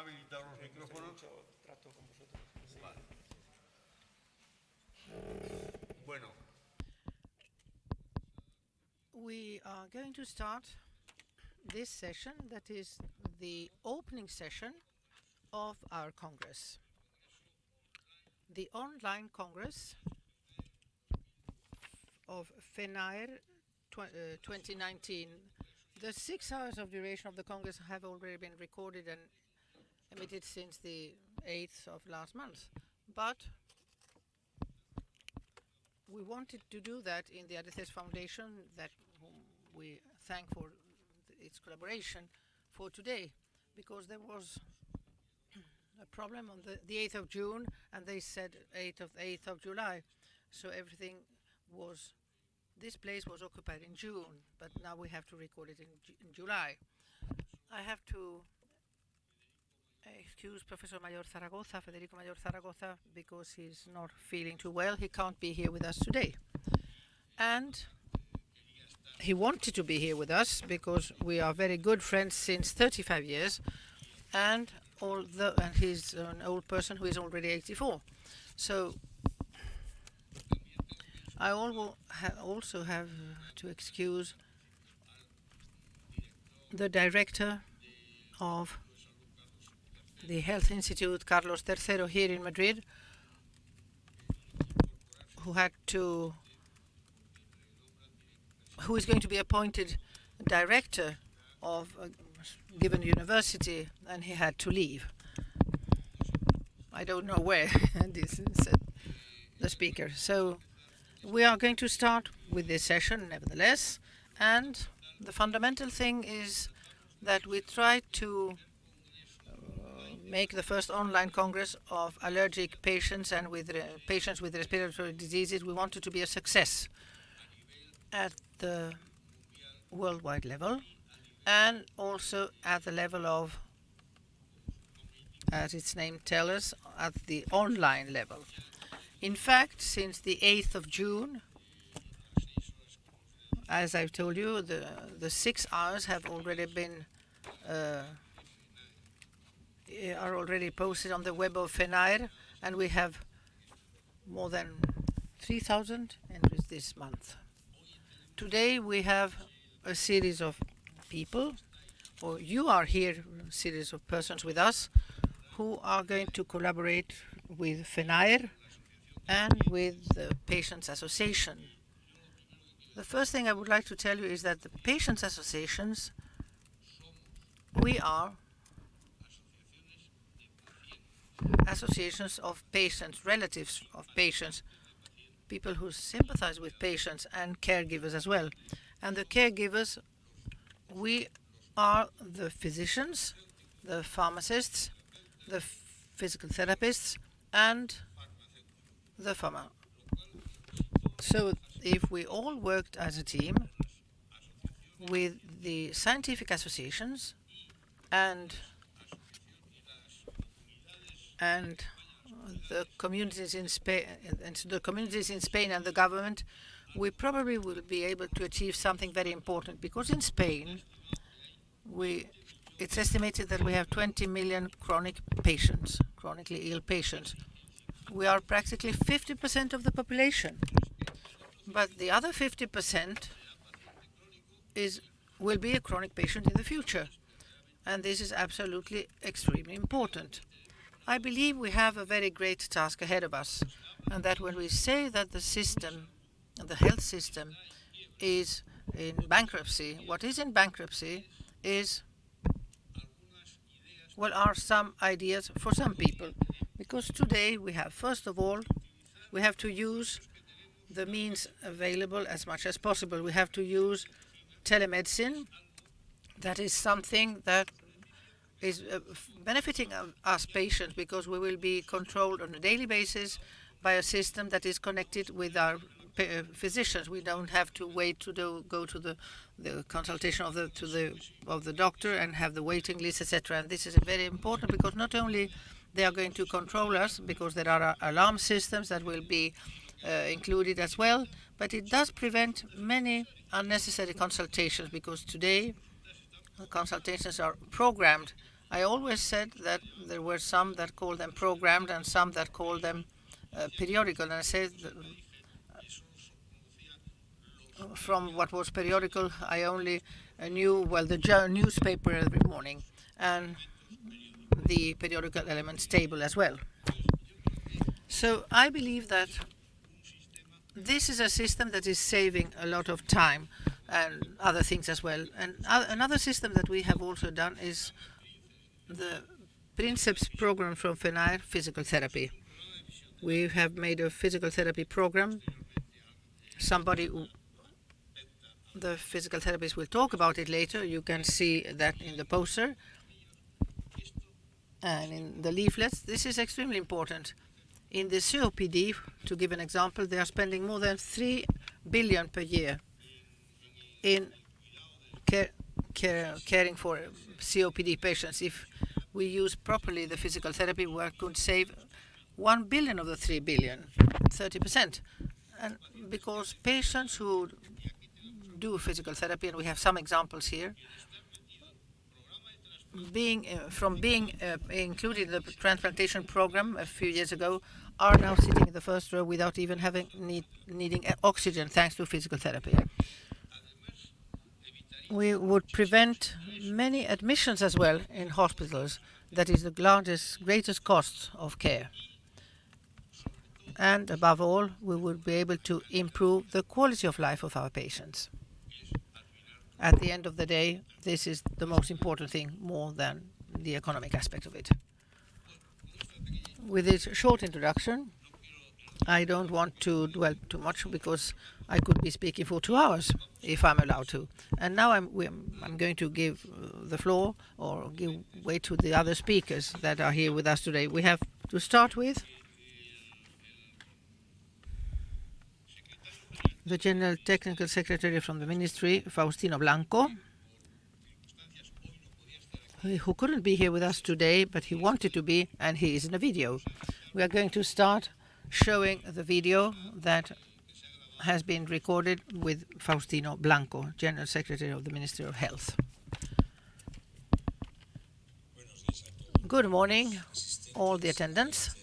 habilitar los micrófonos. Vale. Bueno. We are going to start this session, that is the opening session of our Congress. The online Congress of Fenaer 2019. The 6 hours of duration of the Congress have already been recorded and emitted since the 8th of last month. But we wanted to do that in the Adeces Foundation, that we thank for its collaboration for today, because there was a problem on the 8th of June, and they said 8th of July. So everything was, this place was occupied in June, but now we have to record it in July. I have to excuse Professor Mayor Zaragoza, Federico Mayor Zaragoza, because he's not feeling too well. He can't be here with us today. And he wanted to be here with us because we are very good friends since 35 years, and he's an old person who is already 84. So I also have to excuse the director of the Health Institute, Carlos III, here in Madrid, who is going to be appointed director of a given university, and he had to leave. I don't know where, this said the speaker. So we are going to start with this session, nevertheless, and the fundamental thing is that we try to make the first online Congress of allergic patients and with patients with respiratory diseases. We want it to be a success at the worldwide level, and also at the level of, as its name tells us, at the online level. In fact, since the 8th of June, as I've told you, the 6 hours have already been are already posted on the web of Fenaer, and we have more than 3,000 entries this month. Today we have a series of people, or you are here, a series of persons with us, who are going to collaborate with Fenaer and with the Patients Association. The first thing I would like to tell you is that the Patients Associations, we are associations of patients, relatives of patients, people who sympathize with patients, and caregivers as well. And the caregivers, we are the physicians, the pharmacists, the physical therapists, and the pharma. So if we all worked as a team with the scientific associations and the communities in Spain and the government, we probably will be able to achieve something very important, because in Spain it's estimated that we have 20 million chronically ill patients. We are practically 50% of the population, but the other 50% will be a chronic patient in the future, and this is absolutely extremely important. I believe we have a very great task ahead of us, and that when we say that the system, the health system, is in bankruptcy, what is in bankruptcy are some ideas for some people. Because today we have, first of all, we have to use the means available as much as possible. We have to use telemedicine. That is something that is benefiting us patients, because we will be controlled on a daily basis by a system that is connected with our physicians. We don't have to wait to go to the consultation of the doctor and have the waiting list, etc. And this is very important, because not only they are going to control us, because there are alarm systems that will be included as well, but it does prevent many unnecessary consultations, because today consultations are programmed I always said that there were some that called them programmed and some that called them periodical. And I said from what was periodical, I only knew, well, the newspaper every morning and the periodical elements table as well. So I believe that this is a system that is saving a lot of time and other things as well. And another system that we have also done is the Princeps program from Fenaer, physical therapy. We have made a physical therapy program. The physical therapist will talk about it later. You can see that in the poster and in the leaflets. This is extremely important. In the COPD, to give an example, they are spending more than 3 billion per year in caring for COPD patients. If we use properly the physical therapy, we could save 1 billion of the 3 billion, 30%. And because patients who do physical therapy, and we have some examples here, from being included in the transplantation program a few years ago, are now sitting in the first row without even needing oxygen thanks to physical therapy. We would prevent many admissions as well in hospitals. That is the greatest cost of care. And above all, we would be able to improve the quality of life of our patients. At the end of the day, this is the most important thing, more than the economic aspect of it. With this short introduction, I don't want to dwell too much because I could be speaking for 2 hours if I'm allowed to. And now I'm going to give the floor or give way to the other speakers that are here with us today. We have to start with the General Technical Secretary from the Ministry, Faustino Blanco, who couldn't be here with us today, but he wanted to be, and he is in a video. We are going to start showing the video that has been recorded with Faustino Blanco, General Secretary of the Ministry of Health. Good morning, all the attendants,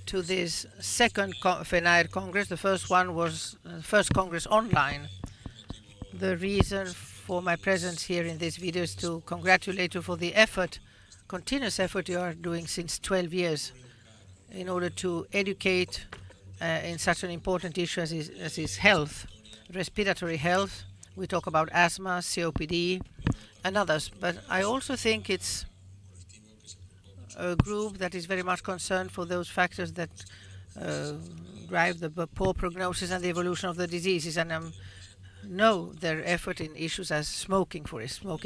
to this second Fenaer Congress. The first one was first Congress online. The reason for my presence here in this video is to congratulate you for the continuous effort you are doing since 12 years in order to educate in such an important issue as is health, respiratory health. We talk about asthma, COPD, and others. But I also think it's a group that is very much concerned for those factors that drive the poor prognosis and the evolution of the diseases, and know their effort in issues as smoking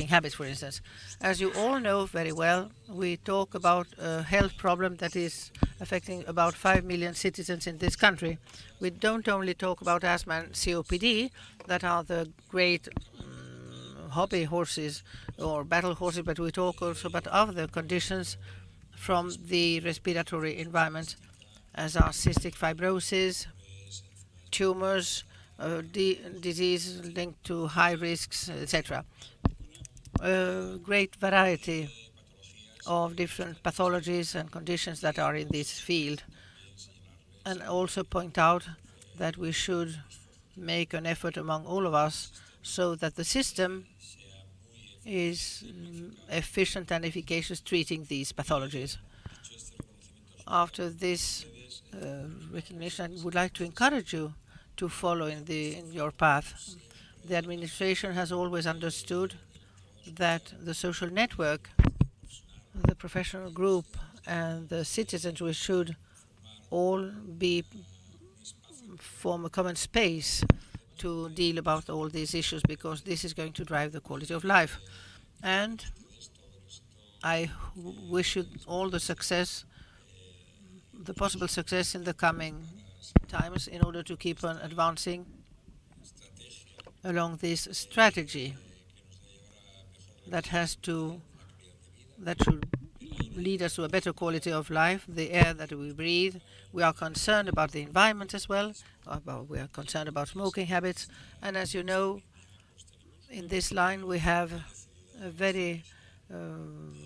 habits, for instance. As you all know very well, we talk about a health problem that is affecting about 5 million citizens in this country. We don't only talk about asthma and COPD, that are the great hobby horses or battle horses, but we talk also about other conditions from the respiratory environment, as are cystic fibrosis, tumors, disease linked to high risks, etc. A great variety of different pathologies and conditions that are in this field. And also point out that we should make an effort among all of us so that the system is efficient and efficacious treating these pathologies. After this recognition, I would like to encourage you to follow in your path. The administration has always understood that the social network, the professional group, and the citizens, we should all form a common space to deal about all these issues, because this is going to drive the quality of life. And I wish you all the possible success in the coming times in order to keep on advancing along this strategy that should lead us to a better quality of life, the air that we breathe. We are concerned about the environment as well. We are concerned about smoking habits. And as you know, in this line we have a very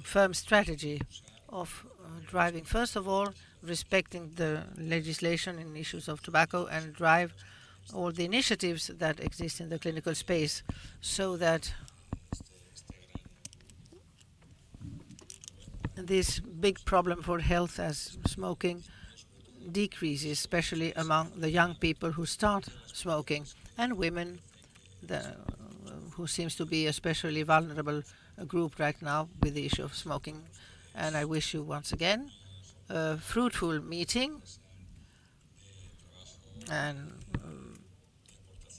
firm strategy of driving, first of all, respecting the legislation in issues of tobacco and drive all the initiatives that exist in the clinical space so that this big problem for health as smoking decreases, especially among the young people who start smoking and women, who seems to be especially vulnerable group right now with the issue of smoking. And I wish you once again a fruitful meeting and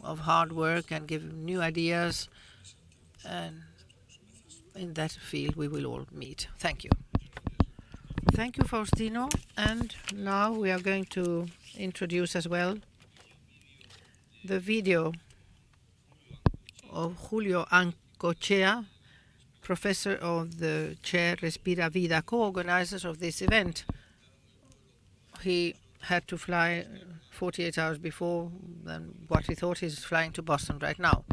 of hard work and give new ideas, and in that field we will all meet. Thank you. Thank you, Faustino. And now we are going to introduce as well the video of Julio Ancochea, professor of the chair Respira Vida, co-organizers of this event. He had to fly 48 hours before than what he thought. He's flying to Boston right now.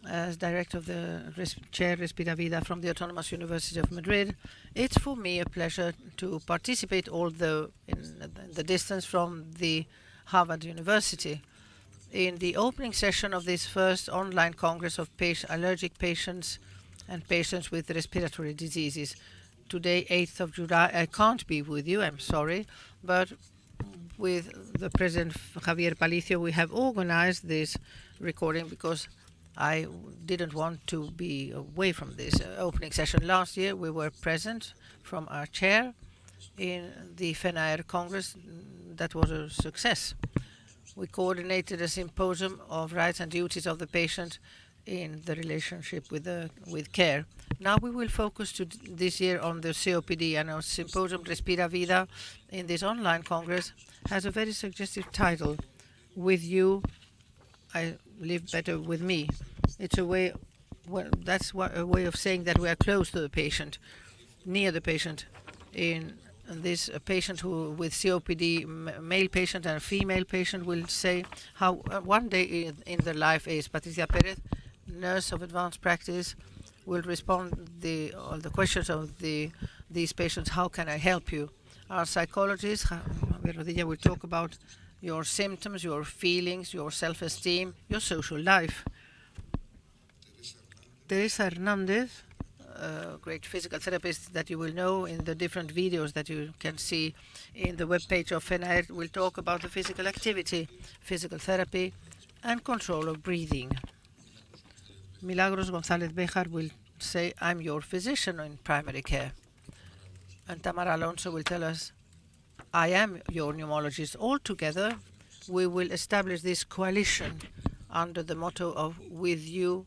As director of the chair Respira Vida from the Autonomous University of Madrid, it's for me a pleasure to participate, although in the distance from the Harvard University, in the opening session of this first online Congress of allergic patients and patients with respiratory diseases. Today, 8th of July, I can't be with you, I'm sorry, but with the President Javier Palicio, we have organized this recording because I didn't want to be away from this opening session. Last year, we were present from our chair in the Fenaer Congress. That was a success. We coordinated a symposium of rights and duties of the patient in the relationship with care. Now we will focus this year on the COPD, and our symposium Respira Vida in this online congress has a very suggestive title, With You, I Live Better With Me. It's a way, well, that's a way of saying that we are close to the patient, near the patient. In this patient who with COPD, male patient and female patient, will say how one day in their life is. Patricia Perez, nurse of advanced practice, will respond all the questions of these patients. How can I help you? Our psychologist, Javier Rodilla, will talk about your symptoms, your feelings, your self-esteem, your social life. Teresa Hernandez, a great physical therapist that you will know in the different videos that you can see in the webpage of Fenaer, will talk about the physical activity, physical therapy, and control of breathing. Milagros González Béjar will say, I'm your physician in primary care. And Tamara Alonso will tell us, I am your pneumologist. All together, we will establish this coalition under the motto of with you,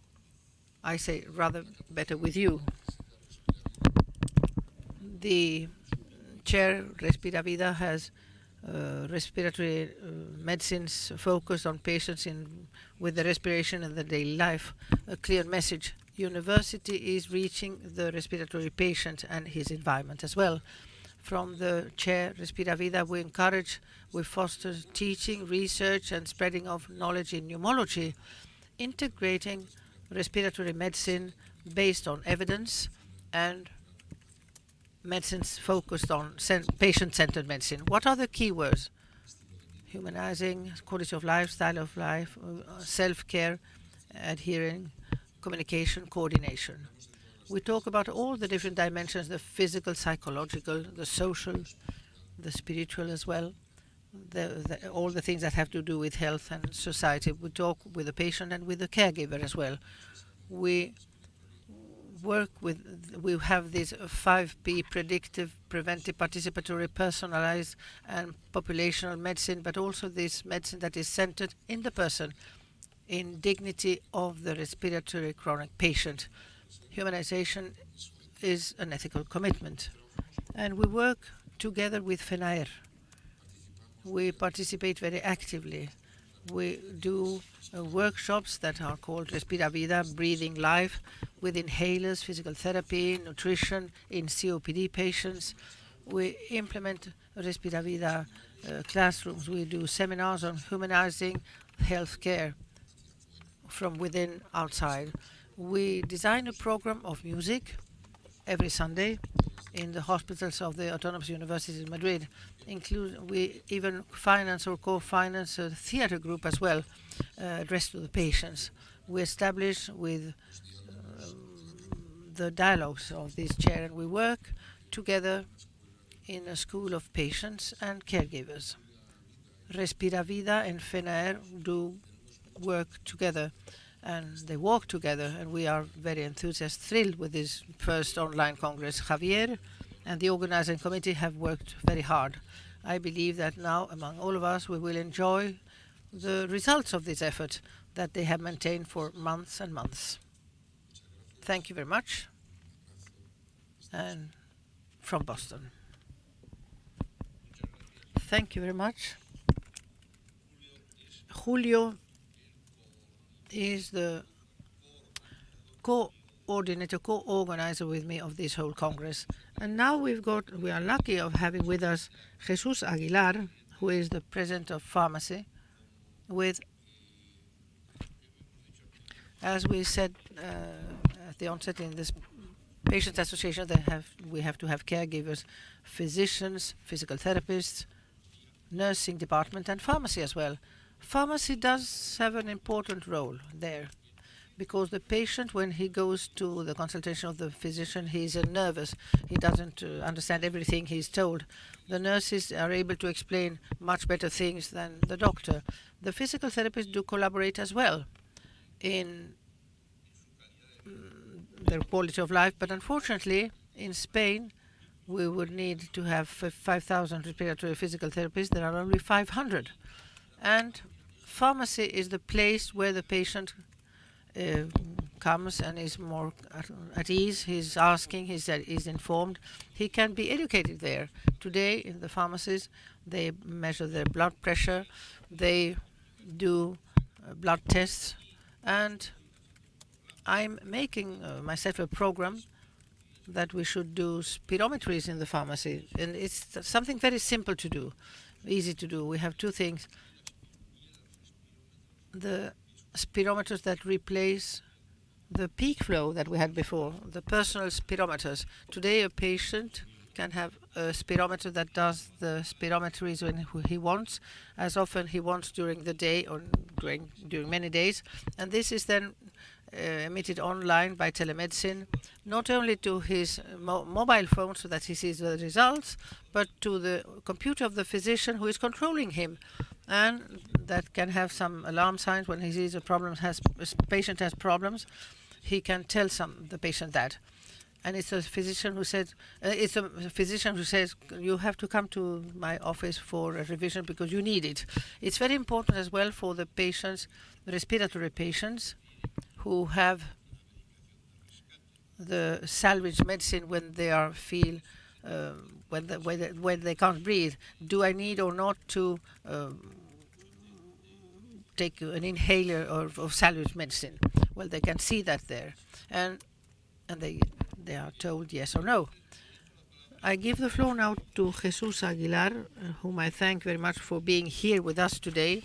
I say rather better with you. The chair Respira Vida has respiratory medicines focused on patients with the respiration in the daily life. A clear message. University is reaching the respiratory patient and his environment as well. From the chair Respira Vida, we foster teaching, research, and spreading of knowledge in pneumology, integrating respiratory medicine based on evidence and medicines focused on patient-centered medicine. What are the keywords? Humanizing, quality of life, style of life, self-care, adhering, communication, coordination. We talk about all the different dimensions, the physical, psychological, the social, the spiritual as well, all the things that have to do with health and society. We talk with the patient and with the caregiver as well. We have this 5P: predictive, preventive, participatory, personalized, and populational medicine, but also this medicine that is centered in the person, in dignity of the respiratory chronic patient. Humanization is an ethical commitment. And we work together with Fenaer. We participate very actively. We do workshops that are called Respira Vida, Breathing Life, with inhalers, physical therapy, nutrition in COPD patients. We implement Respira Vida classrooms. We do seminars on humanizing healthcare. from within outside. We design a program of music every Sunday in the hospitals of the Autonomous University in Madrid. We even finance or co-finance a theater group as well, addressed to the patients. We establish with the dialogues of this chair, and we work together in a school of patients and caregivers. Respira Vida and Fenaer do work together, and they walk together, and we are very enthusiastic, thrilled with this first online congress. Javier and the organizing committee have worked very hard. I believe that now, among all of us, we will enjoy the results of this effort that they have maintained for months and months. Thank you very much. And from Boston. Thank you very much. Julio is the coordinator, co-organizer with me of this whole Congress. And now we are lucky of having with us Jesus Aguilar, who is the president of pharmacy, with, as we said at the onset in this patient association, we have to have caregivers, physicians, physical therapists, nursing department, and pharmacy as well. Pharmacy does have an important role there, because the patient, when he goes to the consultation of the physician, he's nervous. He doesn't understand everything he's told. The nurses are able to explain much better things than the doctor. The physical therapists do collaborate as well in their quality of life, but unfortunately, in Spain, we would need to have 5,000 respiratory physical therapists. There are only 500. And pharmacy is the place where the patient comes and is more at ease. He's asking, he's informed. He can be educated there. Today, in the pharmacies, they measure their blood pressure, they do blood tests, and I'm making myself a program that we should do spirometries in the pharmacy. And it's something very simple to do, easy to do. We have two things. The spirometers that replace the peak flow that we had before, the personal spirometers. Today, a patient can have a spirometer that does the spirometries when he wants, as often he wants during the day or during many days. And this is then emitted online by telemedicine, not only to his mobile phone so that he sees the results, but to the computer of the physician who is controlling him, and that can have some alarm signs when he sees a patient has problems. He can tell the patient that. And it's a physician who says, you have to come to my office for a revision because you need it. It's very important as well for the patients, respiratory patients, who have the salvage medicine when they when they can't breathe. Do I need or not to take an inhaler of salvage medicine? Well, they can see that there, and they are told yes or no. I give the floor now to Jesus Aguilar, whom I thank very much for being here with us today,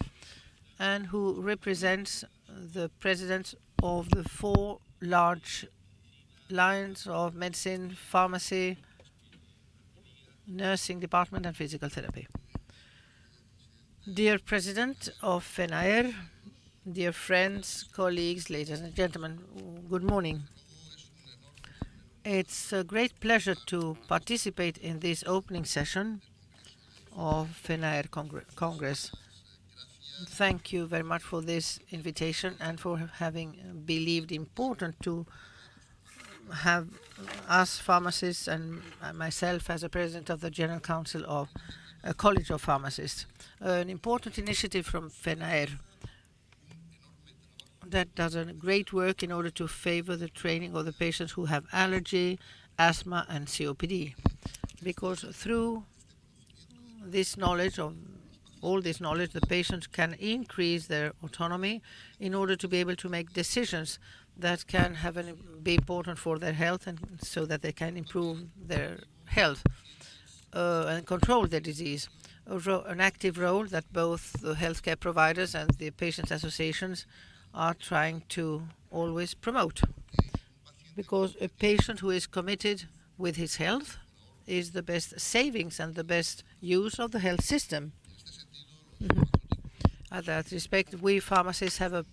and who represents the presidents of the 4 large lines of medicine, pharmacy, nursing department, and physical therapy. Dear President of Fenaer, dear friends, colleagues, ladies and gentlemen, good morning. It's a great pleasure to participate in this opening session of Fenaer Congress. Thank you very much for this invitation and for having believed important to have us pharmacists and myself as a president of the General Council of a College of Pharmacists. An important initiative from Fenaer that does a great work in order to favor the training of the patients who have allergy, asthma, and COPD. Because through this knowledge, the patients can increase their autonomy in order to be able to make decisions that can be important for their health, and so that they can improve their health and control their disease. An active role that both the healthcare providers and the patient associations are trying to always promote. Because a patient who is committed with his health is the best savings and the best use of the health system. At that respect, we pharmacists have a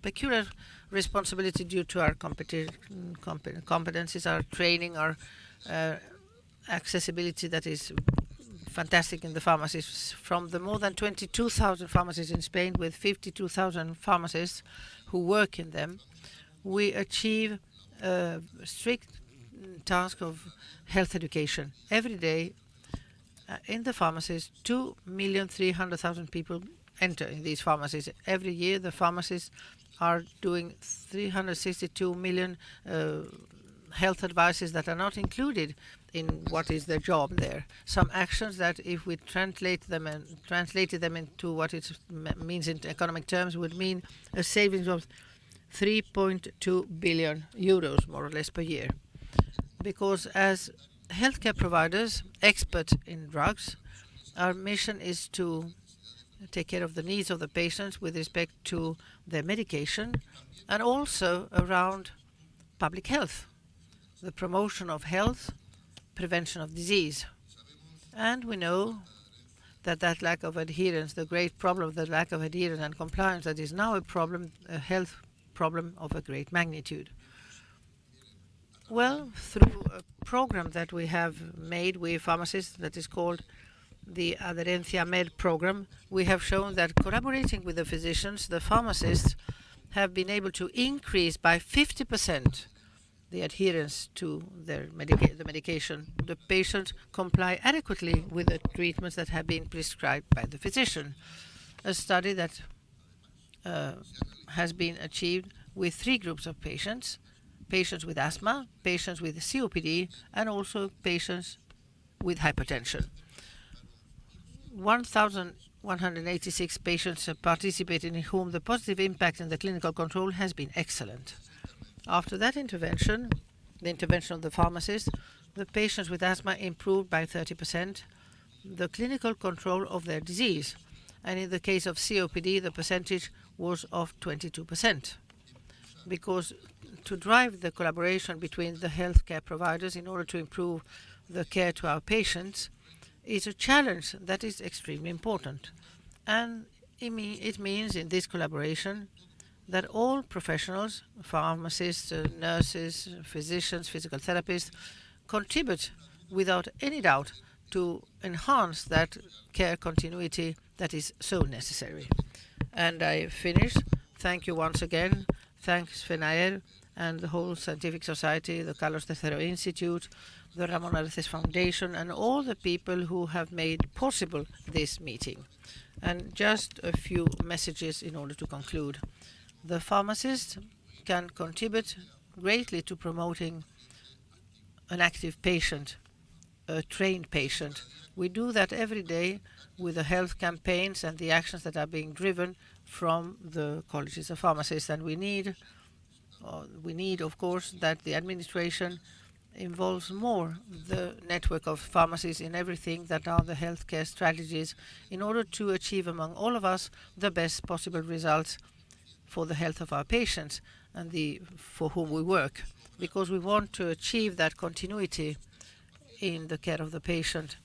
peculiar responsibility due to our competencies, our training, our accessibility that is fantastic in the pharmacies. From the more than 22,000 pharmacies in Spain with 52,000 pharmacists who work in them, we achieve a strict task of health education. Every day in the pharmacies, 2,300,000 people enter in these pharmacies. Every year the pharmacists are doing 362 million health advices that are not included in what is their job there. Some actions that if we translated them into what it means in economic terms would mean a savings of 3.2 billion euros more or less per year. Because as healthcare providers, experts in drugs, our mission is to take care of the needs of the patients with respect to their medication and also around public health, the promotion of health, prevention of disease. And we know that that lack of adherence, the great problem of the lack of adherence and compliance, that is now a problem, a health problem of a great magnitude. Well, through a program that we have made with pharmacists that is called the Adherencia Med program, we have shown that collaborating with the physicians, the pharmacists have been able to increase by 50% the adherence to their the medication. The patients comply adequately with the treatments that have been prescribed by the physician. A study that has been achieved with 3 groups of patients: patients with asthma, patients with COPD, and also patients with hypertension. 1,186 patients participated in whom the positive impact in the clinical control has been excellent. After that intervention, the intervention of the pharmacist, the patients with asthma improved by 30% the clinical control of their disease. And in the case of COPD, the percentage was of 22%. Because to drive the collaboration between the healthcare providers in order to improve the care to our patients is a challenge that is extremely important. And it means in this collaboration that all professionals, pharmacists, nurses, physicians, physical therapists, contribute without any doubt to enhance that care continuity that is so necessary. And I finish. Thank you once again. Thanks Fenaer and the whole scientific society, the Carlos III Institute, the Ramon Arces Foundation, and all the people who have made possible this meeting. And just a few messages in order to conclude. The pharmacist can contribute greatly to promoting an active patient, a trained patient. We do that every day with the health campaigns and the actions that are being driven from the colleges of pharmacists. And we need, of course, that the administration involves more the network of pharmacies in everything that are the healthcare strategies in order to achieve among all of us the best possible results for the health of our patients and for whom we work, because we want to achieve that continuity in the care of the patient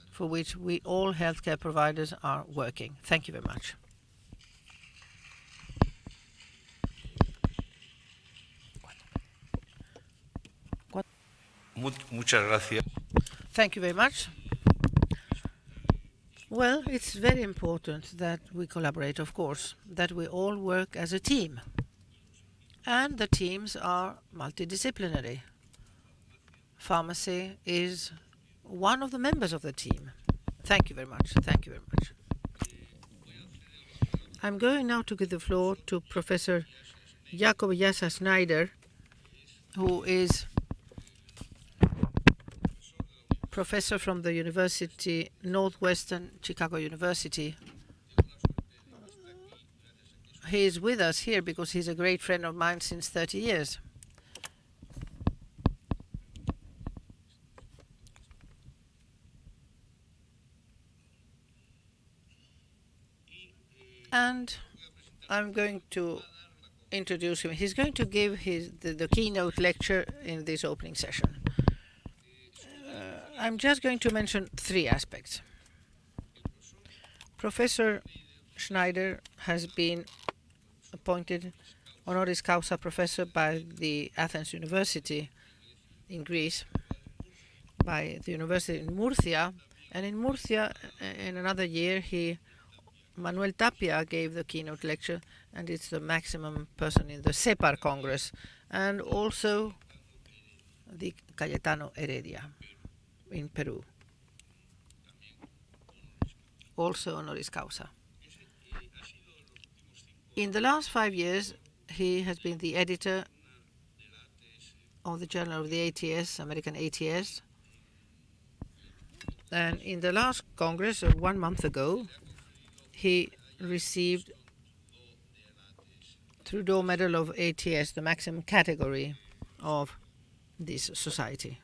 for which we all healthcare providers are working. Thank you very much. Muchas gracias. Thank you very much. Well, it's very important that we collaborate, of course, that we all work as a team. And the teams are multidisciplinary. Pharmacy is one of the members of the team. Thank you very much. Thank you very much. I'm going now to give the floor to Professor Jakob Jassa Schneider, who is professor from the University, Northwestern Chicago University. He is with us here because he's a great friend of mine since 30 years. And I'm going to introduce him. He's going to give the keynote lecture in this opening session. I'm just going to mention three aspects. Professor Schneider has been appointed honoris causa professor by the Athens University in Greece, by the University in Murcia, and in Murcia, in another year, Manuel Tapia gave the keynote lecture, and it's the maximum person in the CEPAR Congress, and also the Cayetano Heredia in Peru, also honoris causa. In the last 5 years, he has been the editor of the Journal of the ATS, American ATS. And in the last Congress, 1 month ago, he received Trudeau Medal of ATS, the maximum category of this society.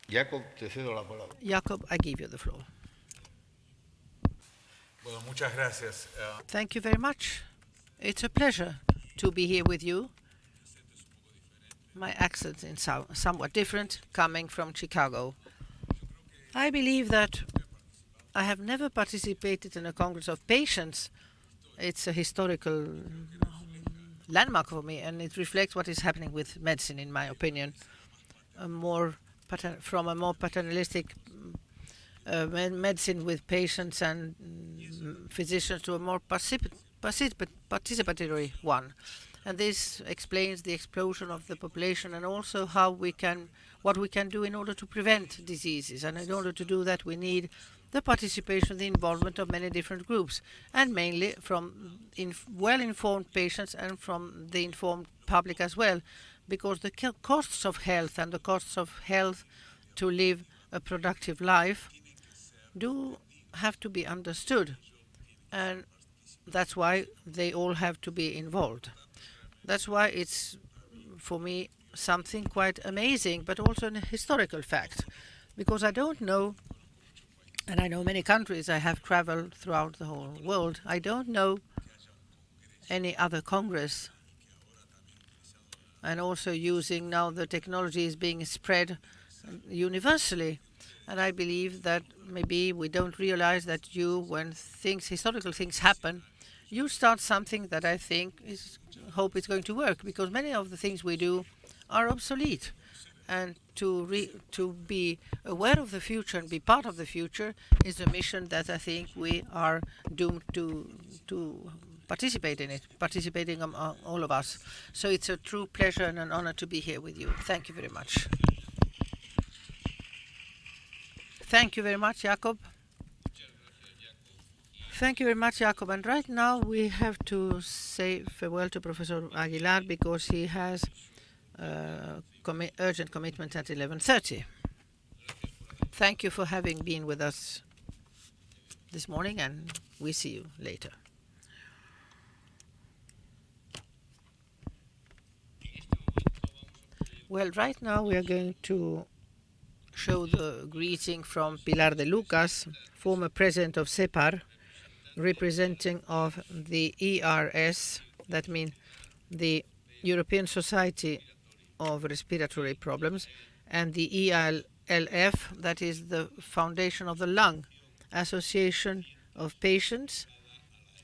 Jacob, te cedo la palabra. Jacob, I give you the floor. Bueno, muchas gracias. Thank you very much. It's a pleasure to be here with you. My accent is somewhat different, coming from Chicago. I believe that I have never participated in a Congress of Patients. It's a historical landmark for me, and it reflects what is happening with medicine, in my opinion. From a more paternalistic medicine with patients and physicians to a more participatory one. And this explains the explosion of the population, and also what we can do in order to prevent diseases. And in order to do that, we need the participation, the involvement of many different groups, and mainly from well-informed patients and from the informed public as well, because the costs of health and the costs of health to live a productive life do have to be understood, and that's why they all have to be involved. That's why it's, for me, something quite amazing, but also a historical fact, because I don't know, and I know many countries, I have traveled throughout the whole world, I don't know any other Congress, and also using now the technology is being spread universally. And I believe that maybe we don't realize that when historical things happen, you start something that I hope it's going to work, because many of the things we do are obsolete. And to be aware of the future and be part of the future is a mission that I think we are doomed to participating among all of us. So it's a true pleasure and an honor to be here with you. Thank you very much. Thank you very much, Jacob. Thank you very much, Jacob. And right now we have to say farewell to Professor Aguilar because he has urgent commitment at 11:30. Thank you for having been with us this morning, and we see you later. Well, right now we are going to show the greeting from Pilar de Lucas, former president of CEPAR, representing of the ERS, that means the European Society of Respiratory Problems, and the ELF, that is the Foundation of the Lung, Association of Patients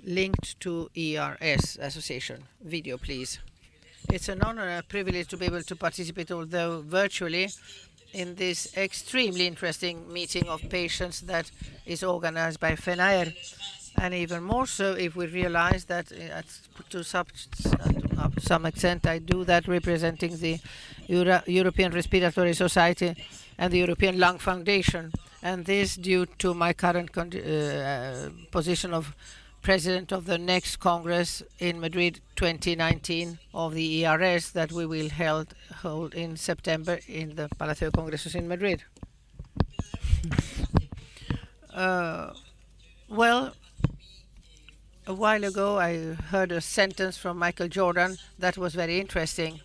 linked to ERS Association. Video, please. It's an honor and a privilege to be able to participate, although virtually, in this extremely interesting meeting of patients that is organized by Fenaer, and even more so if we realize that to some extent I do that representing the European Respiratory Society and the European Lung Foundation, and this due to my current position of President of the next Congress in Madrid 2019 of the ERS that we will hold in September in the Palacio de Congresos in Madrid. Well, a while ago I heard a sentence from Michael Jordan that was very interesting,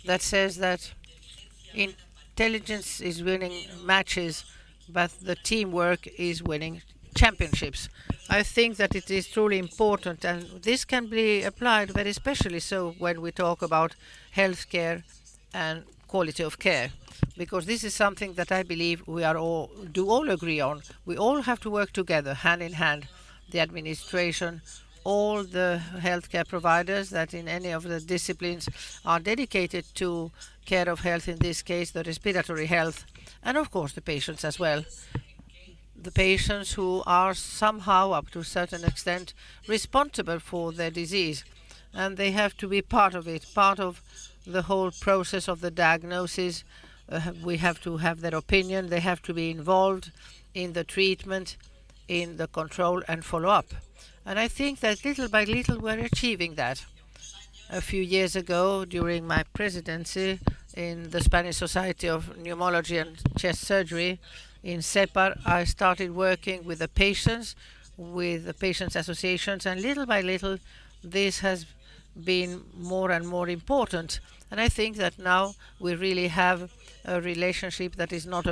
that says that intelligence is winning matches, but the teamwork is winning championships. I think that it is truly important, and this can be applied very especially so when we talk about healthcare and quality of care, because this is something that I believe we are all agree on. We all have to work together, hand in hand, the administration, all the healthcare providers that in any of the disciplines are dedicated to care of health, in this case the respiratory health, and of course the patients as well. The patients who are somehow, up to a certain extent, responsible for their disease, and they have to be part of it, part of the whole process of the diagnosis. We have to have their opinion. They have to be involved in the treatment, in the control and follow-up. And I think that little by little we're achieving that. A few years ago, during my presidency in the Spanish Society of Pneumology and Chest Surgery in SEPAR, I started working with the patients associations, and little by little this has been more and more important. And I think that now we really have a relationship that is not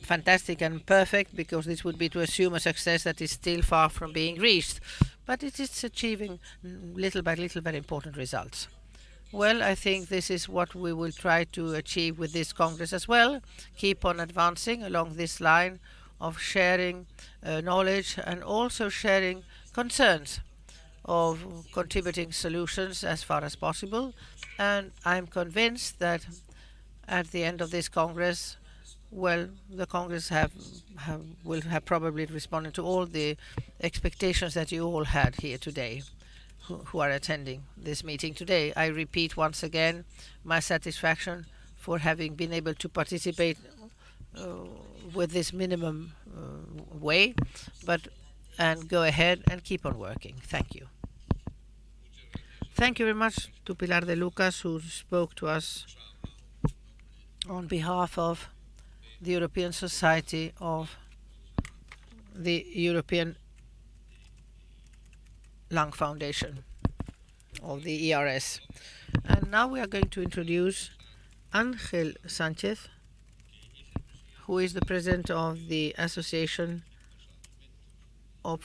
fantastic and perfect, because this would be to assume a success that is still far from being reached, but it is achieving little by little very important results. Well, I think this is what we will try to achieve with this Congress as well. Keep on advancing along this line of sharing knowledge and also sharing concerns, of contributing solutions as far as possible. And I'm convinced that at the end of this Congress, well, the Congress will have probably responded to all the expectations that you all had here today, who are attending this meeting today. I repeat once again my satisfaction for having been able to participate with this minimum way, and go ahead and keep on working. Thank you. Thank you very much to Pilar de Lucas, who spoke to us on behalf of the European Society of the European Lung Foundation, of the ERS. And now we are going to introduce Ángel Sánchez, who is the president of the Association of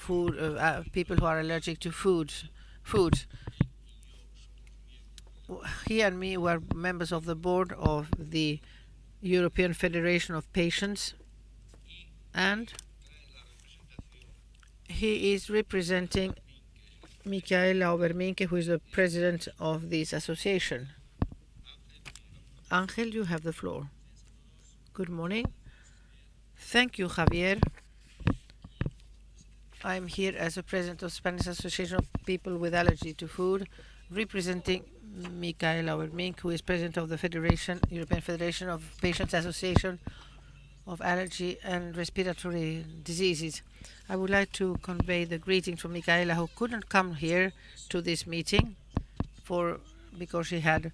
people who are allergic to foods. He and me were members of the board of the European Federation of Patients, and he is representing Michaela Oberminke, who is the president of this association. Ángel, you have the floor. Good morning. Thank you, Javier. I'm here as a president of Spanish Association of People with Allergy to Food, representing Michaela Oberminke, who is president of the European Federation of Patients Association of Allergy and Respiratory Diseases. I would like to convey the greeting from Michaela, who couldn't come here to this meeting because she had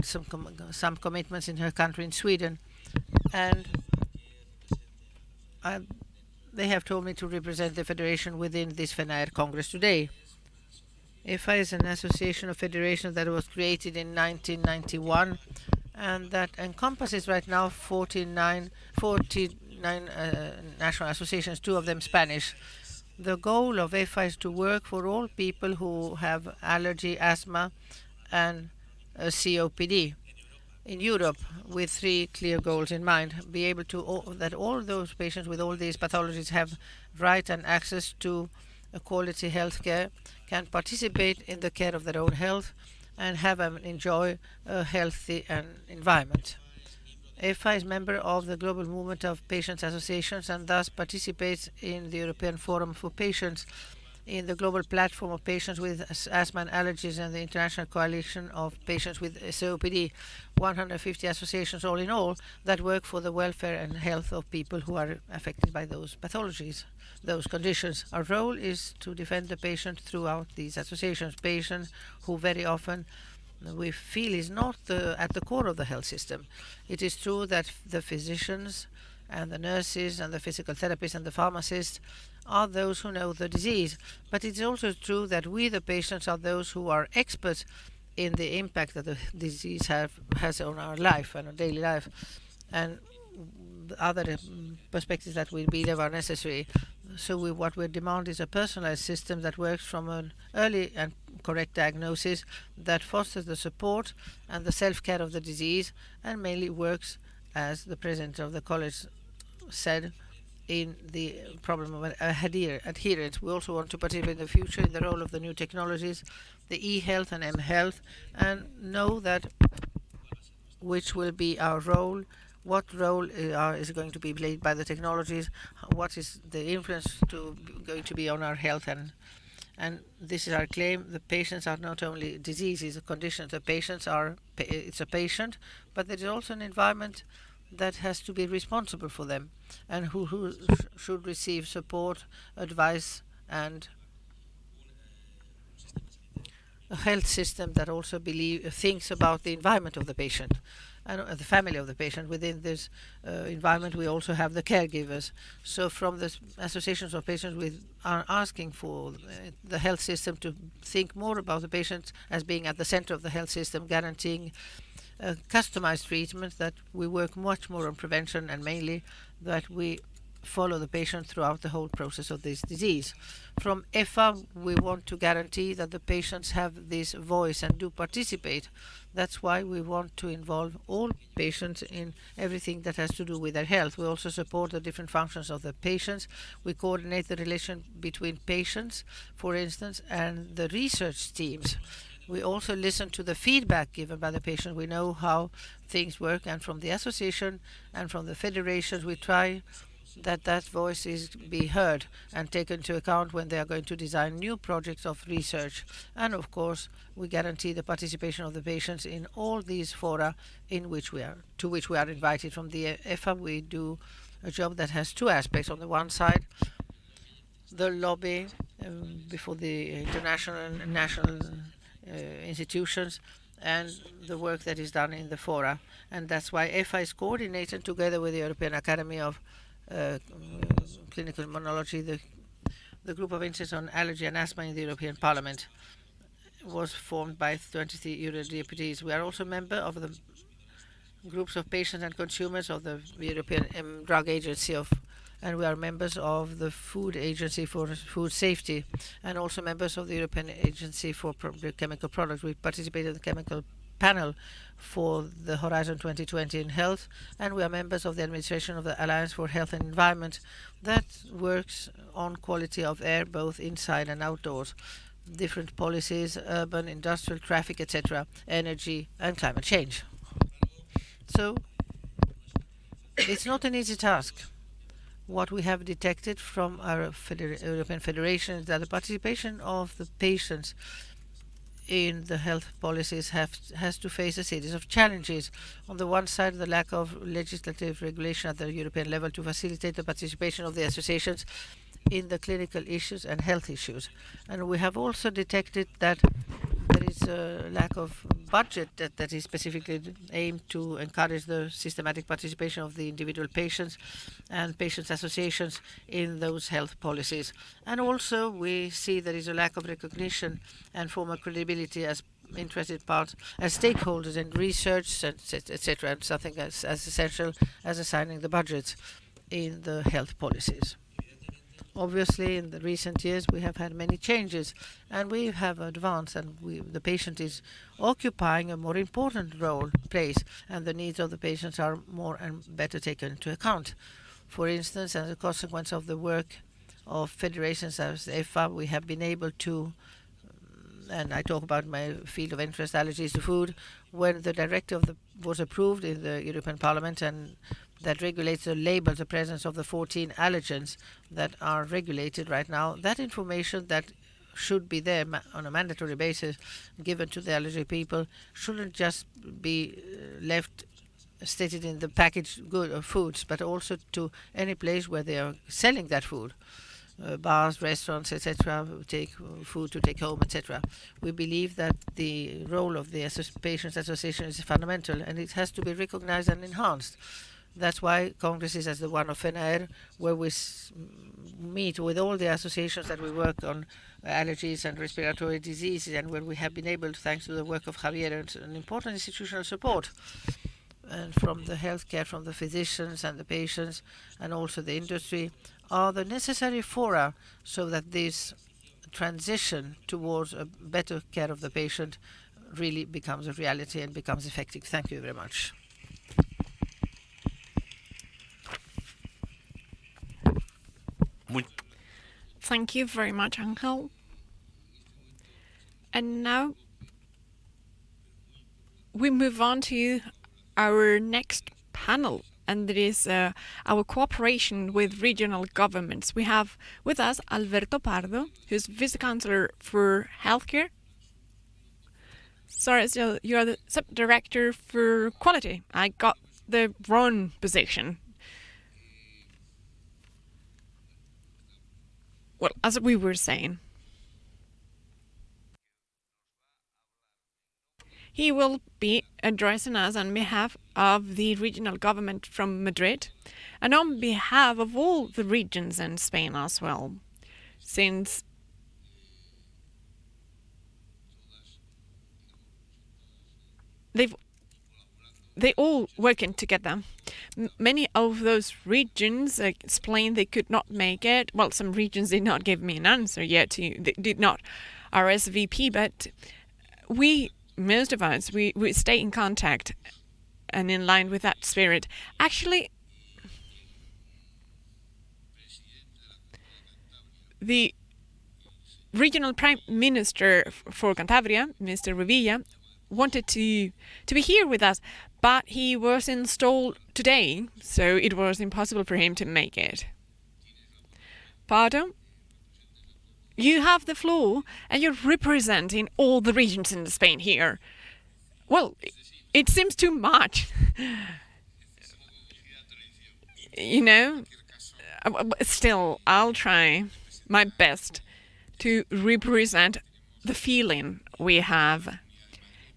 some commitments in her country, in Sweden, and they have told me to represent the federation within this Fenaer Congress today. EFA is an association of federations that was created in 1991, and that encompasses right now 49 national associations, 2 of them Spanish. The goal of EFA is to work for all people who have allergy, asthma, and COPD in Europe, with 3 clear goals in mind. Be able to that all those patients with all these pathologies have right and access to a quality health care, can participate in the care of their own health, and have and enjoy a healthy environment. EFA is member of the Global Movement of Patients Associations, and thus participates in the European Forum for Patients, in the Global Platform of Patients with Asthma and Allergies, and the International Coalition of Patients with COPD, 150 associations all in all that work for the welfare and health of people who are affected by those pathologies, those conditions. Our role is to defend the patient throughout these associations, patients who very often we feel is not at the core of the health system. It is true that the physicians and the nurses and the physical therapists and the pharmacists are those who know the disease. But it's also true that we, the patients, are those who are experts in the impact that the disease has on our life and our daily life. And other perspectives that we believe are necessary. So what we demand is a personalized system that works from an early and correct diagnosis, that fosters the support and the self-care of the disease, and mainly works, as the president of the college said, in the problem of adherence. We also want to participate in the future in the role of the new technologies, the e-health and m-health, and know that which will be our role, what role is going to be played by the technologies, what is the influence going to be on our health, and this is our claim. The patients are not only diseases, conditions. The patients are, it's a patient, but there is also an environment that has to be responsible for them, and who should receive support, advice, and a health system that also thinks about the environment of the patient and the family of the patient. Within this environment, we also have the caregivers. So from the associations of patients, we are asking for the health system to think more about the patients as being at the center of the health system, guaranteeing customized treatment, that we work much more on prevention, and mainly that we follow the patient throughout the whole process of this disease. From EFA, we want to guarantee that the patients have this voice and do participate. That's why we want to involve all patients in everything that has to do with their health. We also support the different functions of the patients. We coordinate the relation between patients, for instance, and the research teams. We also listen to the feedback given by the patient. We know how things work, and from the association and from the federations, we try that voice is be heard and taken into account when they are going to design new projects of research. And of course, we guarantee the participation of the patients in all these fora to which we are invited. From the EFA, we do a job that has two aspects. On the one side, the lobby before the international and national institutions, and the work that is done in the fora. And that's why EFA is coordinated together with the European Academy of Clinical Immunology. The group of interest on allergy and asthma in the European Parliament was formed by 23 Euro deputies. We are also a member of the groups of patients and consumers of the European Drug Agency, and we are members of the Food Agency for Food Safety, and also members of the European Agency for Chemical Products. We participated in the chemical panel for the Horizon 2020 in health, and we are members of the administration of the Alliance for Health and Environment that works on quality of air both inside and outdoors, different policies, urban, industrial, traffic, etc., energy and climate change. So it's not an easy task. What we have detected from our European Federation is that the participation of the patients in the health policies has to face a series of challenges. On the one side, the lack of legislative regulation at the European level to facilitate the participation of the associations in the clinical issues and health issues. And we have also detected that there is a lack of budget that is specifically aimed to encourage the systematic participation of the individual patients and patients' associations in those health policies. And also we see there is a lack of recognition and formal credibility as interested parts, as stakeholders in research, etc., and something as essential as assigning the budgets in the health policies. Obviously, in the recent years, we have had many changes, and we have advanced, and the patient is occupying a more important place, and the needs of the patients are more and better taken into account. For instance, as a consequence of the work of federations as EFA, we have been able to, and I talk about my field of interest, allergies to food, when the directive was approved in the European Parliament, and that regulates the labels, the presence of the 14 allergens that are regulated right now. That information that should be there on a mandatory basis given to the allergy people shouldn't just be left stated in the packaged good of foods, but also to any place where they are selling that food. Bars, restaurants, etc., take food to take home, etc. We believe that the role of the patients' association is fundamental, and it has to be recognized and enhanced. That's why congresses as the one of Fenaer, where we meet with all the associations that we work on allergies and respiratory diseases, and where we have been able, thanks to the work of Javier, and an important institutional support, and from the healthcare, from the physicians and the patients, and also the industry, are the necessary fora so that this transition towards a better care of the patient really becomes a reality and becomes effective. Thank you very much. Thank you very much, Angel. And now we move on to our next panel, and it is our cooperation with regional governments. We have with us Alberto Pardo, who's Vice-Chancellor for Healthcare. Sorry, so you're the Sub-Director for Quality. I got the wrong position. Well, as we were saying, he will be addressing us on behalf of the regional government from Madrid and on behalf of all the regions in Spain as well, since they all working together. Many of those regions explained they could not make it. Well, some regions did not give me an answer yet. They did not RSVP, but most of us, we stay in contact and in line with that spirit. Actually, the regional prime minister for Cantabria, Mr. Revilla, wanted to be here with us, but he was installed today, so it was impossible for him to make it. Pardon? You have the floor, and you're representing all the regions in Spain here. Well, it seems too much. You know, still, I'll try my best to represent the feeling we have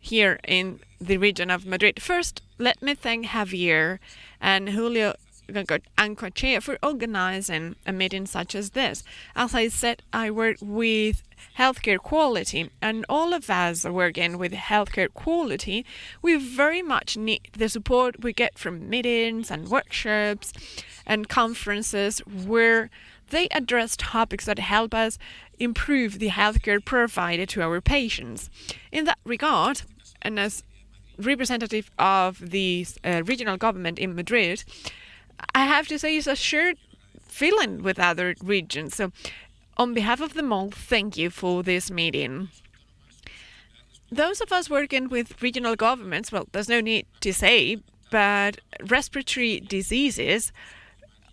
here in the region of Madrid. First, let me thank Javier and Julio Ancochea for organizing a meeting such as this. As I said, I work with healthcare quality, and all of us working with healthcare quality, we very much need the support we get from meetings and workshops and conferences where they address topics that help us improve the healthcare provided to our patients. In that regard, and as representative of the regional government in Madrid, I have to say it's a shared feeling with other regions. So on behalf of them all, thank you for this meeting. Those of us working with regional governments, well, there's no need to say, but respiratory diseases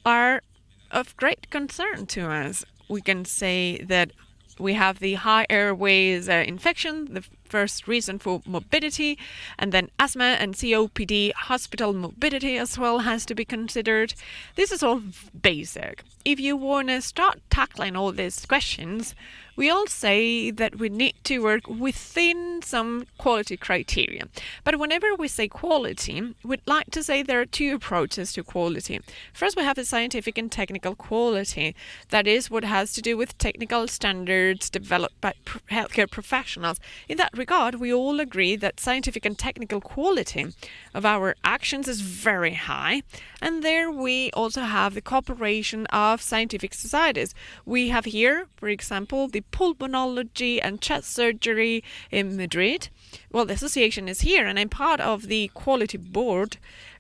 are of great concern to us. We can say that we have the high airways infection, the first reason for morbidity, and then asthma and COPD hospital morbidity as well has to be considered. This is all basic. If you want to start tackling all these questions, we all say that we need to work within some quality criteria. But whenever we say quality, we'd like to say there are two approaches to quality. First, we have the scientific and technical quality. That is what has to do with technical standards developed by healthcare professionals. In that regard, we all agree that scientific and technical quality of our actions is very high. And there we also have the cooperation of scientific societies. We have here, for example, the pulmonology and chest surgery in Madrid. Well, the association is here, and I'm part of the quality board,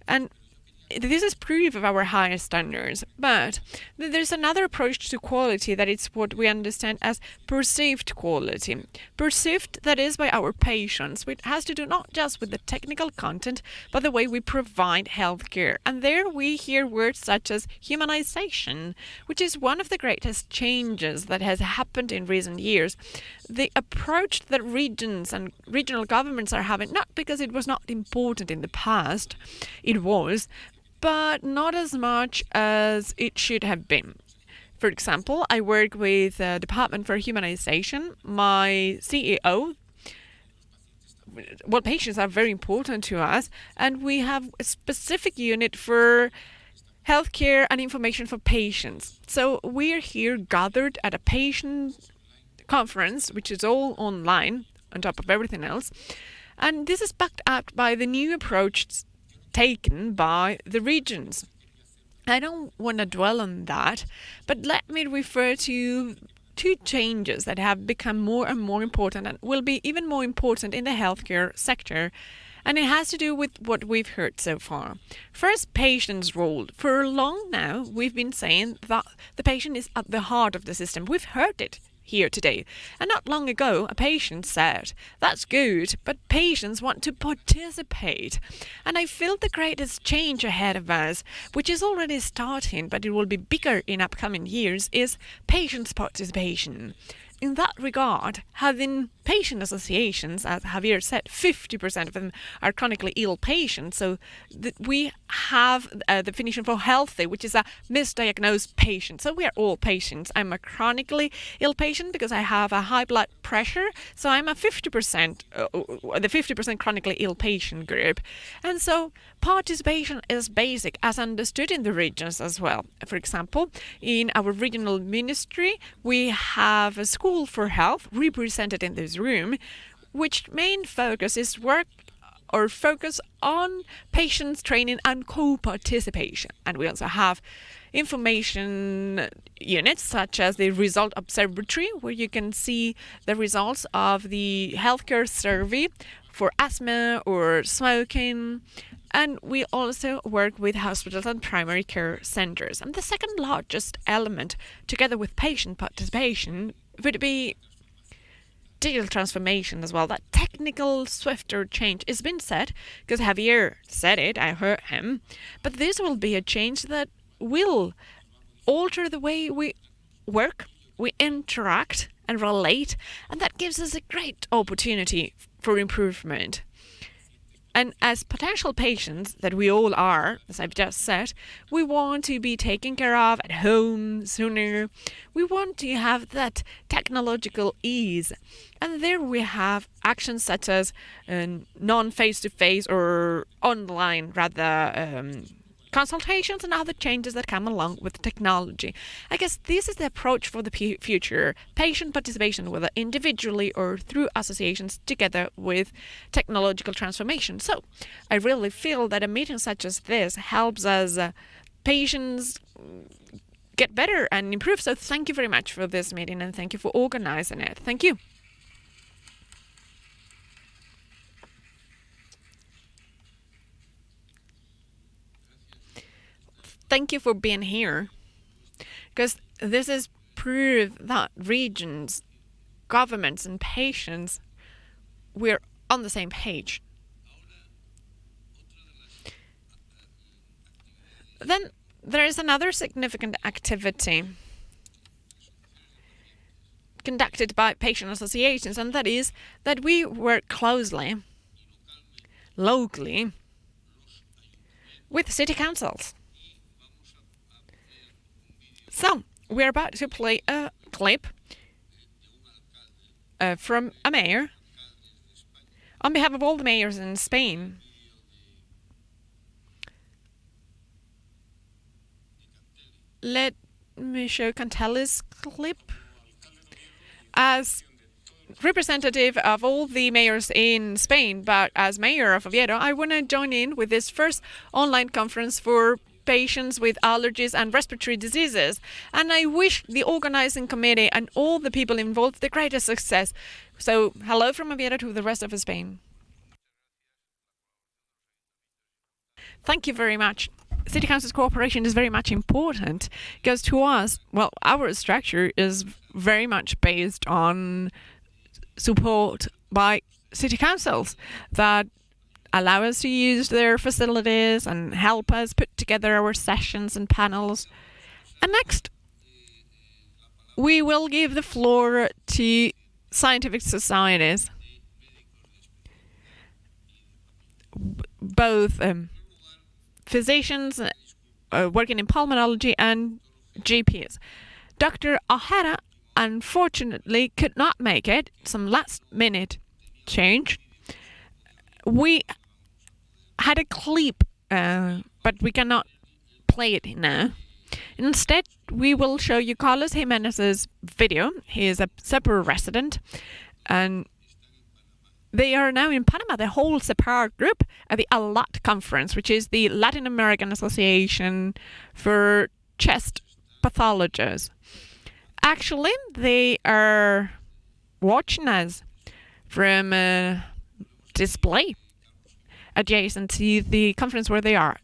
and this is proof of our higher standards. But there's another approach to quality that is what we understand as perceived quality. Perceived, that is, by our patients, which has to do not just with the technical content, but the way we provide healthcare. And there we hear words such as humanization, which is one of the greatest changes that has happened in recent years. The approach that regions and regional governments are having, not because it was not important in the past, it was, but not as much as it should have been. For example, I work with the Department for Humanization. My CEO, well, patients are very important to us, and we have a specific unit for healthcare and information for patients. So we're here gathered at a patient conference, which is all online on top of everything else. And this is backed up by the new approach taken by the regions. I don't want to dwell on that, but let me refer to two changes that have become more and more important and will be even more important in the healthcare sector. And it has to do with what we've heard so far. First, patient's role. For long now, we've been saying that the patient is at the heart of the system. We've heard it here today. And not long ago, a patient said, that's good, but patients want to participate. And I feel the greatest change ahead of us, which is already starting, but it will be bigger in upcoming years, is patients' participation. In that regard, having patient associations, as Javier said, 50% of them are chronically ill patients. So we have the definition for healthy, which is a misdiagnosed patient. So we are all patients. I'm a chronically ill patient because I have a high blood pressure. So I'm a 50%, the 50% chronically ill patient group. And so participation is basic, as understood in the regions as well. For example, in our regional ministry, we have a school for health represented in this room, which main focus is focus on patients training and co-participation. And we also have information units such as the result observatory, where you can see the results of the healthcare survey for asthma or smoking. And we also work with hospitals and primary care centers. And the second largest element, together with patient participation, would be digital transformation as well. That technical, swifter change has been said, because Javier said it, I heard him. But this will be a change that will alter the way we work, we interact and relate, and that gives us a great opportunity for improvement. And as potential patients that we all are, as I've just said, we want to be taken care of at home sooner. We want to have that technological ease. And there we have actions such as non-face-to-face or online, rather, consultations and other changes that come along with technology. I guess this is the approach for the future. Patient participation, whether individually or through associations, together with technological transformation. So I really feel that a meeting such as this helps us patients get better and improve. So thank you very much for this meeting and thank you for organizing it. Thank you. Thank you for being here, because this is proof that regions, governments and patients, we're on the same page. Then there is another significant activity conducted by patient associations, and that is that we work closely, locally, with city councils. So, we're about to play a clip from a mayor on behalf of all the mayors in Spain. Let me show Cantelli's clip. As representative of all the mayors in Spain, but as mayor of Oviedo, I want to join in with this first online conference for patients with allergies and respiratory diseases. And I wish the organizing committee and all the people involved the greatest success. So, hello from Oviedo to the rest of Spain. Thank you very much. City Council's cooperation is very much important because to us, well, our structure is very much based on support by city councils that allow us to use their facilities and help us put together our sessions and panels. And next, we will give the floor to scientific societies, both physicians working in pulmonology and GPs. Dr. Ojeda unfortunately could not make it, some last minute change. We had a clip, but we cannot play it now. Instead, we will show you Carlos Jimenez's video. He is a Sepur resident, and they are now in Panama, the whole CEPAR group, at the ALAT conference, which is the Latin American Association for Chest Pathologists. Actually, they are watching us from a display adjacent to the conference where they are.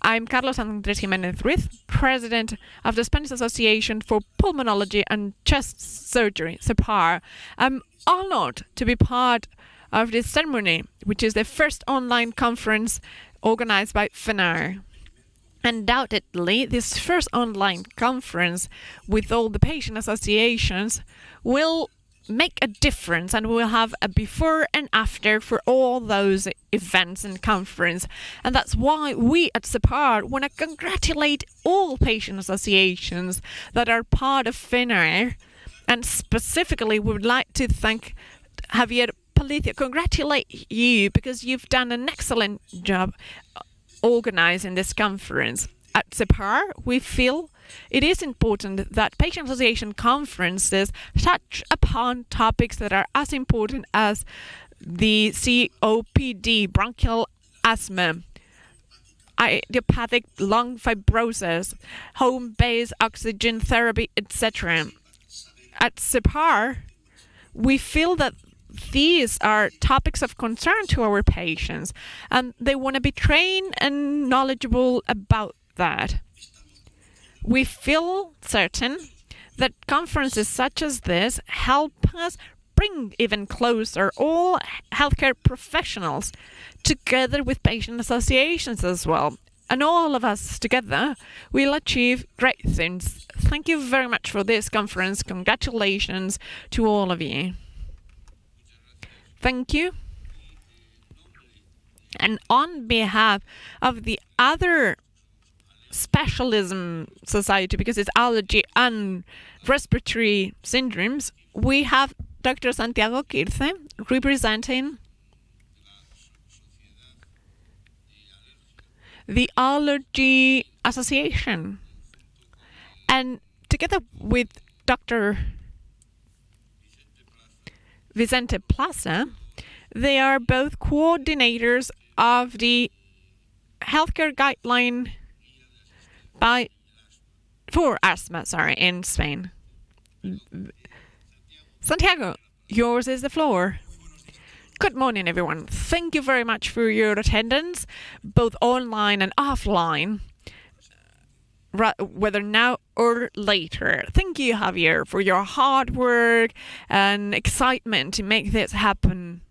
I'm Carlos Andrés Jiménez Ruiz, president of the Spanish Association for Pulmonology and Chest Surgery, CEPAR. I'm honored to be part of this ceremony, which is the first online conference organized by Fenaer. Undoubtedly, this first online conference with all the patient associations will make a difference, and we'll have a before and after for all those events and conference. And that's why we at CEPAR want to congratulate all patient associations that are part of Fenaer, and specifically we would like to thank Javier Palicio, congratulate you because you've done an excellent job organizing this conference. At CEPAR, we feel it is important that patient association conferences touch upon topics that are as important as the COPD, bronchial asthma, idiopathic lung fibrosis, home-based oxygen therapy, etc. At CEPAR, we feel that these are topics of concern to our patients, and they want to be trained and knowledgeable about that. We feel certain that conferences such as this help us bring even closer all healthcare professionals together with patient associations as well. And all of us together will achieve great things. Thank you very much for this conference. Congratulations to all of you. Thank you. And on behalf of the other specialism society, because it's allergy and respiratory syndromes, we have Dr. Santiago Quirce representing the Allergy Association. And together with Dr. Vicente Plaza, they are both coordinators of the healthcare guideline for asthma, in Spain. Santiago, yours is the floor. Good morning, everyone. Thank you very much for your attendance, both online and offline, whether now or later. Thank you, Javier, for your hard work and excitement to make this happen.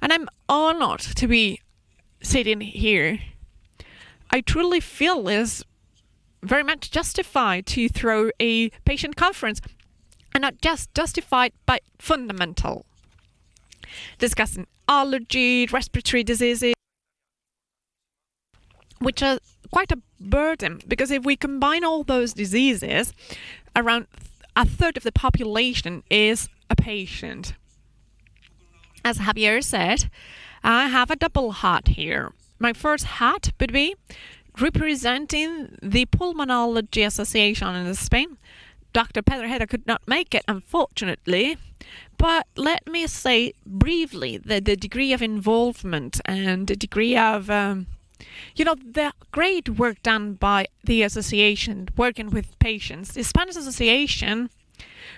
And I'm honored to be sitting here. I truly feel it's very much justified to throw a patient conference, and not just justified but fundamental, discussing allergy, respiratory diseases, which are quite a burden, because if we combine all those diseases, around a third of the population is a patient. As Javier said, I have a double hat here. My first hat would be representing the Pulmonology Association in Spain. Dr. Pedro Heda could not make it, unfortunately, but let me say briefly that the degree of involvement and the degree of, the great work done by the association working with patients. The Spanish Association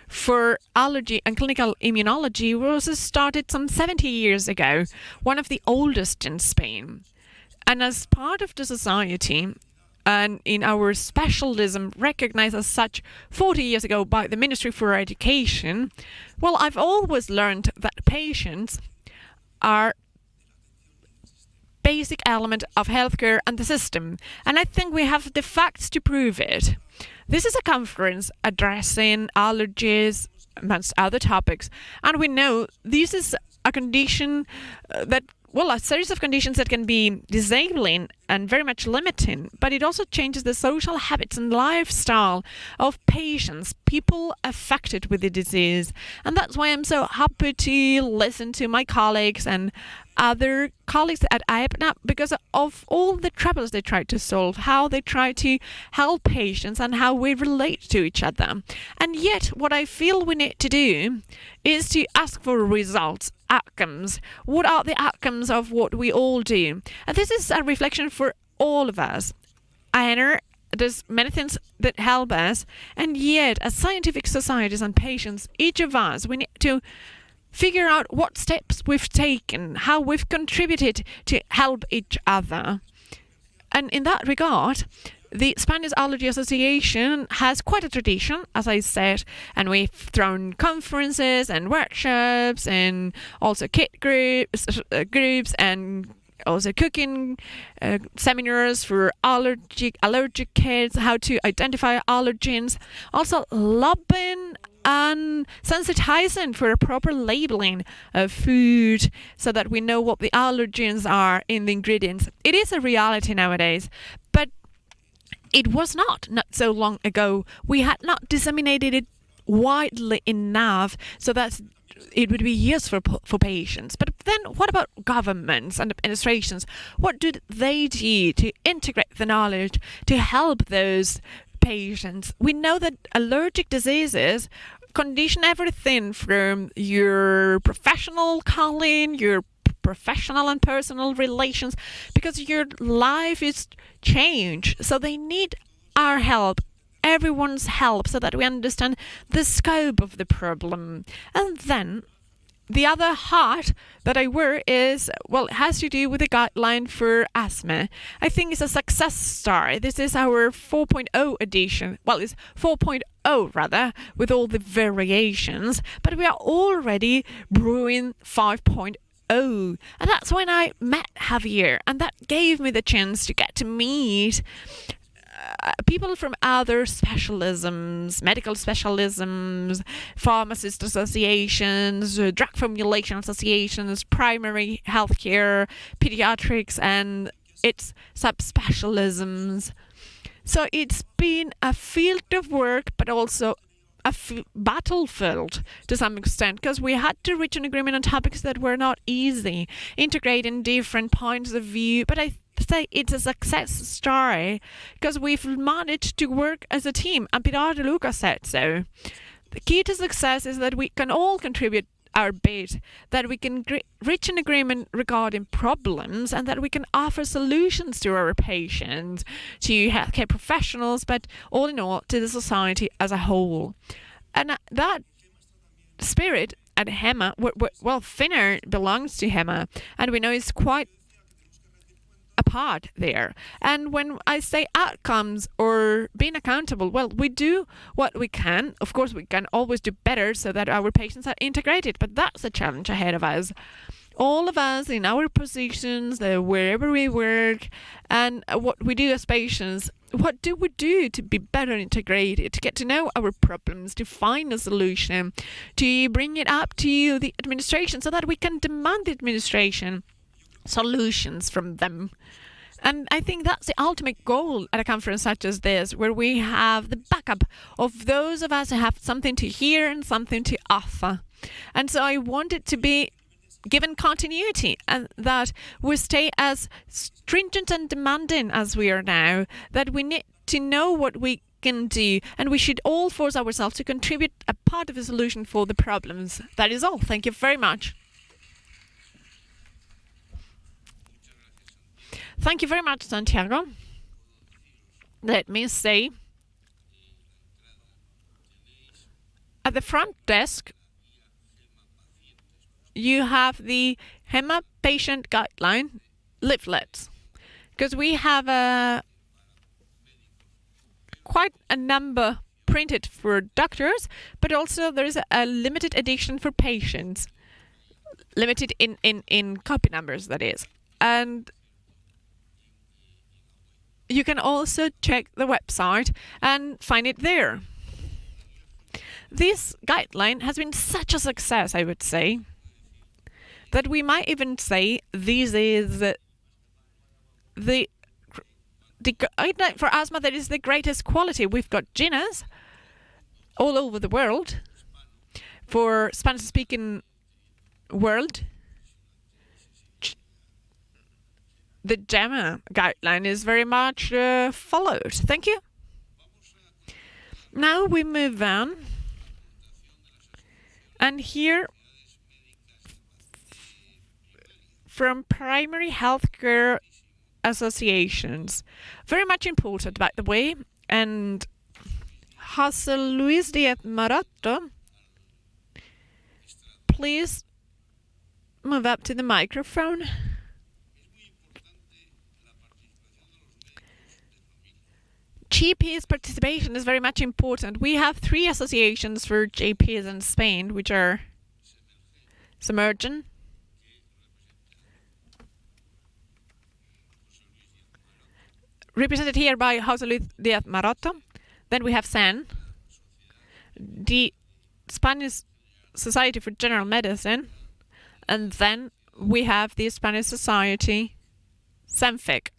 for Allergy and Clinical Immunology was started some 70 years ago, one of the oldest in Spain. And as part of the society, and in our specialism recognized as such 40 years ago by the Ministry for Education, well, I've always learned that patients are basic element of healthcare and the system, and I think we have the facts to prove it. This is a conference addressing allergies, amongst other topics, and we know this is a condition a series of conditions that can be disabling and very much limiting, but it also changes the social habits and lifestyle of patients, people affected with the disease. And that's why I'm so happy to listen to my colleagues and other colleagues at IAPNA, because of all the troubles they try to solve, how they try to help patients and how we relate to each other. And yet what I feel we need to do is to ask for results, outcomes. What are the outcomes of what we all do? And this is a reflection for all of us. There's many things that help us, and yet as scientific societies and patients, each of us, we need to figure out what steps we've taken, how we've contributed to help each other. And in that regard, the Spanish Allergy Association has quite a tradition, as I said, and we've thrown conferences and workshops and also kit groups and also cooking seminars for allergic kids, how to identify allergens, also lobbying and sensitizing for a proper labeling of food so that we know what the allergens are in the ingredients. It is a reality nowadays, but it was not so long ago. We had not disseminated it widely enough so that it would be useful for patients. But then what about governments and administrations? What do they do to integrate the knowledge to help those patients? We know that allergic diseases condition everything from your professional calling, your professional and personal relations, because your life is changed. So they need our help, everyone's help, so that we understand the scope of the problem. And then the other heart that I wear is, well, it has to do with the guideline for asthma. I think it's a success story. This is our 4.0 edition. Well, it's 4.0 rather, with all the variations, but we are already brewing 5.0. And that's when I met Javier, and that gave me the chance to get to meet people from other specialisms, medical specialisms, pharmacist associations, drug formulation associations, primary healthcare, pediatrics, and its subspecialisms. So it's been a field of work, but also a battlefield to some extent, because we had to reach an agreement on topics that were not easy, integrating different points of view. But I say it's a success story because we've managed to work as a team, and Pilar de Luca said so. The key to success is that we can all contribute our bit, that we can reach an agreement regarding problems, and that we can offer solutions to our patients, to healthcare professionals, but all in all to the society as a whole. And that spirit at HEMA, well, Fenaer belongs to HEMA, and we know it's quite apart there. And when I say outcomes or being accountable, well, we do what we can. Of course, we can always do better so that our patients are integrated, but that's a challenge ahead of us. All of us in our positions, wherever we work, and what we do as patients, what do we do to be better integrated, to get to know our problems, to find a solution, to bring it up to the administration so that we can demand the administration solutions from them. And I think that's the ultimate goal at a conference such as this, where we have the backup of those of us who have something to hear and something to offer. And so I want it to be given continuity, and that we stay as stringent and demanding as we are now, that we need to know what we can do, and we should all force ourselves to contribute a part of the solution for the problems. That is all. Thank you very much. Thank you very much, Santiago. Let me say, at the front desk, you have the HEMA patient guideline leaflets, because we have quite a number printed for doctors, but also there is a limited edition for patients, limited in copy numbers, that is. And you can also check the website and find it there. This guideline has been such a success, I would say, that we might even say this is the guideline for asthma that is the greatest quality. We've got GINAs all over the world for Spanish-speaking world. The JAMA guideline is very much followed. Thank you. Now we move on. And here, from primary healthcare associations. Very much important, by the way. And Jose Luis Diaz Maroto, please move up to the microphone. GPs participation is very much important. We have 3 associations for GPs in Spain, which are Submergent, represented here by Jose Luis Diaz Maroto. Then we have SEN, the Spanish Society for General Medicine, and then we have the Spanish Society, SENFIC,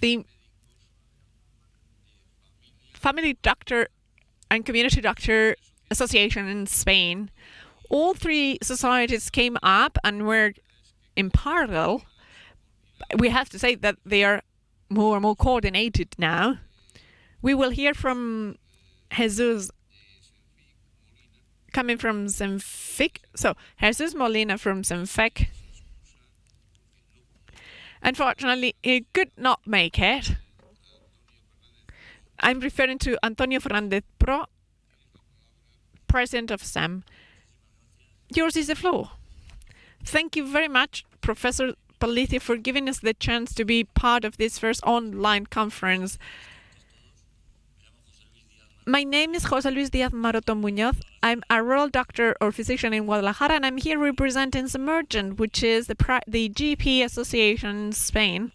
the Family Doctor and Community Doctor Association in Spain. All 3 societies came up and were in parallel. We have to say that they are more and more coordinated now. We will hear from Jesus coming from SENFIC. So, Jesus Molina from SENFIC. Unfortunately, he could not make it. I'm referring to Antonio Fernandez Pro, President of SEM. Yours is the floor. Thank you very much, Professor Palicio, for giving us the chance to be part of this first online conference. My name is Jose Luis Diaz Maroto Muñoz. I'm a rural doctor or physician in Guadalajara, and I'm here representing Submergent, which is the GP association in Spain.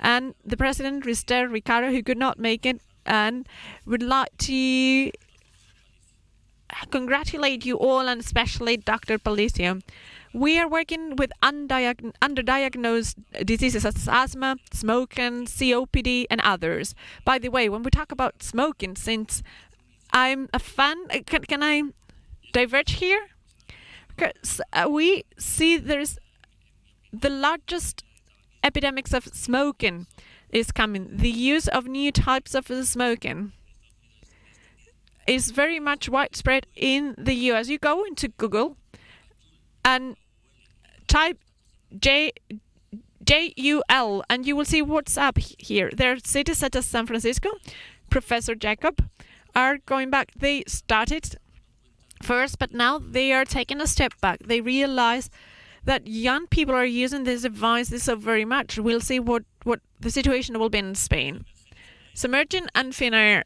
And the president, Mr. Ricardo, who could not make it, and would like to congratulate you all, and especially Dr. Palicio. We are working with underdiagnosed diseases such as asthma, smoking, COPD, and others. By the way, when we talk about smoking, since I'm a fan, can I diverge here? Because we see there's the largest epidemics of smoking is coming. The use of new types of smoking is very much widespread in the US. You go into Google and type JUL and you will see what's up here. There are cities such as San Francisco. Professor Jacob are going back. They started first, but now they are taking a step back. They realize that young people are using this device so very much. We'll see what the situation will be in Spain. Submergent and Fenaer,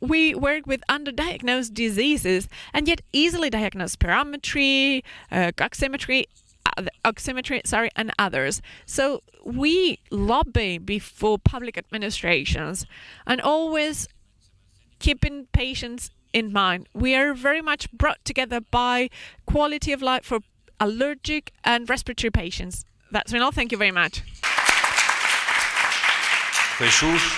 we work with underdiagnosed diseases and yet easily diagnosed perimetry, oximetry, and others. So we lobby before public administrations and always keeping patients in mind. We are very much brought together by quality of life for allergic and respiratory patients. That's all. Thank you very much. Jesus.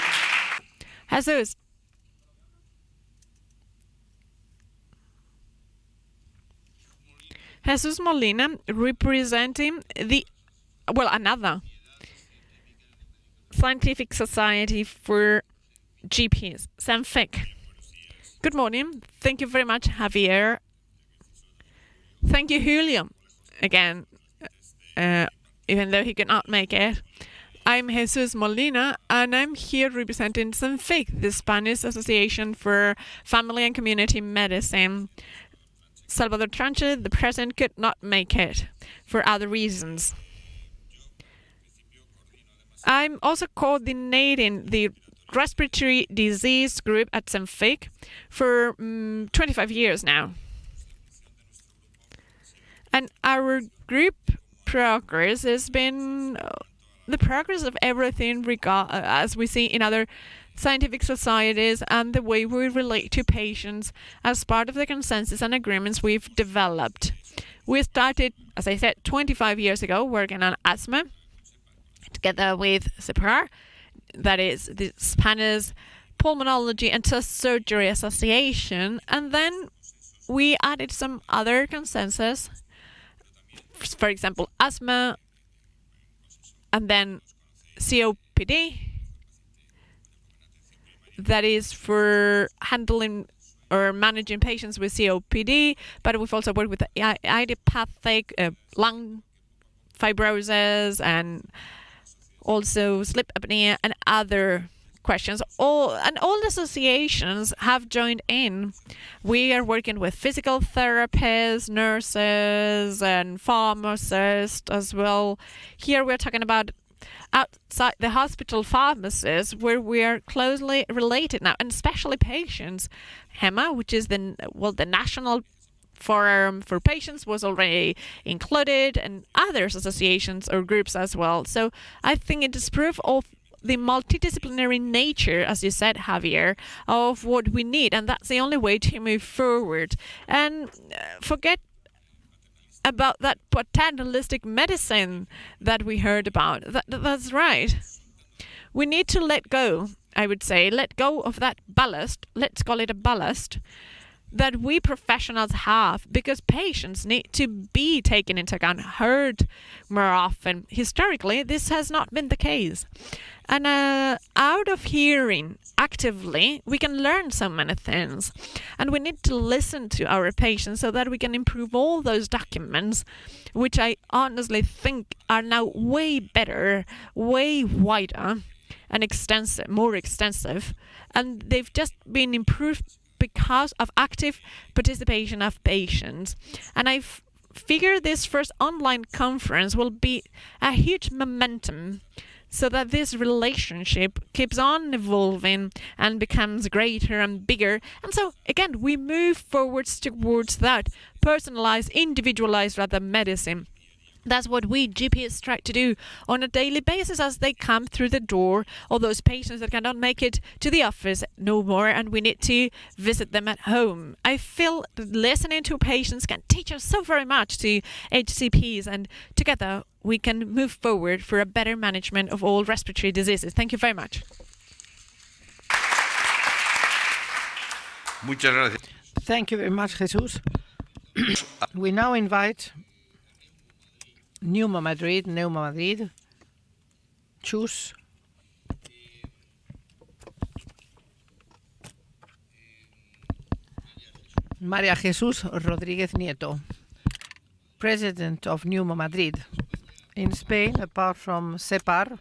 Jesus Molina, representing another scientific society for GPs, SENFIC. Good morning. Thank you very much, Javier. Thank you, Julio. Again, even though he could not make it. I'm Jesus Molina, and I'm here representing SENFIC, the Spanish Association for Family and Community Medicine. Salvador Tranche, the president, could not make it for other reasons. I'm also coordinating the respiratory disease group at SENFIC for 25 years now. And our group progress has been the progress of everything as we see in other scientific societies and the way we relate to patients as part of the consensus and agreements we've developed. We started, as I said, 25 years ago working on asthma together with CEPRAR, that is the Spanish Pulmonology and Chest Surgery Association, and then we added some other consensus, for example, asthma, and then COPD, that is for handling or managing patients with COPD, but we've also worked with idiopathic lung fibrosis and also sleep apnea and other questions. All the associations have joined in. We are working with physical therapists, nurses, and pharmacists as well. Here we're talking about outside the hospital pharmacists, where we are closely related now, and especially patients. HEMA, which is the National Forum for Patients, was already included, and other associations or groups as well. So I think it is proof of the multidisciplinary nature, as you said, Javier, of what we need, and that's the only way to move forward. And forget about that paternalistic medicine that we heard about. That's right. We need to let go, I would say, let go of that ballast, let's call it a ballast, that we professionals have, because patients need to be taken into account, heard more often. Historically, this has not been the case. And out of hearing actively, we can learn so many things. And we need to listen to our patients so that we can improve all those documents, which I honestly think are now way better, way wider and extensive, more extensive. And they've just been improved because of active participation of patients. And I figure this first online conference will be a huge momentum, so that this relationship keeps on evolving and becomes greater and bigger. And so, again, we move forwards towards that personalized, individualized medicine. That's what we GPs try to do on a daily basis as they come through the door, or those patients that cannot make it to the office no more, and we need to visit them at home. I feel that listening to patients can teach us so very much to HCPs, and together we can move forward for a better management of all respiratory diseases. Thank you very much. Muchas gracias. Thank you very much, Jesus. We now invite Neuma Madrid, Chus. María Jesús Rodríguez Nieto, President of Neuma Madrid. In Spain, apart from CEPAR,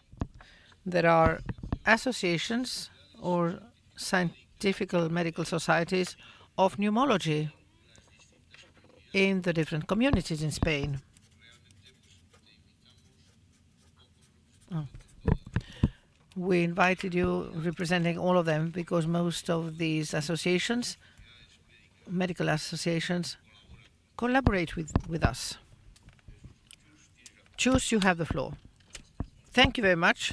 there are associations or scientific medical societies of pneumology in the different communities in Spain. We invited you representing all of them because most of these associations, medical associations, collaborate with us. Choose, you have the floor. Thank you very much.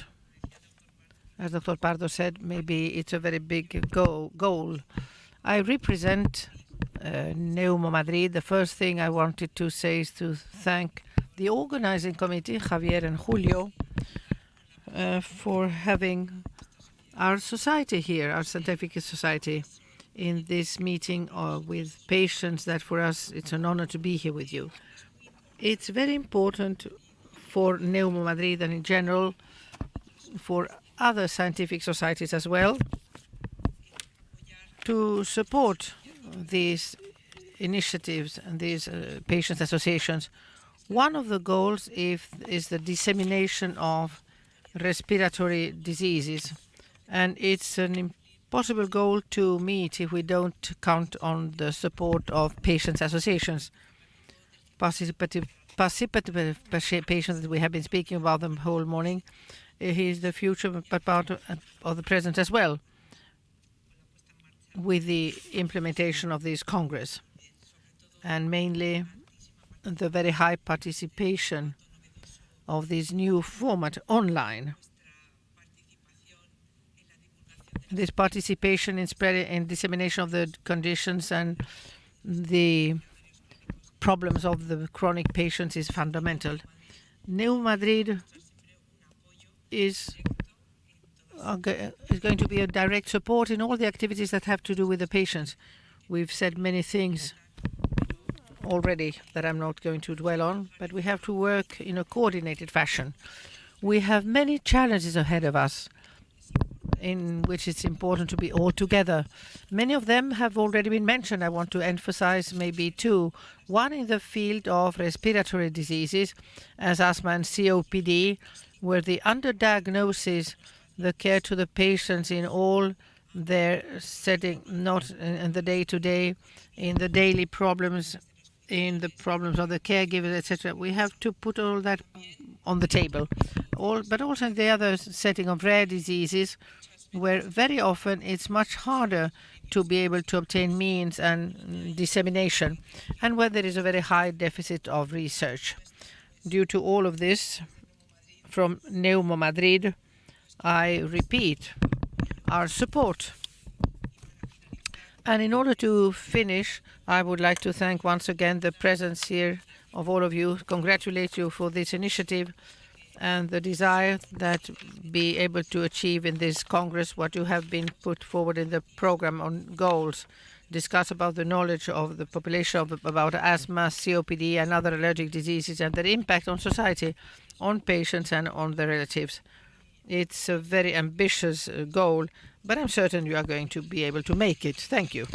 As Dr. Pardo said, maybe it's a very big goal. I represent Neuma Madrid. The first thing I wanted to say is to thank the organizing committee, Javier and Julio, for having our society here, our scientific society, in this meeting with patients. That for us, it's an honor to be here with you. It's very important for Neuma Madrid and in general for other scientific societies as well to support these initiatives and these patient associations. One of the goals is the dissemination of respiratory diseases, and it's an impossible goal to meet if we don't count on the support of patients' associations. Participative patients that we have been speaking about the whole morning. He's the future, but part of the present as well, with the implementation of this Congress, and mainly the very high participation of this new format online. This participation in spreading and dissemination of the conditions and the problems of the chronic patients is fundamental. Neuma Madrid is going to be a direct support in all the activities that have to do with the patients. We've said many things already that I'm not going to dwell on, but we have to work in a coordinated fashion. We have many challenges ahead of us. in which it's important to be all together. Many of them have already been mentioned. I want to emphasize maybe two. One in the field of respiratory diseases, as asthma and COPD, where the underdiagnosis, the care to the patients in all their setting, not in the day-to-day, in the daily problems, in the problems of the caregivers, etc. We have to put all that on the table. But also in the other setting of rare diseases, where very often it's much harder to be able to obtain means and dissemination, and where there is a very high deficit of research. Due to all of this, from Neumo Madrid, I repeat our support. And in order to finish, I would like to thank once again the presence here of all of you, congratulate you for this initiative and the desire that be able to achieve in this Congress what you have been put forward in the program on goals, discuss about the knowledge of the population about asthma, COPD and other allergic diseases and their impact on society, on patients and on their relatives. It's a very ambitious goal, but I'm certain you are going to be able to make it. Thank you.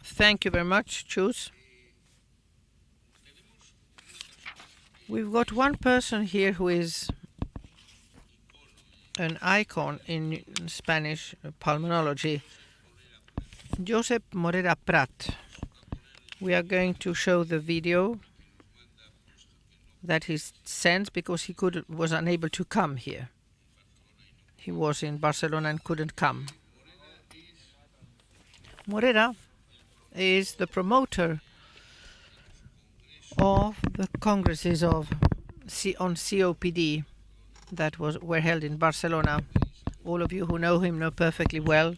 Thank you very much, Chus. We've got one person here who is an icon in Spanish pulmonology, Josep Morera Prat. We are going to show the video that he sent because he was unable to come here. He was in Barcelona and couldn't come. Morera is the promoter of the congresses on COPD that were held in Barcelona. All of you who know him know perfectly well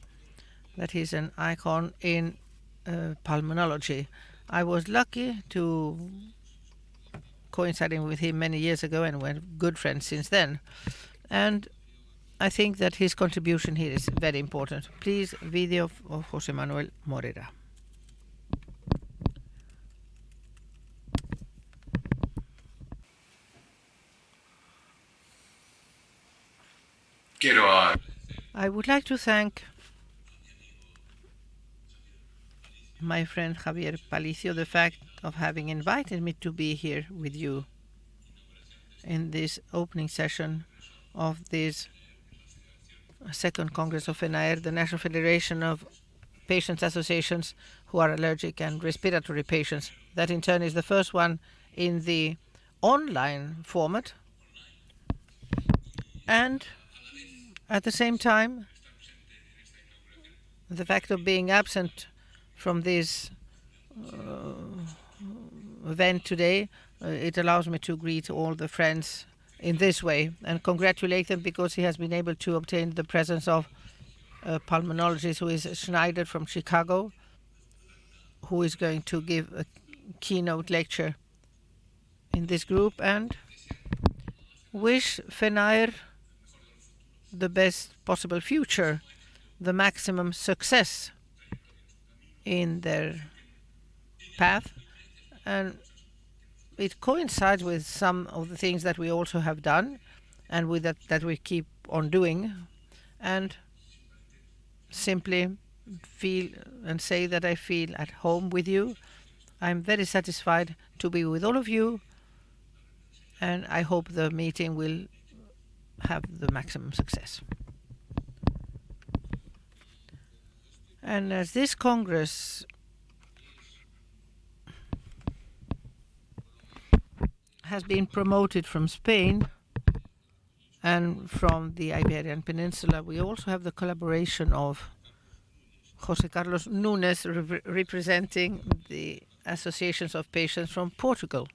that he's an icon in pulmonology. I was lucky to coinciding with him many years ago and we're good friends since then. And I think that his contribution here is very important. Please, video of José Manuel Morera. I would like to thank my friend Javier Palicio the fact of having invited me to be here with you in this opening session of this second Congress of Fenaer, the National Federation of Patients Associations who are allergic and respiratory patients. That in turn is the first one in the online format. And at the same time, the fact of being absent from this event today, it allows me to greet all the friends in this way and congratulate them because he has been able to obtain the presence of a pulmonologist who is Schneider from Chicago, who is going to give a keynote lecture in this group, and wish Fenaer the best possible future, the maximum success in their path. And it coincides with some of the things that we also have done and with that we keep on doing, and simply feel and say that I feel at home with you. I'm very satisfied to be with all of you, and I hope the meeting will have the maximum success. And as this Congress has been promoted from Spain and from the Iberian Peninsula, we also have the collaboration of José Carlos Nunes representing the associations of patients from Portugal.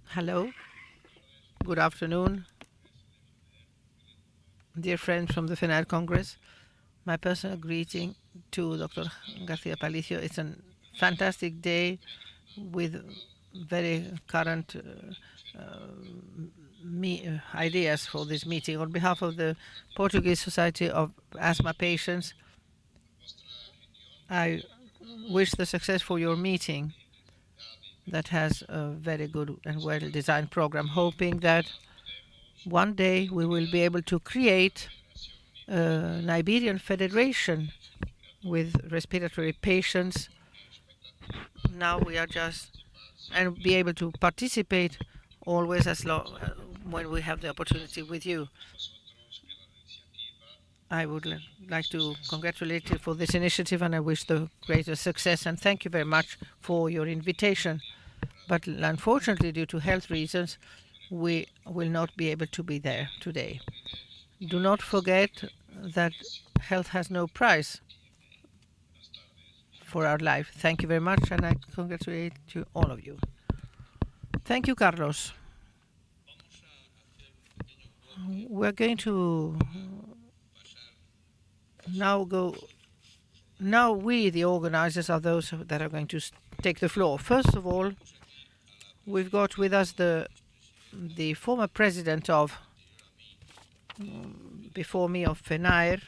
Hello. Good afternoon, dear friends from the Fenaer Congress. My personal greeting to Dr. García Palicio. It's a fantastic day with very current ideas for this meeting. On behalf of the Portuguese Society of Asthma Patients, I wish the success for your meeting that has a very good and well-designed program, hoping that one day we will be able to create an Iberian federation with respiratory patients. Now we are just, and be able to participate always as long when we have the opportunity with you. I would like to congratulate you for this initiative, and I wish the greatest success, and thank you very much for your invitation. But unfortunately, due to health reasons, we will not be able to be there today. Do not forget that health has no price for our life. Thank you very much, and I congratulate you, all of you. Thank you, Carlos. We're going to now go. Now we, the organizers, are those that are going to take the floor. First of all, we've got with us the former president of, before me, of Fenaer,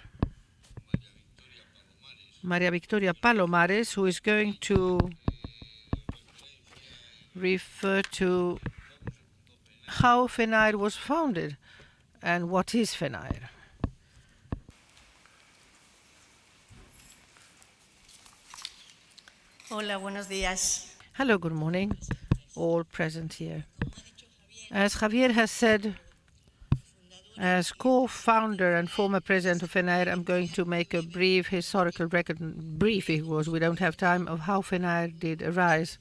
Maria Victoria Palomares, who is going to refer to how Fenaer was founded and what is Fenaer. Hola, buenos días. Hello, good morning, all present here. As Javier has said, as co-founder and former president of Fenaer, I'm going to make a brief historical record, brief because we don't have time, of how Fenaer did arise.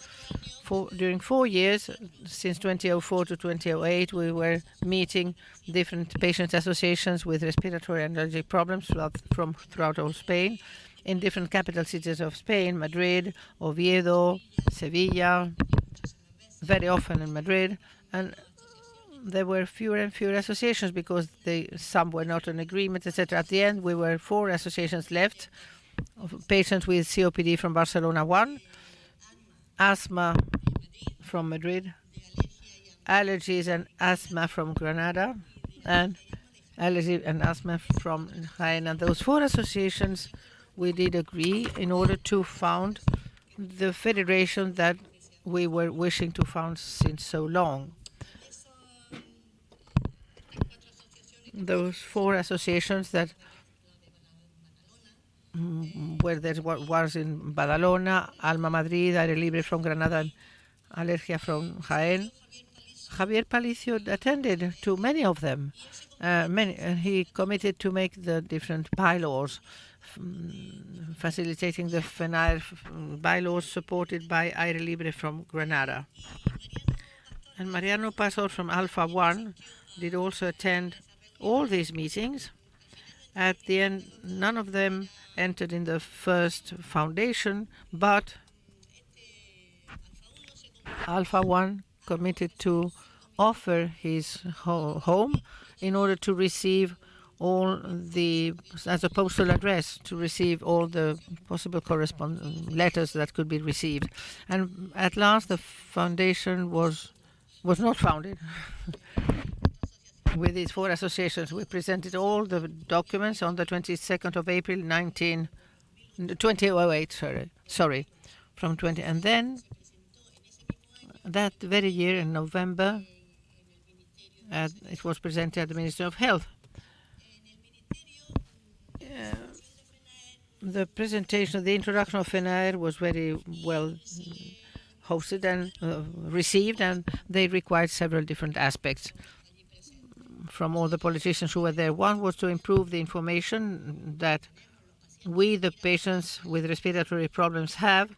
During 4 years, since 2004 to 2008, we were meeting different patient associations with respiratory and allergic problems throughout all Spain, in different capital cities of Spain, Madrid, Oviedo, Sevilla, very often in Madrid, and there were fewer and fewer associations because some were not in agreement, etc. At the end, we were 4 associations left of patients with COPD from Barcelona 1, asthma from Madrid, allergies and asthma from Granada, and allergy and asthma from Jaén. And those 4 associations, we did agree in order to found the federation that we were wishing to found since so long. Those 4 associations that where there was in Badalona, Alma Madrid, Aire Libre from Granada, and Alergia from Jaén. Javier Palicio attended to many of them. He committed to make the different bylaws, facilitating the Fenaer bylaws supported by Aire Libre from Granada. And Mariano Pastor from Alpha 1 did also attend all these meetings. At the end, none of them entered in the first foundation, but Alpha 1 committed to offer his home in order to receive all the, as a postal address, to receive all the possible letters that could be received. And at last, the foundation was not founded. With these 4 associations, we presented all the documents on the 22nd of April, 2008. And then that very year in November, it was presented at the Ministry of Health. The presentation, the introduction of Fenaer was very well hosted and received, and they required several different aspects from all the politicians who were there. One was to improve the information that we, the patients with respiratory problems, have,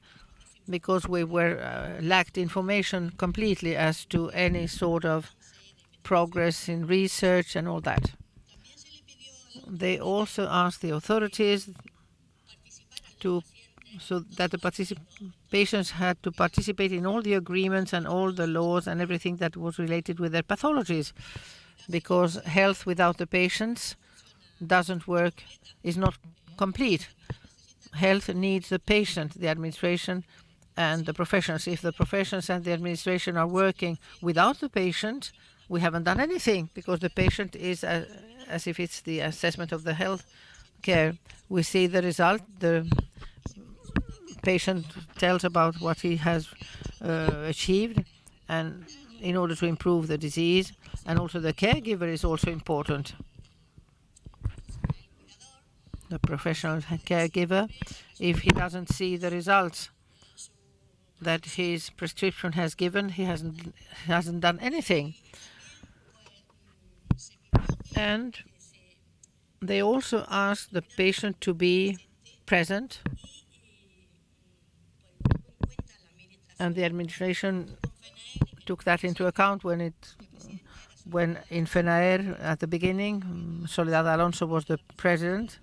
because we were lacked information completely as to any sort of progress in research and all that. They also asked the authorities so that the patients had to participate in all the agreements and all the laws and everything that was related with their pathologies, because health without the patients doesn't work, is not complete. Health needs the patient, the administration, and the professionals. If the professionals and the administration are working without the patient, we haven't done anything, because the patient is as if it's the assessment of the health care. We see the result. The patient tells about what he has achieved, and in order to improve the disease. And also the caregiver is also important. The professional caregiver, if he doesn't see the results that his prescription has given, he hasn't done anything. And they also ask the patient to be present, and the administration took that into account when in Fenaer at the beginning. Soledad Alonso was the president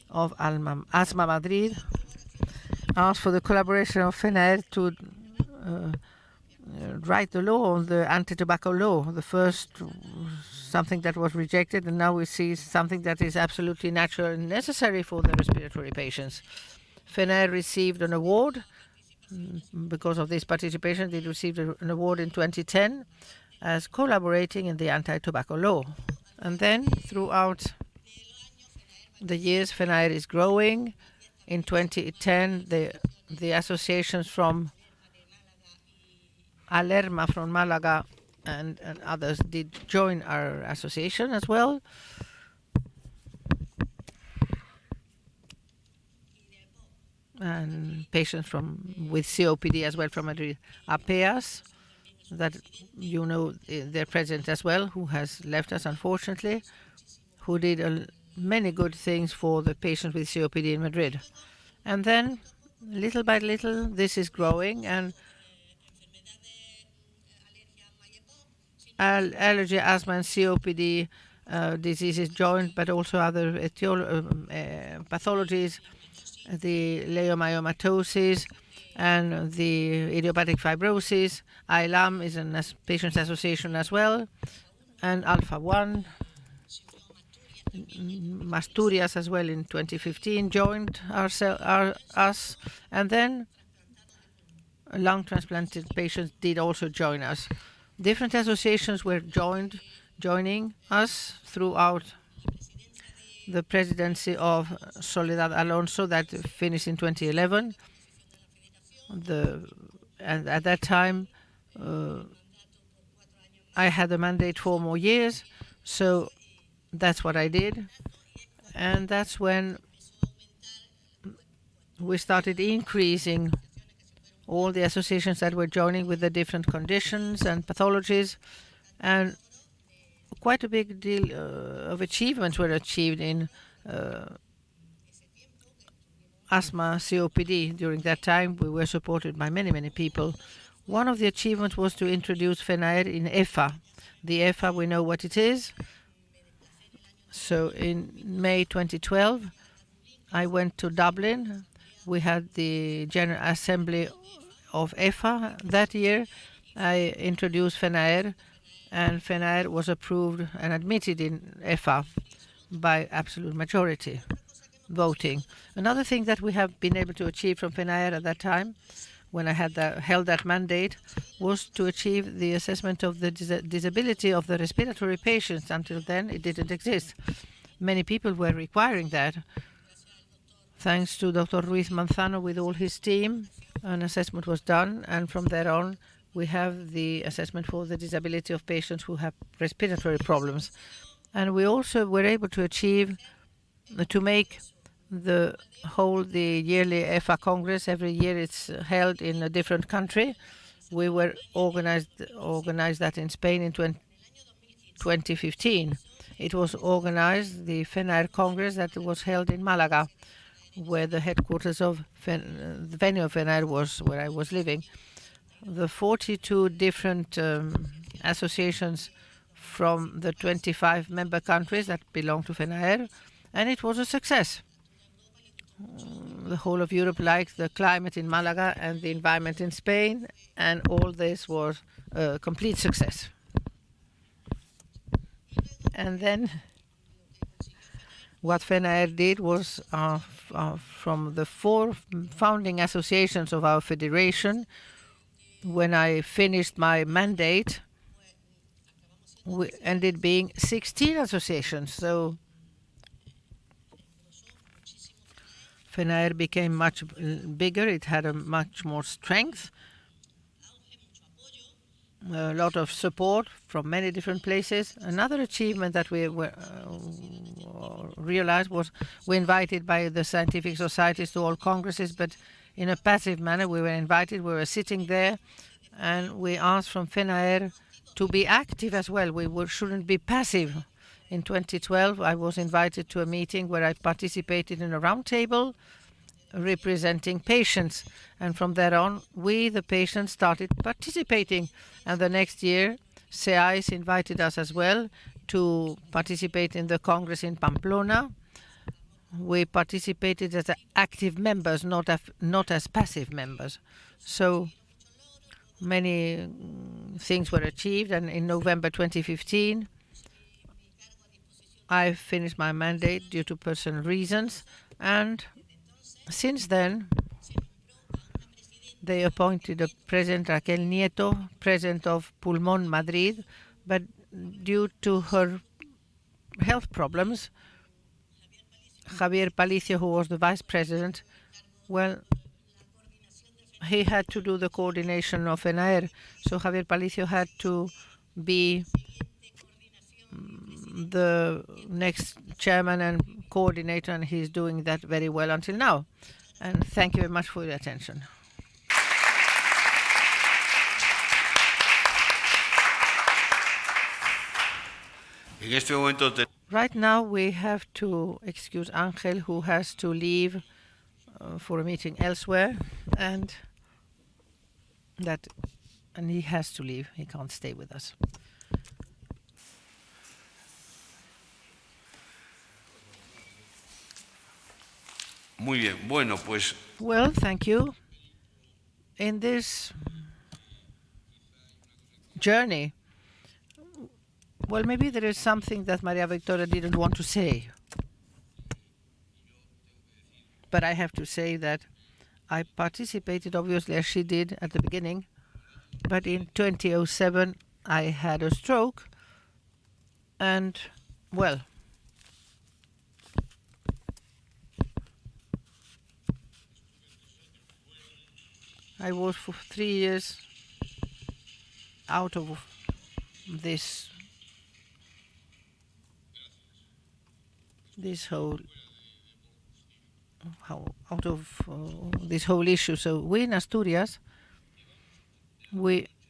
of Asma Madrid, asked for the collaboration of Fenaer to write the law on the anti-tobacco law, the first something that was rejected, and now we see something that is absolutely natural and necessary for the respiratory patients. Fenaer received an award because of this participation. They received an award in 2010 as collaborating in the anti-tobacco law. And then throughout the years, Fenaer is growing. In 2010, the associations from Alerma from Malaga and others did join our association as well. And patients with COPD as well from Madrid. APEAS, that you know they're present as well, who has left us unfortunately, who did many good things for the patients with COPD in Madrid. And then little by little this is growing, and allergy, asthma and COPD diseases joined, but also other pathologies, the leiomyomatosis and the idiopathic fibrosis. ILAM is a patient's association as well, and Alpha-1. Masturias as well in 2015 joined us, and then lung transplanted patients did also join us. Different associations were joining us throughout the presidency of Soledad Alonso that finished in 2011. And at that time, I had a mandate 4 more years, so that's what I did. And that's when we started increasing all the associations that were joining with the different conditions and pathologies, and quite a big deal of achievements were achieved in asthma, COPD. During that time, we were supported by many people. One of the achievements was to introduce Fenaer in EFA. The EFA, we know what it is. So in May 2012, I went to Dublin. We had the General Assembly of EFA that year. I introduced Fenaer, and Fenaer was approved and admitted in EFA by absolute majority voting. Another thing that we have been able to achieve from Fenaer at that time, when I had held that mandate, was to achieve the assessment of the disability of the respiratory patients. Until then, it didn't exist. Many people were requiring that. Thanks to Dr. Ruiz Manzano with all his team, an assessment was done, and from there on, we have the assessment for the disability of patients who have respiratory problems. And we also were able to achieve, to make the yearly EFA Congress. Every year it's held in a different country. We were organized that in Spain in 2015. It was organized, the Fenaer Congress, that was held in Malaga, where the headquarters of the venue of Fenaer was, where I was living. The 42 different associations from the 25 member countries that belong to Fenaer, and it was a success. The whole of Europe liked the climate in Malaga and the environment in Spain, and all this was a complete success. And then what Fenaer did was, from the 4 founding associations of our federation, when I finished my mandate, we ended being 16 associations. So Fenaer became much bigger. It had a much more strength. a lot of support from many different places. Another achievement that we realized was we invited by the scientific societies to all congresses, but in a passive manner. We were invited, we were sitting there, and we asked from Fenaer to be active as well. We shouldn't be passive. In 2012, I was invited to a meeting where I participated in a roundtable representing patients. And from there on, we, the patients, started participating. And the next year, CEIS invited us as well to participate in the Congress in Pamplona. We participated as active members, not as passive members. So many things were achieved. And in November 2015, I finished my mandate due to personal reasons. And since then, they appointed a President, Raquel Nieto, President of Pulmón Madrid, but due to her health problems, Javier Palicio, who was the Vice President, well, he had to do the coordination of Fenaer, so Javier Palicio had to be the next chairman and coordinator, and he's doing that very well until now. And thank you very much for your attention. Right now we have to excuse Angel, who has to leave for a meeting elsewhere, and he has to leave. He can't stay with us. Muy bien. Bueno, pues. Well, thank you. In this journey, well, maybe there is something that Maria Victoria didn't want to say. But I have to say that I participated, obviously, as she did at the beginning. But in 2007, I had a stroke. And, well, I was for 3 years out of this whole issue. So we in Asturias,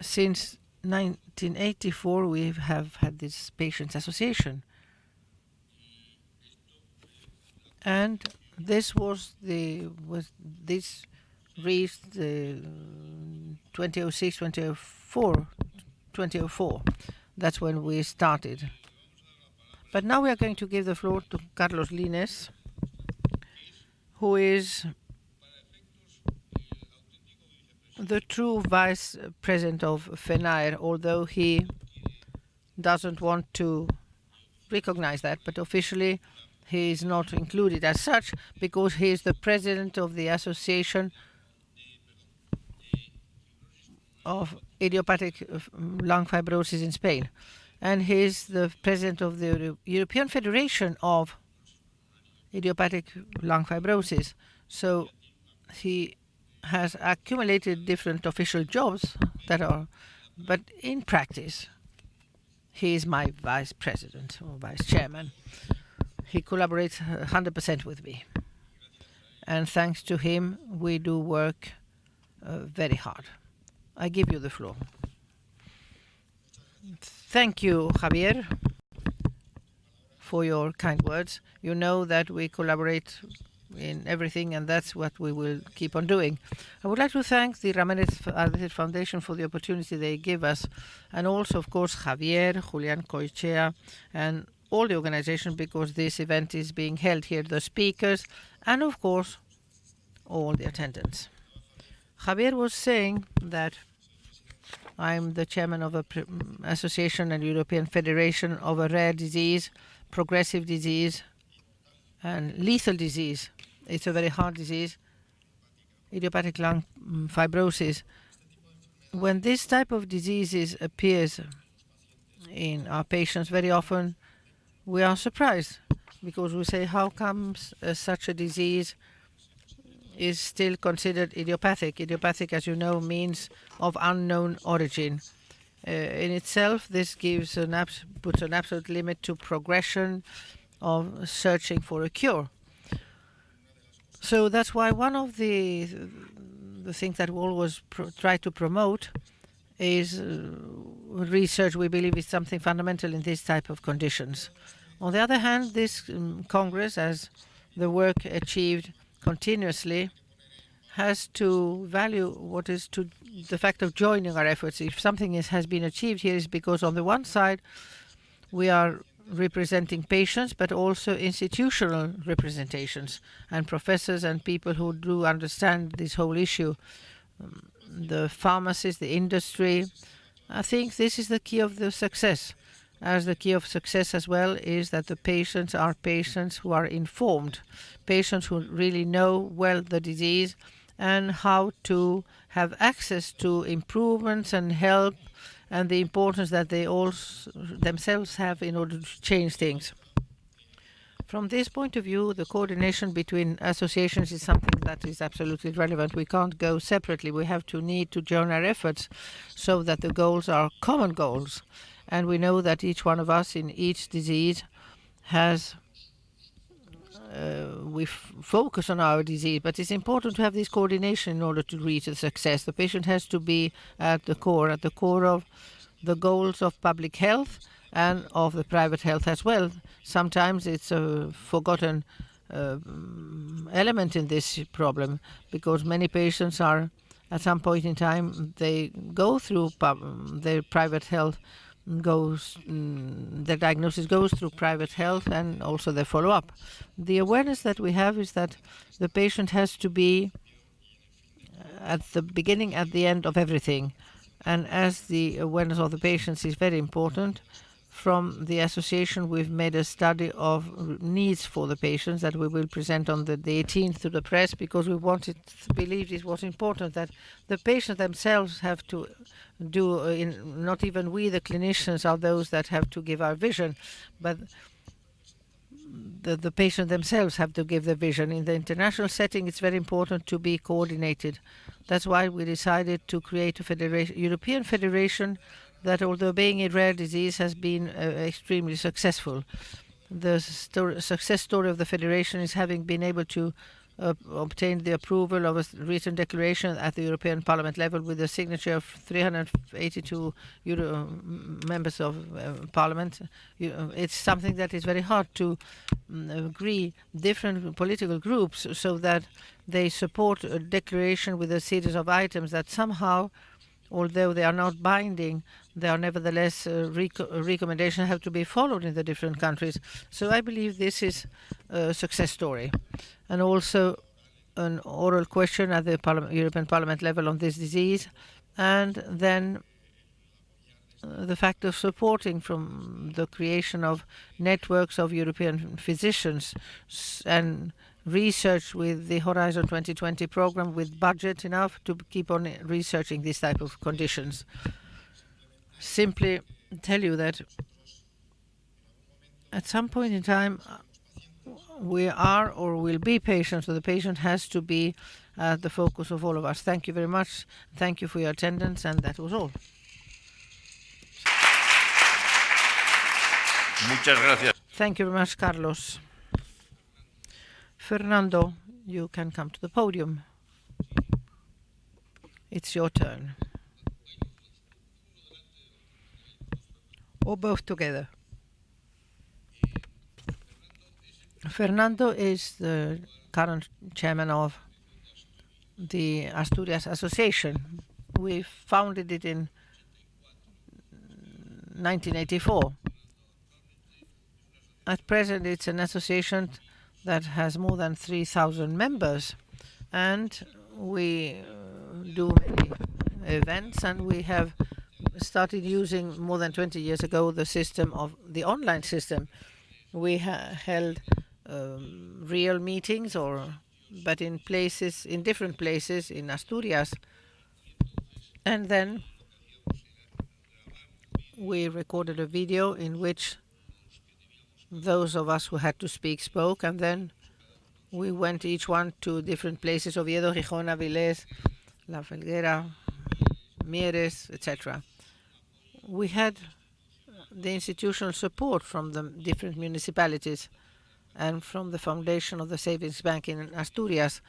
since 1984 we have had this patients association, and this reached 2006, 2004. That's when we started. But now we are going to give the floor to Carlos Lines, who is the true vice president of Fenaer, although he doesn't want to recognize that, but officially he is not included as such because he is the president of the Association of Idiopathic Lung Fibrosis in Spain. And he is the president of the European Federation of Idiopathic Lung Fibrosis. So he has accumulated different official jobs but in practice, he is my vice president or vice chairman. He collaborates 100% with me. And thanks to him, we do work very hard. I give you the floor. Thank you, Javier, for your kind words. You know that we collaborate in everything, and that's what we will keep on doing. I would like to thank the Ramirez Foundation for the opportunity they give us, and also, of course, Javier, Julian Coichea, and all the organization, because this event is being held here, the speakers, and of course, all the attendants. Javier was saying that I'm the chairman of a association and European Federation of a rare disease, progressive disease, and lethal disease. It's a very hard disease, idiopathic lung fibrosis. When this type of diseases appears in our patients, very often we are surprised because we say, how comes such a disease is still considered idiopathic? Idiopathic, as you know, means of unknown origin. In itself, this gives puts an absolute limit to progression of searching for a cure. So that's why one of the things that we always try to promote is research. We believe is something fundamental in this type of conditions. On the other hand, this Congress, as the work achieved continuously, has to value what is to the fact of joining our efforts. If something has been achieved here, is because on the one side we are representing patients, but also institutional representations and professors and people who do understand this whole issue, the pharmacists, the industry. I think this is the key of the success. As the key of success as well is that the patients are patients who are informed, patients who really know well the disease and how to have access to improvements and help, and the importance that they also themselves have in order to change things. From this point of view, the coordination between associations is something that is absolutely relevant. We can't go separately. We have to need to join our efforts so that the goals are common goals. And we know that each one of us in each disease has we focus on our disease, but it's important to have this coordination in order to reach the success. The patient has to be at the core of the goals of public health and of the private health as well. Sometimes it's a forgotten element in this problem, because many patients are, at some point in time, they go through their private health the diagnosis goes through private health and also the follow-up. The awareness that we have is that the patient has to be at the beginning, at the end of everything. And as the awareness of the patients is very important, from the association we've made a study of needs for the patients that we will present on the 18th to the press, because we believed it was important that the patients themselves have to do, not even we the clinicians are those that have to give our vision, but the patient themselves have to give the vision. In the international setting, it's very important to be coordinated. That's why we decided to create a European federation that, although being a rare disease, has been extremely successful. The success story of the federation is having been able to obtain the approval of a written declaration at the European Parliament level with the signature of 382 members of Parliament. It's something that is very hard to agree different political groups so that they support a declaration with a series of items that somehow, although they are not binding, they are nevertheless recommendations have to be followed in the different countries. So I believe this is a success story. And also an oral question at the European Parliament level on this disease. And then the fact of supporting from the creation of networks of European physicians and research with the Horizon 2020 program with budget enough to keep on researching this type of conditions. Simply tell you that at some point in time we are or will be patients, so the patient has to be at the focus of all of us. Thank you very much. Thank you for your attendance, and that was all. Muchas gracias. Thank you very much, Carlos. Fernando, you can come to the podium. It's your turn. Or both together. Fernando is the current chairman of the Asturias Association. We founded it in 1984. At present, it's an association that has more than 3,000 members, and we do many events, and we have started using more than 20 years ago the system of the online system. We held real meetings, but in different places in Asturias, and then we recorded a video in which those of us who had to speak spoke, and then we went each one to different places: Oviedo, Gijón, Avilés, La Felguera, Mieres, etc. we had the institutional support from the different municipalities and from the foundation of the Savings Bank in Asturias.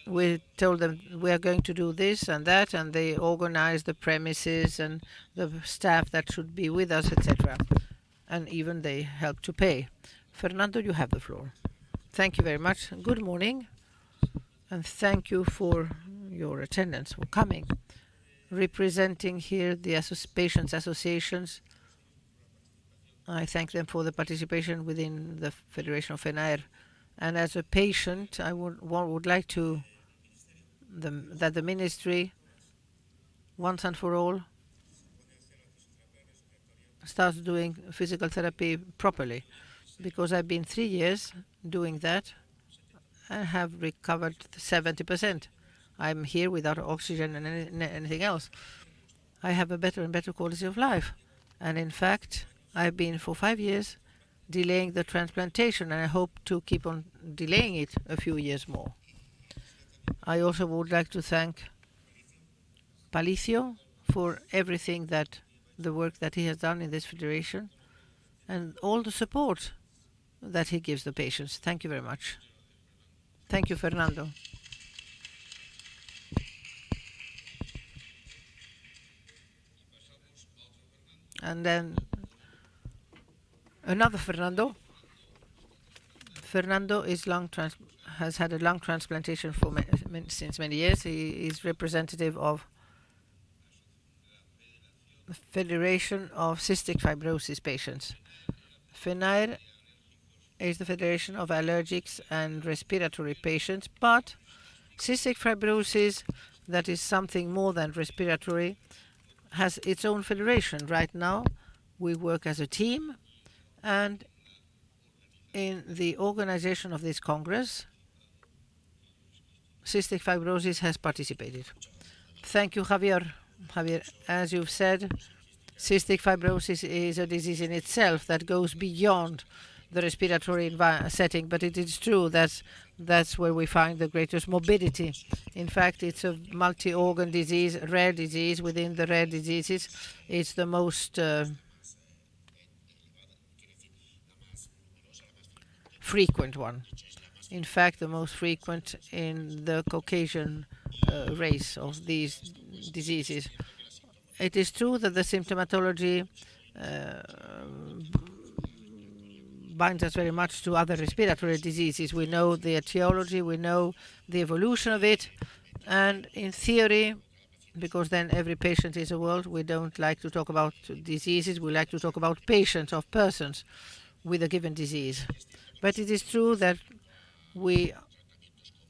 We told them we are going to do this and that, and they organized the premises and the staff that should be with us, etc. And even they helped to pay. Fernando, you have the floor. Thank you very much. Good morning, and thank you for your attendance, for coming. Representing here the patients' associations, I thank them for the participation within the Federation of Fenaer. And as a patient, I would like to that the ministry, once and for all, starts doing physical therapy properly, because I've been 3 years doing that and have recovered 70%. I'm here without oxygen and anything else. I have a better and better quality of life. And in fact, I've been for 5 years delaying the transplantation, and I hope to keep on delaying it a few years more. I also would like to thank Palicio for everything the work that he has done in this federation and all the support that he gives the patients. Thank you very much. Thank you, Fernando. And then another Fernando. Fernando has had a lung transplantation for since many years. He is representative of the Federation of Cystic Fibrosis Patients. Fenaer is the Federation of Allergics and Respiratory Patients, but cystic fibrosis, that is something more than respiratory, has its own federation. Right now, we work as a team, and in the organization of this Congress, cystic fibrosis has participated. Thank you, Javier. Javier, as you've said, cystic fibrosis is a disease in itself that goes beyond the respiratory setting, but it is true that's where we find the greatest morbidity. In fact, it's a multi-organ disease, rare disease. Within the rare diseases, it's the most frequent one. In fact, the most frequent in the Caucasian race of these diseases. It is true that the symptomatology binds us very much to other respiratory diseases. We know the etiology, we know the evolution of it, and in theory, because then every patient is a world, we don't like to talk about diseases, we like to talk about patients, of persons with a given disease. But it is true that we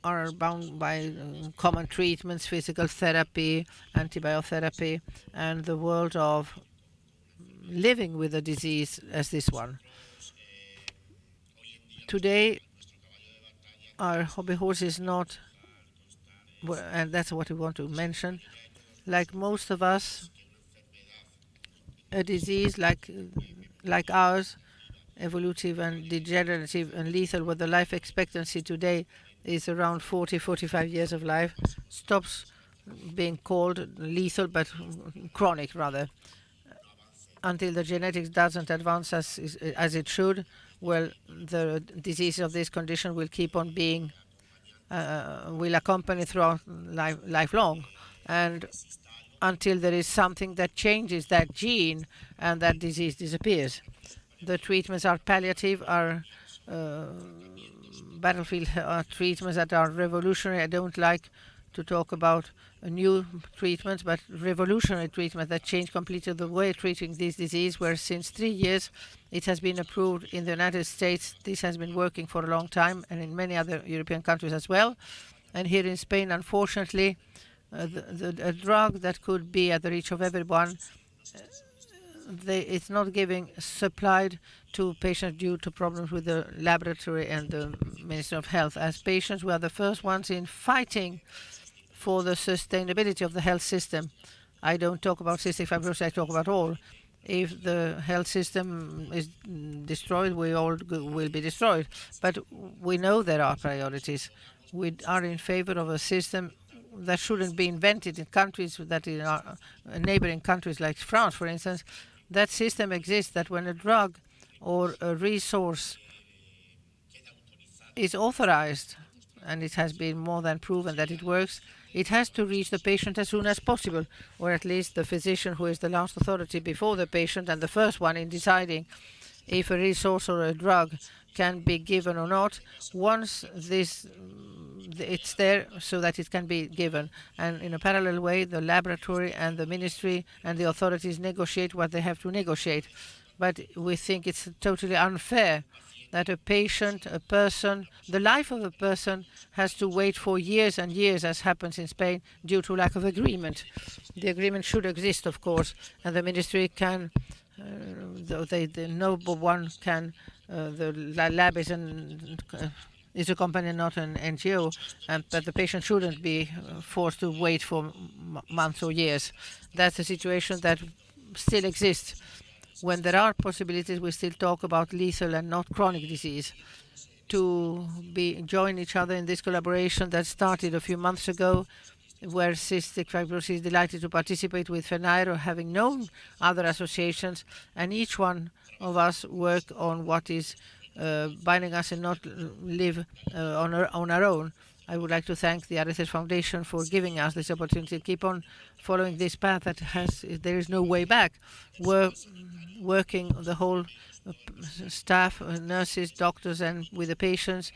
are bound by common treatments, physical therapy, antibiotherapy, and the world of living with a disease as this one. Today, our hobby horse is not, and that's what we want to mention, like most of us, a disease like ours, evolutive and degenerative and lethal, where the life expectancy today is around 45 years of life, stops being called lethal, but chronic rather, until the genetics doesn't advance as it should. Well, the disease of this condition will keep on being, will accompany throughout lifelong, and until there is something that changes that gene and that disease disappears. The treatments are palliative, are battlefield treatments that are revolutionary. I don't like to talk about new treatments, but revolutionary treatments that change completely the way of treating this disease, where since 3 years it has been approved in the United States. This has been working for a long time, and in many other European countries as well. And here in Spain, unfortunately, a drug that could be at the reach of everyone, it's not supplied to patients due to problems with the laboratory and the Ministry of Health. As patients, we are the first ones in fighting for the sustainability of the health system. I don't talk about cystic fibrosis, I talk about all. If the health system is destroyed, we all will be destroyed. But we know there are priorities. We are in favor of a system that shouldn't be invented in countries that are neighboring countries like France, for instance. That system exists that when a drug or a resource is authorized, and it has been more than proven that it works, it has to reach the patient as soon as possible, or at least the physician, who is the last authority before the patient and the first one in deciding if a resource or a drug can be given or not. Once it's there so that it can be given, and in a parallel way the laboratory and the ministry and the authorities negotiate what they have to negotiate. But we think it's totally unfair that a patient, a person, the life of a person has to wait for years and years, as happens in Spain, due to lack of agreement. The agreement should exist, of course, and the ministry can, the noble one can, the lab is a company, not an NGO, but the patient shouldn't be forced to wait for months or years. That's a situation that still exists. When there are possibilities, we still talk about lethal and not chronic disease. To join each other in this collaboration that started a few months ago, where cystic fibrosis is delighted to participate with Fenaer, having known other associations, and each one of us work on what is binding us and not live on our own. I would like to thank the RSS Foundation for giving us this opportunity to keep on following this path that there is no way back. We're working the whole staff, nurses, doctors, and with the patients,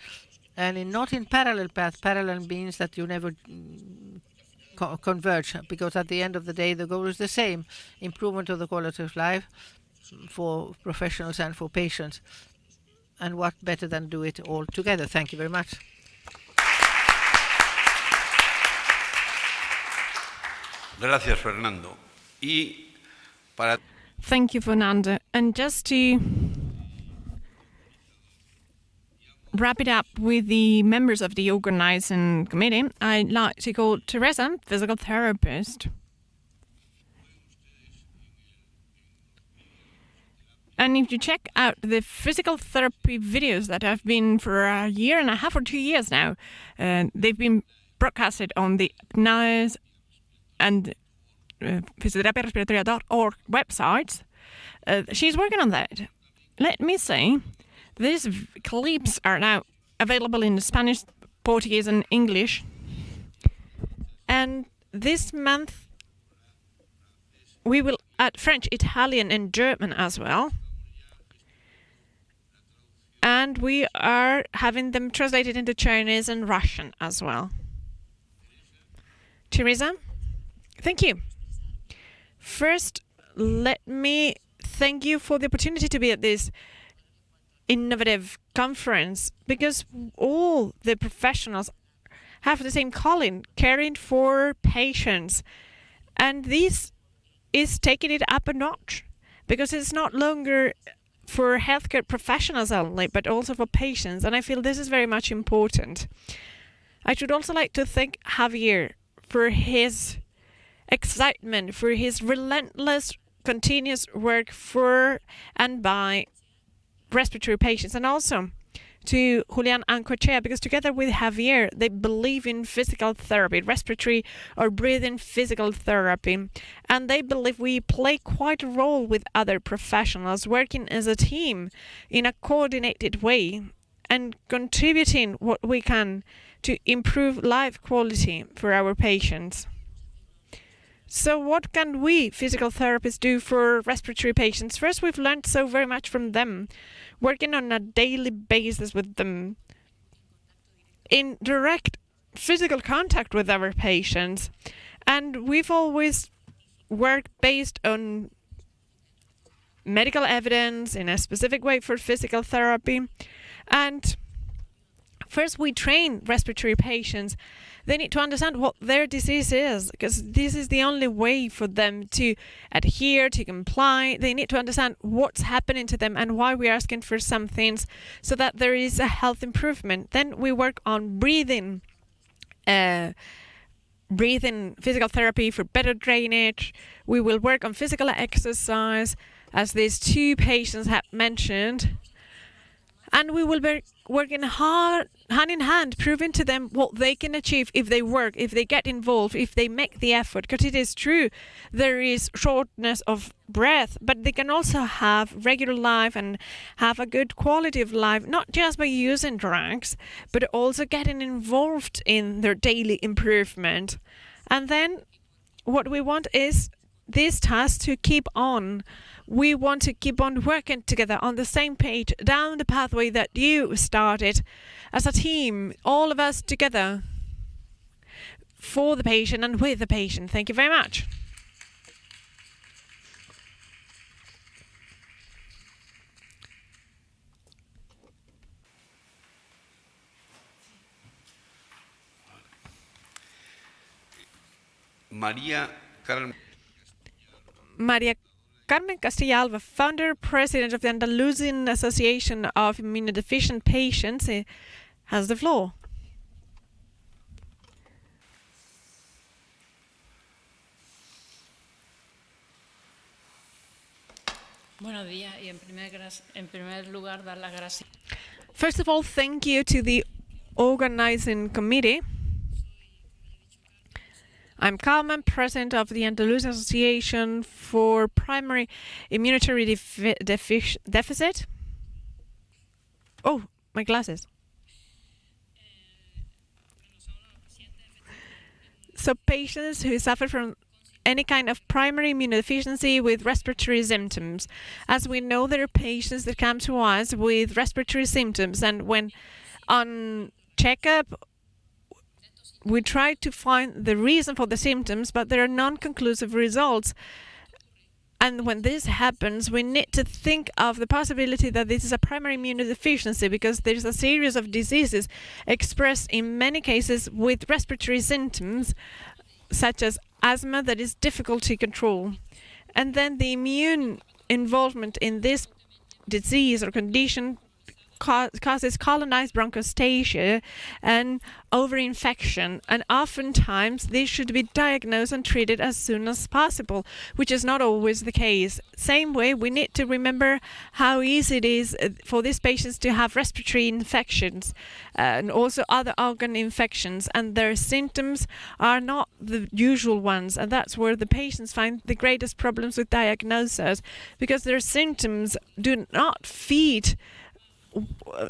and not in parallel path. Parallel means that you never converge, because at the end of the day the goal is the same: improvement of the quality of life for professionals and for patients. And what better than do it all together? Thank you very much. Gracias, Fernando. Thank you, Fernando. And just to wrap it up with the members of the organizing committee, I'd like to call Teresa, physical therapist. And if you check out the physical therapy videos that have been for a year and a half or 2 years now, they've been broadcasted on the Fenaer and physiotherapyrespiratoria.org websites. She's working on that. Let me say, these clips are now available in Spanish, Portuguese, and English. And this month, we will add French, Italian, and German as well. And we are having them translated into Chinese and Russian as well. Teresa, thank you. First, let me thank you for the opportunity to be at this innovative conference, because all the professionals have the same calling, caring for patients. And this is taking it up a notch, because it's not longer for healthcare professionals only, but also for patients. And I feel this is very much important. I should also like to thank Javier for his excitement, for his relentless, continuous work for and by respiratory patients, and also to Julian and Cochea, because together with Javier, they believe in physical therapy, respiratory or breathing physical therapy, and they believe we play quite a role with other professionals, working as a team in a coordinated way and contributing what we can to improve life quality for our patients. So what can we physical therapists do for respiratory patients? First, we've learned so very much from them, working on a daily basis with them in direct physical contact with our patients. And we've always worked based on medical evidence in a specific way for physical therapy. And first, we train respiratory patients. They need to understand what their disease is, because this is the only way for them to adhere, to comply. They need to understand what's happening to them and why we're asking for some things, so that there is a health improvement. Then we work on breathing physical therapy for better drainage. We will work on physical exercise, as these two patients have mentioned. And we will be working hard hand in hand, proving to them what they can achieve if they work, if they get involved, if they make the effort. Because it is true, there is shortness of breath, but they can also have regular life and have a good quality of life, not just by using drugs, but also getting involved in their daily improvement. And then what we want is this task to keep on. We want to keep on working together on the same page down the pathway that you started as a team, all of us together for the patient and with the patient. Thank you very much. María Carmen Castilla-Alva, founder, president of the Andalusian Association of Immunodeficient Patients, has the floor. Buenos días y en primer lugar dar las gracias. First of all, thank you to the organizing committee. I'm Carmen, president of the Andalusian Association for Primary Immunity Deficit. Oh, my glasses. So patients who suffer from any kind of primary immunodeficiency with respiratory symptoms. As we know, there are patients that come to us with respiratory symptoms, and when on checkup, we try to find the reason for the symptoms, but there are non-conclusive results. And when this happens, we need to think of the possibility that this is a primary immunodeficiency, because there's a series of diseases expressed in many cases with respiratory symptoms, such as asthma, that is difficult to control. And then the immune involvement in this disease or condition causes colonized bronchostasia and overinfection, and oftentimes this should be diagnosed and treated as soon as possible, which is not always the case. Same way, we need to remember how easy it is for these patients to have respiratory infections and also other organ infections, and their symptoms are not the usual ones, and that's where the patients find the greatest problems with diagnosis, because their symptoms do not fit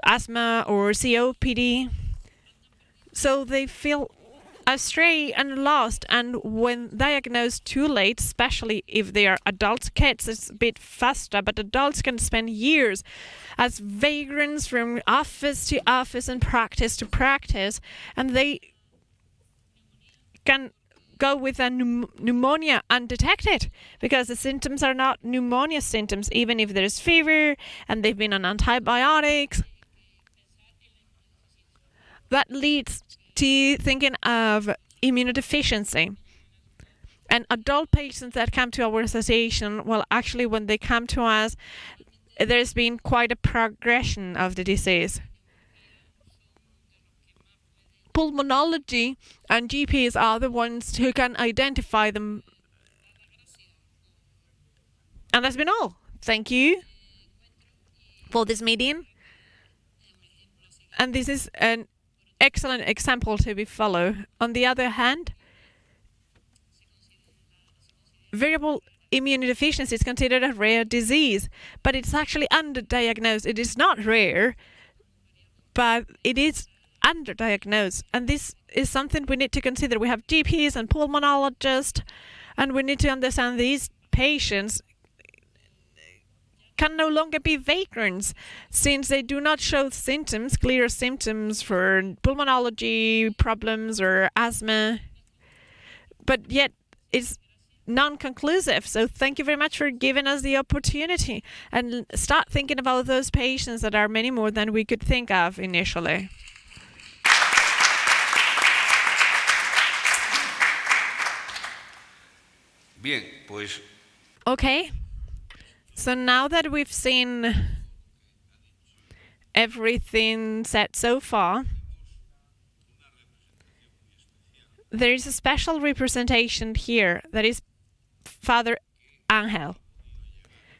asthma or COPD, so they feel astray and lost, and when diagnosed too late, especially if they are adults, kids it's a bit faster, but adults can spend years as vagrants from office to office and practice to practice, and they can go with a pneumonia undetected, because the symptoms are not pneumonia symptoms, even if there's fever and they've been on antibiotics. That leads to thinking of immunodeficiency. And adult patients that come to our association, well, actually when they come to us, there's been quite a progression of the disease. Pulmonology and GPs are the ones who can identify them. And that's been all. Thank you for this meeting. And this is an excellent example to be followed. On the other hand, variable immunodeficiency is considered a rare disease, but it's actually underdiagnosed. It is not rare, but it is underdiagnosed, and this is something we need to consider. We have GPs and pulmonologists, and we need to understand these patients can no longer be vagrants, since they do not show symptoms, clear symptoms for pulmonology problems or asthma, but yet it's non-conclusive. So thank you very much for giving us the opportunity, and start thinking about those patients that are many more than we could think of initially. Bien, pues. Okay, so now that we've seen everything said so far, there is a special representation here, that is Father Angel,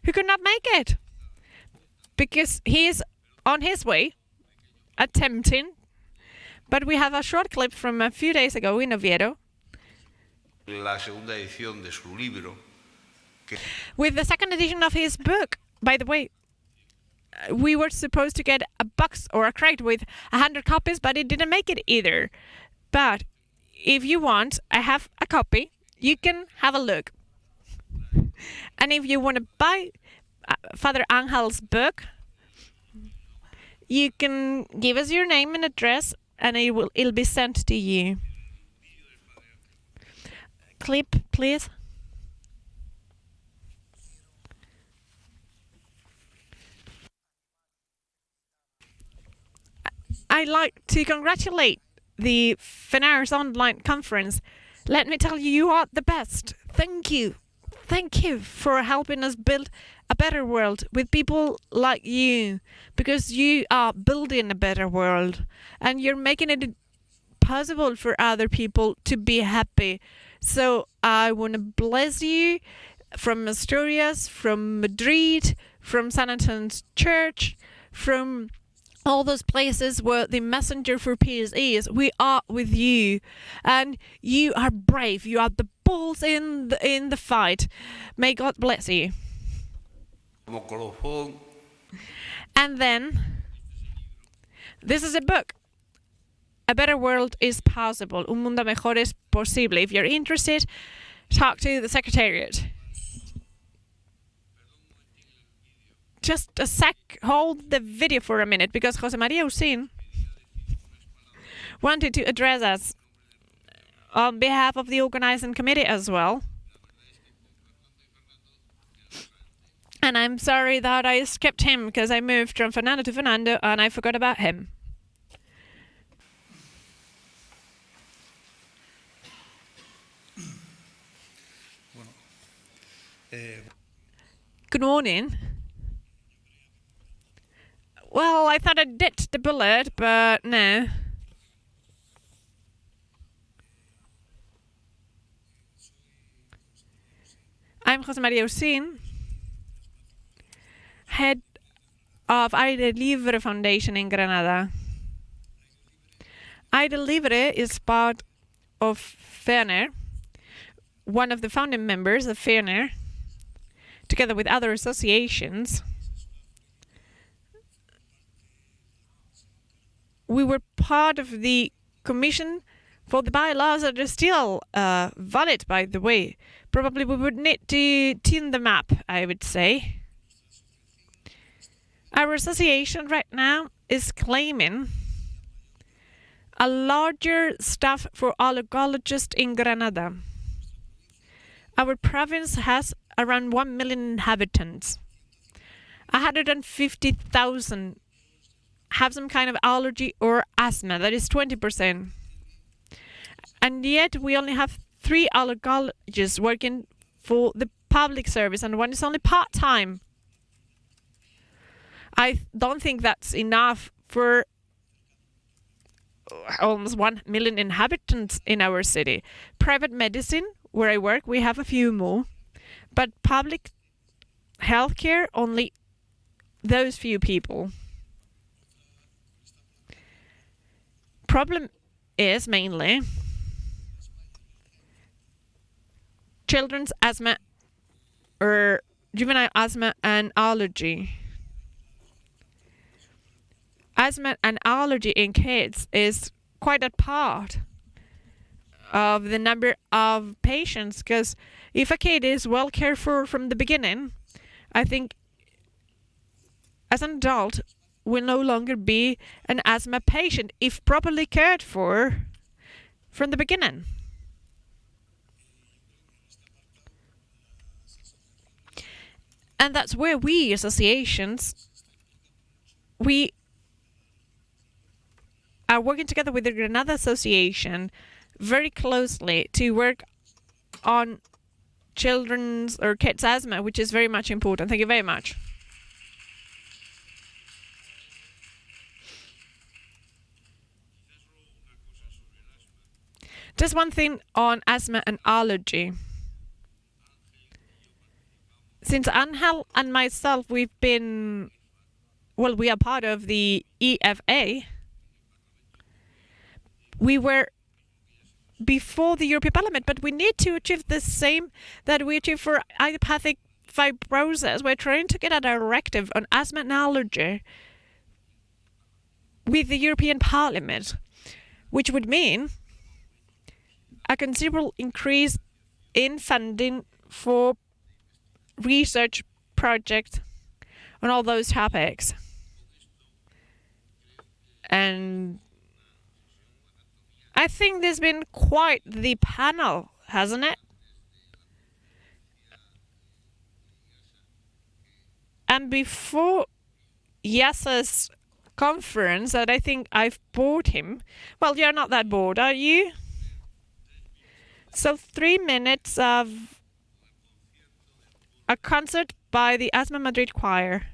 who could not make it because he is on his way attempting But we have a short clip from a few days ago in Oviedo la segunda edición de su libro, with the second edition of his book. By the way, we were supposed to get a box or a crate with 100 copies, but it didn't make it either. But if you want, I have a copy. You can have a look. And if you want to buy Father Angel's book, you can give us your name and address, and it'll be sent to you. Clip, please. I'd like to congratulate the Fenaer's online conference. Let me tell you, you are the best. Thank you. Thank you for helping us build a better world with people like you, because you are building a better world and you're making it possible for other people to be happy. So I want to bless you from Asturias, from Madrid, from San Antonio's church, from all those places where the messenger for peace is. We are with you, and you are brave. You are the bulls in the fight. May God bless you. como colofón, And then, this is a book. A better world is possible. Un mundo mejor es posible. If you're interested, talk to the secretariat. Just a sec, hold the video for a minute, because Jose Maria Usin wanted to address us on behalf of the organizing committee as well. And I'm sorry that I skipped him, because I moved from Fernando to Fernando and I forgot about him. Good morning. Well, I thought I did the bullet, but no. I'm Jose Maria Usin, head of Aire Libre Foundation in Granada. Aire Libre is part of Fenaer, one of the founding members of Fenaer, together with other associations. We were part of the commission for the bylaws that are still valid, by the way. Probably we would need to tune them up, I would say. Our association right now is claiming a larger staff for allergologists in Granada. Our province has around 1 million inhabitants. 150,000 have some kind of allergy or asthma. That is 20%. And yet we only have 3 allergologists working for the public service, and one is only part-time. I don't think that's enough for almost 1 million inhabitants in our city. Private medicine, where I work, we have a few more. But public healthcare, only those few people. Problem is mainly children's asthma or juvenile asthma and allergy. Asthma and allergy in kids is quite a part of the number of patients, because if a kid is well cared for from the beginning, I think as an adult will no longer be an asthma patient if properly cared for from the beginning. And that's where we associations, we are working together with the Granada Association very closely to work on children's or kids' asthma, which is very much important. Thank you very much. Just one thing on asthma and allergy. Since Angel and myself, we are part of the EFA, we were before the European Parliament, but we need to achieve the same that we achieve for idiopathic fibrosis. We're trying to get a directive on asthma and allergy with the European Parliament, which would mean a considerable increase in funding for research projects on all those topics. And I think there's been quite the panel, hasn't it? And before Yasser's conference, that I think I've bored him. Well, you're not that bored, are you? So 3 minutes of a concert by the Asthma Madrid Choir.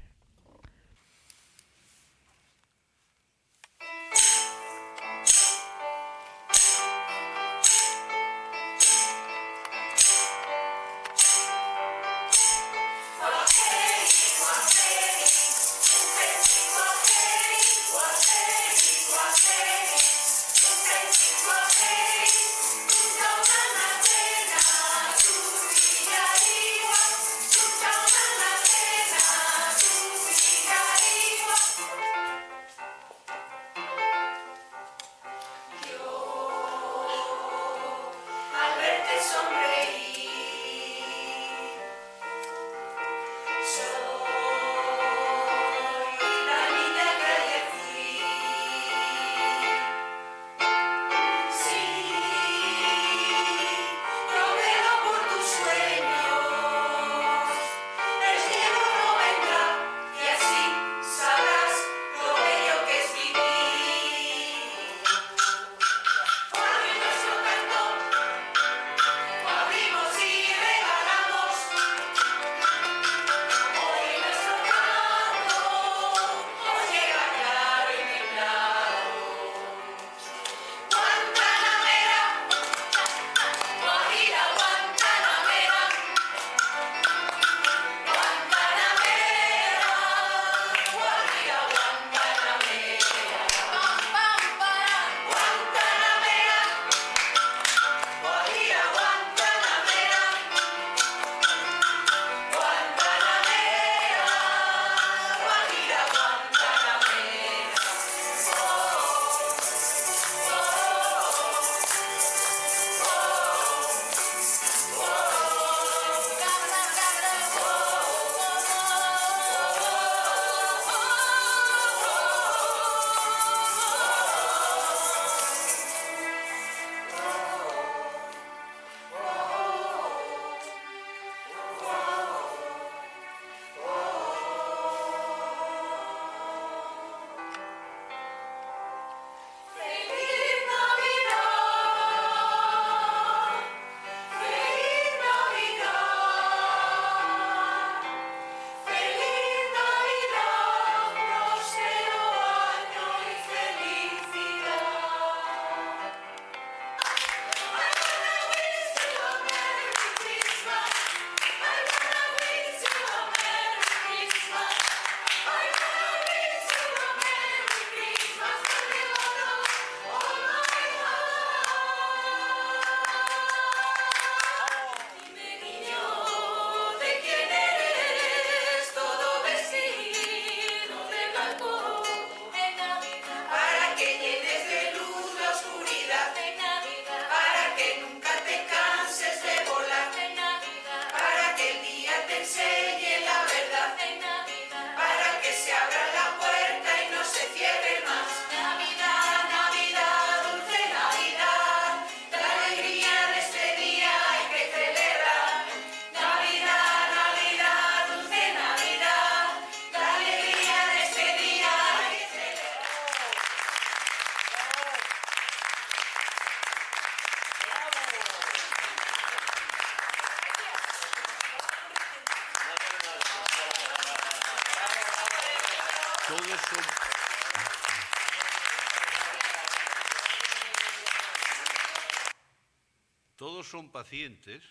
Todos son pacientes.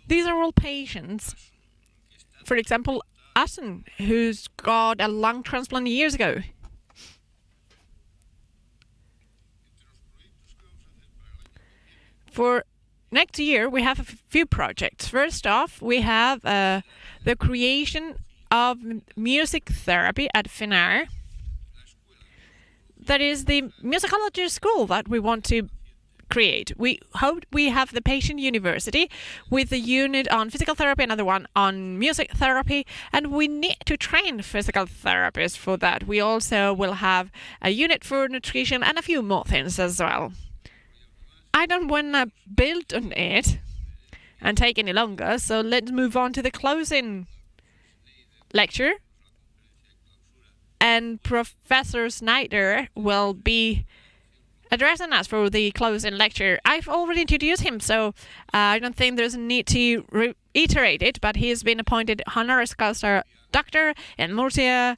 These are all patients. For example, Asen, who's got a lung transplant years ago. For next year, we have a few projects. First off, we have the creation of music therapy at Fenaer. That is the musicology school that we want to create. We hope we have the patient university with a unit on physical therapy, another one on music therapy, and we need to train physical therapists for that. We also will have a unit for nutrition and a few more things as well. I don't want to build on it and take any longer, so let's move on to the closing lecture. And Professor Snyder will be addressing us for the closing lecture. I've already introduced him, so I don't think there's a need to reiterate it, but he's been appointed honoris causa doctor in Murcia,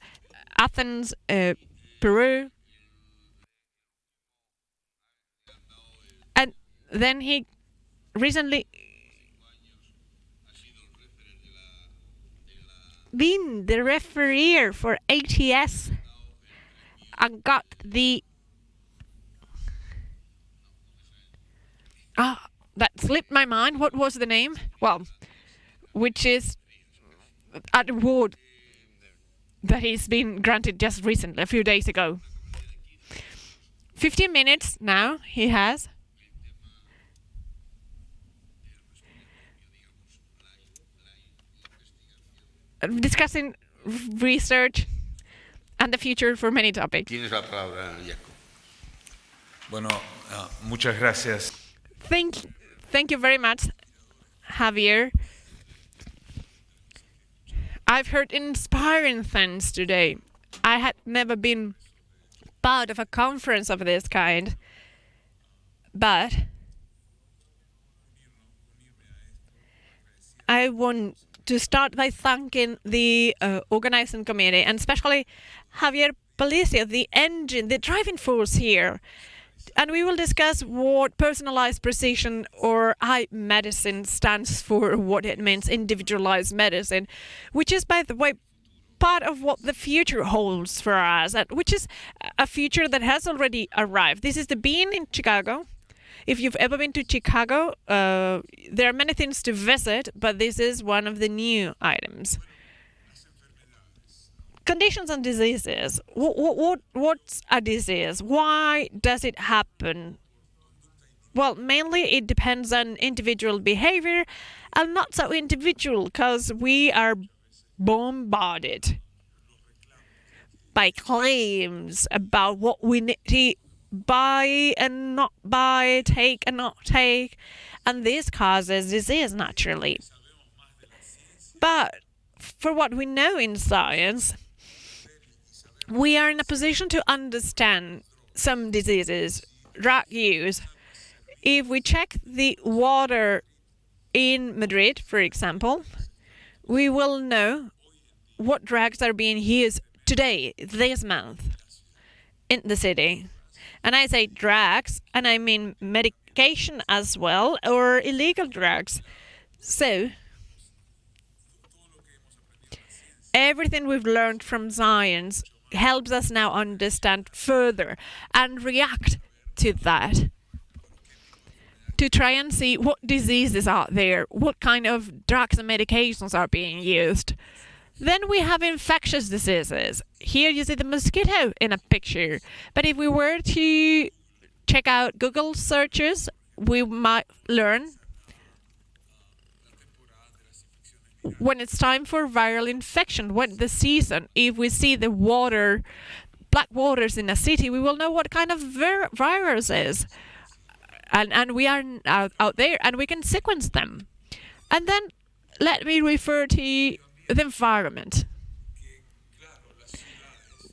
Athens, Peru. And then he recently been the referee for ATS and got the that slipped my mind. What was the name? Well, which is an award that he's been granted just recently, a few days ago. 15 minutes now he has. Discussing research and the future for many topics. Tienes la palabra, Jacob. Bueno, muchas gracias. Thank you very much, Javier. I've heard inspiring things today. I had never been part of a conference of this kind, but I want to start by thanking the organizing committee, and especially Javier Palicio, the engine, the driving force here. And we will discuss what personalized precision or eye medicine stands for, what it means, individualized medicine, which is, by the way, part of what the future holds for us, and which is a future that has already arrived. This is the Bean in Chicago. If you've ever been to Chicago, there are many things to visit, but this is one of the new items. Conditions and diseases. What's a disease? Why does it happen? Well, mainly it depends on individual behavior, and not so individual, because we are bombarded by claims about what we need to buy and not buy, take and not take, and this causes disease naturally. But for what we know in science, we are in a position to understand some diseases, drug use. If we check the water in Madrid, for example, we will know what drugs are being used today, this month, in the city. And I say drugs, and I mean medication as well, or illegal drugs. So, everything we've learned from science helps us now understand further and react to that, to try and see what diseases are there, what kind of drugs and medications are being used. Then we have infectious diseases. Here you see the mosquito in a picture. But if we were to check out Google searches, we might learn when it's time for viral infection, when the season, if we see the water, black waters in a city, we will know what kind of virus is. And we are out there, and we can sequence them. And then let me refer to the environment.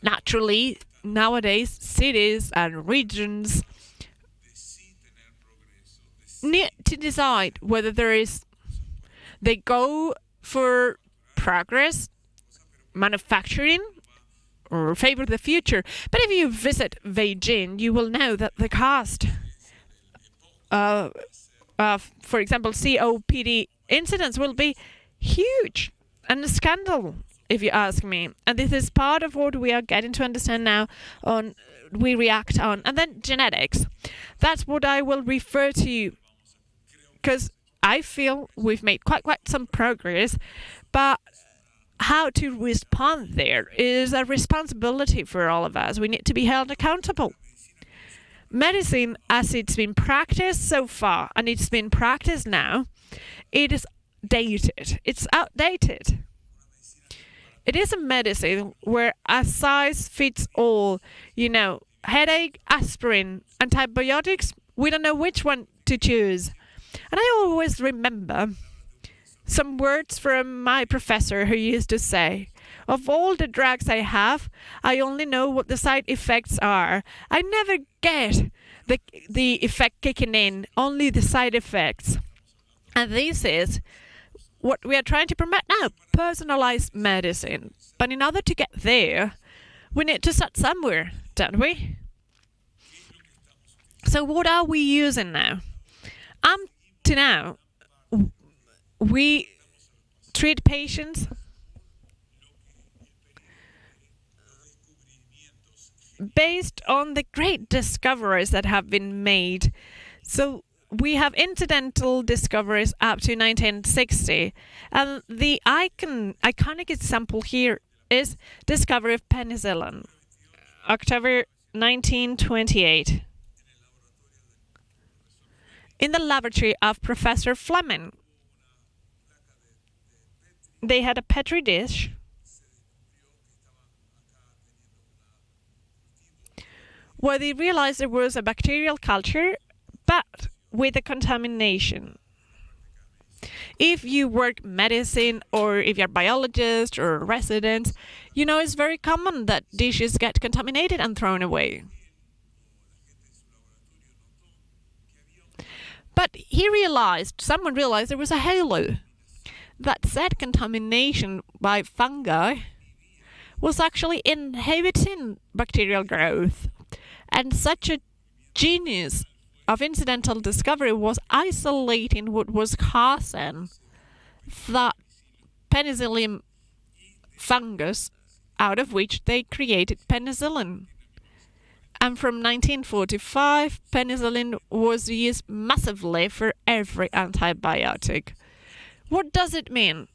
Naturally, nowadays, cities and regions need to decide whether they go for progress, manufacturing, or favor the future. But if you visit Beijing, you will know that the cost of, for example, COPD incidents will be huge and a scandal, if you ask me. And this is part of what we are getting to understand now we react on. And then genetics. That's what I will refer to because I feel we've made quite some progress, but how to respond there is a responsibility for all of us. We need to be held accountable. Medicine, as it's been practiced so far, and it's been practiced now, it is dated. It's outdated. It is a medicine where a size fits all, headache, aspirin, antibiotics, we don't know which one to choose. And I always remember some words from my professor who used to say, of all the drugs I have, I only know what the side effects are. I never get the effect kicking in, only the side effects. And this is what we are trying to promote now, personalized medicine. But in order to get there, we need to start somewhere, don't we? So what are we using now? To now, we treat patients based on the great discoveries that have been made. So we have incidental discoveries up to 1960. And the iconic example here is discovery of penicillin, October 1928. In the laboratory of Professor Fleming. They had a petri dish where they realized there was a bacterial culture, but with a contamination. If you work medicine or if you're a biologist or a resident, it's very common that dishes get contaminated and thrown away. But someone realized there was a halo. That said contamination by fungi was actually inhibiting bacterial growth. And such a genius of incidental discovery was isolating what was causing that penicillium fungus, out of which they created penicillin. And from 1945, penicillin was used massively for every antibiotic. What does it mean?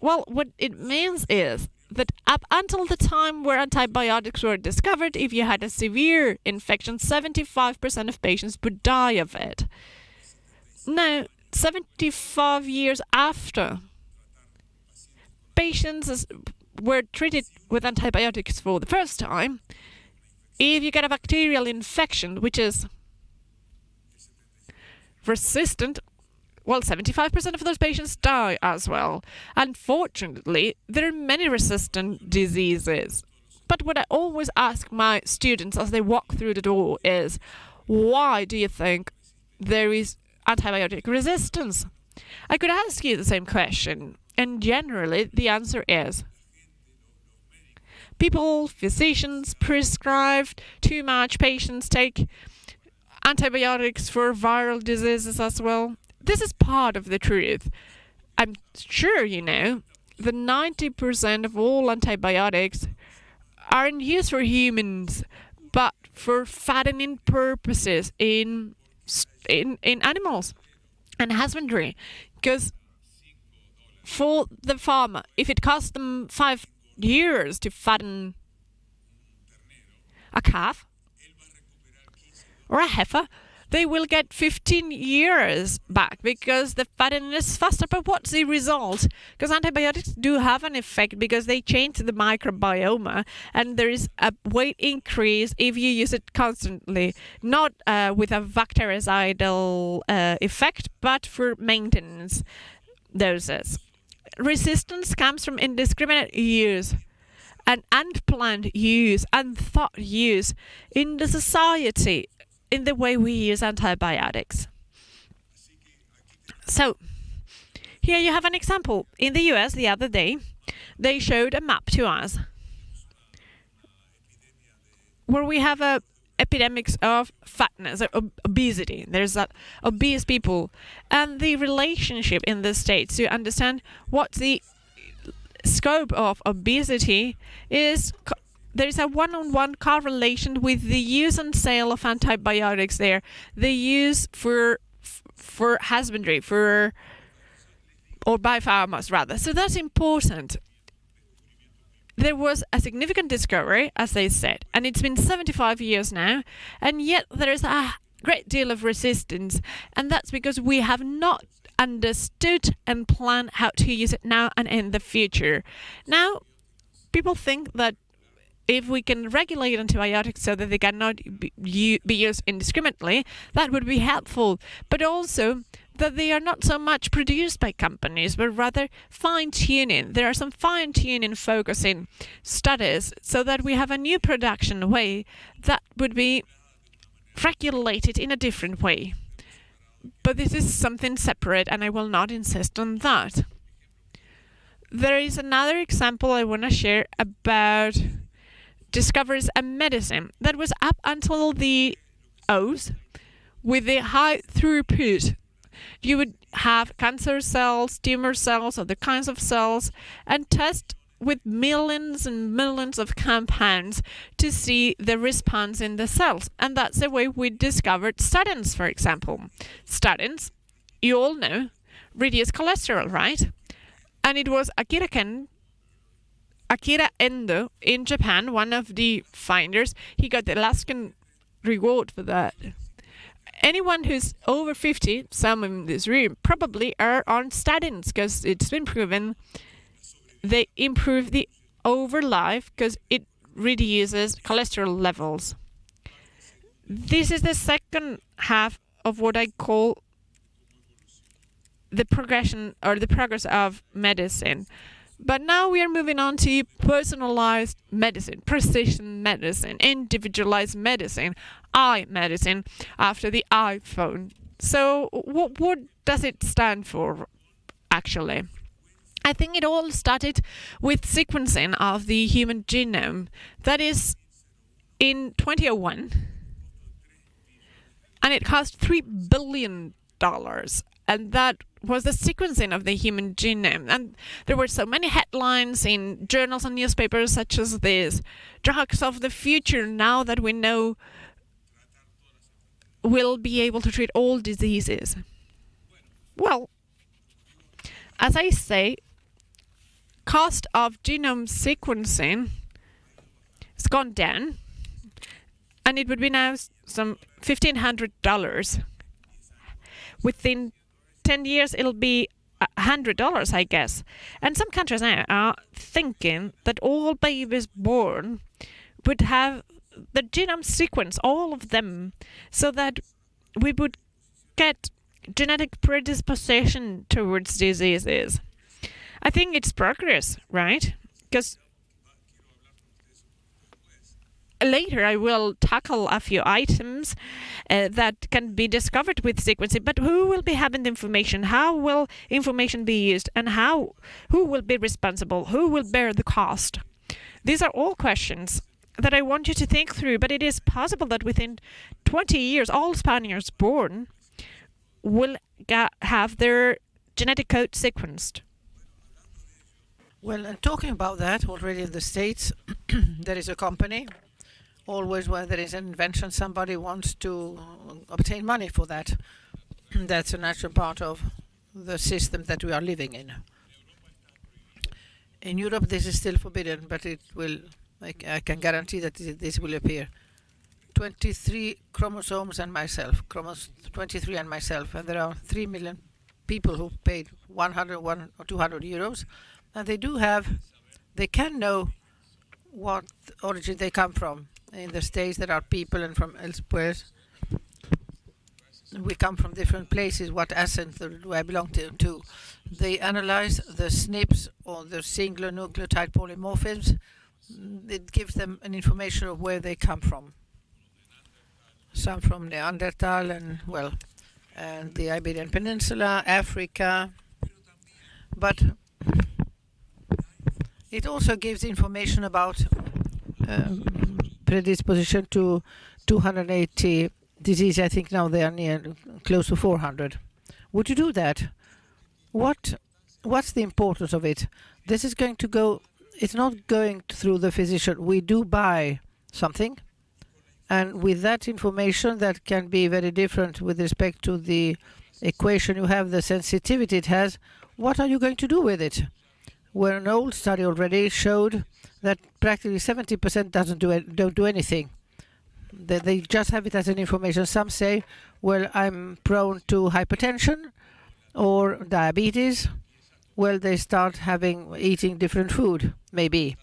Well, what it means is that up until the time where antibiotics were discovered, if you had a severe infection, 75% of patients would die of it. Now, 75 years after, patients were treated with antibiotics for the first time. If you get a bacterial infection, which is resistant, 75% of those patients die as well. Unfortunately, there are many resistant diseases. But what I always ask my students as they walk through the door is, why do you think there is antibiotic resistance? I could ask you the same question, and generally the answer is physicians prescribe too much, patients take antibiotics for viral diseases as well. This is part of the truth. I'm sure you know that 90% of all antibiotics aren't used for humans, but for fattening purposes in animals and husbandry. Because for the farmer, if it costs them 5 years to fatten a calf or a heifer, they will get 15 years back because the fattening is faster. But what's the result? Because antibiotics do have an effect because they change the microbiome, and there is a weight increase if you use it constantly, not with a bactericidal effect, but for maintenance doses. Resistance comes from indiscriminate use and unplanned use, unthought use in the society, in the way we use antibiotics. So, here you have an example. In the US the other day, they showed a map to us where we have epidemics of fatness, obesity. There's obese people, and the relationship in the States to understand what the scope of obesity is. There is a one-on-one correlation with the use and sale of antibiotics there. The use for for husbandry, or by farmers rather. So that's important. There was a significant discovery, as they said, and it's been 75 years now, and yet there is a great deal of resistance, and that's because we have not understood and planned how to use it now and in the future. Now, people think that if we can regulate antibiotics so that they cannot be used indiscriminately, that would be helpful, but also that they are not so much produced by companies, but rather fine-tuning. There are some fine-tuning focusing studies so that we have a new production way that would be regulated in a different way. But this is something separate, and I will not insist on that. There is another example I want to share about discoveries in medicine that was up until the O's with the high throughput. You would have cancer cells, tumor cells, other kinds of cells, and test with millions and millions of compounds to see the response in the cells. And that's the way we discovered statins, for example. Statins, you all know, reduce cholesterol, right? And it was Akira Endo in Japan, one of the finders. He got the Alaskan reward for that. Anyone who's over 50, some in this room, probably are on statins because it's been proven they improve the overlife because it reduces cholesterol levels. This is the second half of what I call the progression or the progress of medicine. But now we are moving on to personalized medicine, precision medicine, individualized medicine, medicine after the iPhone. So what does it stand for, actually? I think it all started with sequencing of the human genome. That is in 2001. And it cost $3 billion. And that was the sequencing of the human genome. And there were so many headlines in journals and newspapers such as this: drugs of the future, now that we know will be able to treat all diseases. Well, as I say, cost of genome sequencing has gone down, and it would be now some $1,500. Within 10 years, it'll be $100, I guess. And some countries now are thinking that all babies born would have the genome sequence, all of them, so that we would get genetic predisposition towards diseases. I think it's progress, right? Because later I will tackle a few items that can be discovered with sequencing, but who will be having the information? How will information be used? And who will be responsible? Who will bear the cost? These are all questions that I want you to think through, but it is possible that within 20 years, all Spaniards born will have their genetic code sequenced. Well, and talking about that, already in the States, there is a company. Always when there is an invention, somebody wants to obtain money for that. That's a natural part of the system that we are living in. In Europe, this is still forbidden, but it will. I can guarantee that this will appear. 23 chromosomes and myself, 23 and myself, and there are 3 million people who paid 100 or 200 euros, and they can know what origin they come from. In the States, there are people, and from elsewhere, we come from different places. What ascent do I belong to? They analyze the SNPs, or the singular nucleotide polymorphisms. It gives them an information of where they come from. Some from Neanderthal and the Iberian Peninsula, Africa. But it also gives information about predisposition to 280 diseases. I think now they are close to 400. Would you do that? What's the importance of it? This is going to go. It's not going through the physician. We do buy something, and with that information that can be very different with respect to the equation you have, the sensitivity it has, what are you going to do with it? Well, an old study already showed that practically 70% don't do anything. They just have it as an information. Some say, well, I'm prone to hypertension or diabetes. Well, they start eating different food, maybe.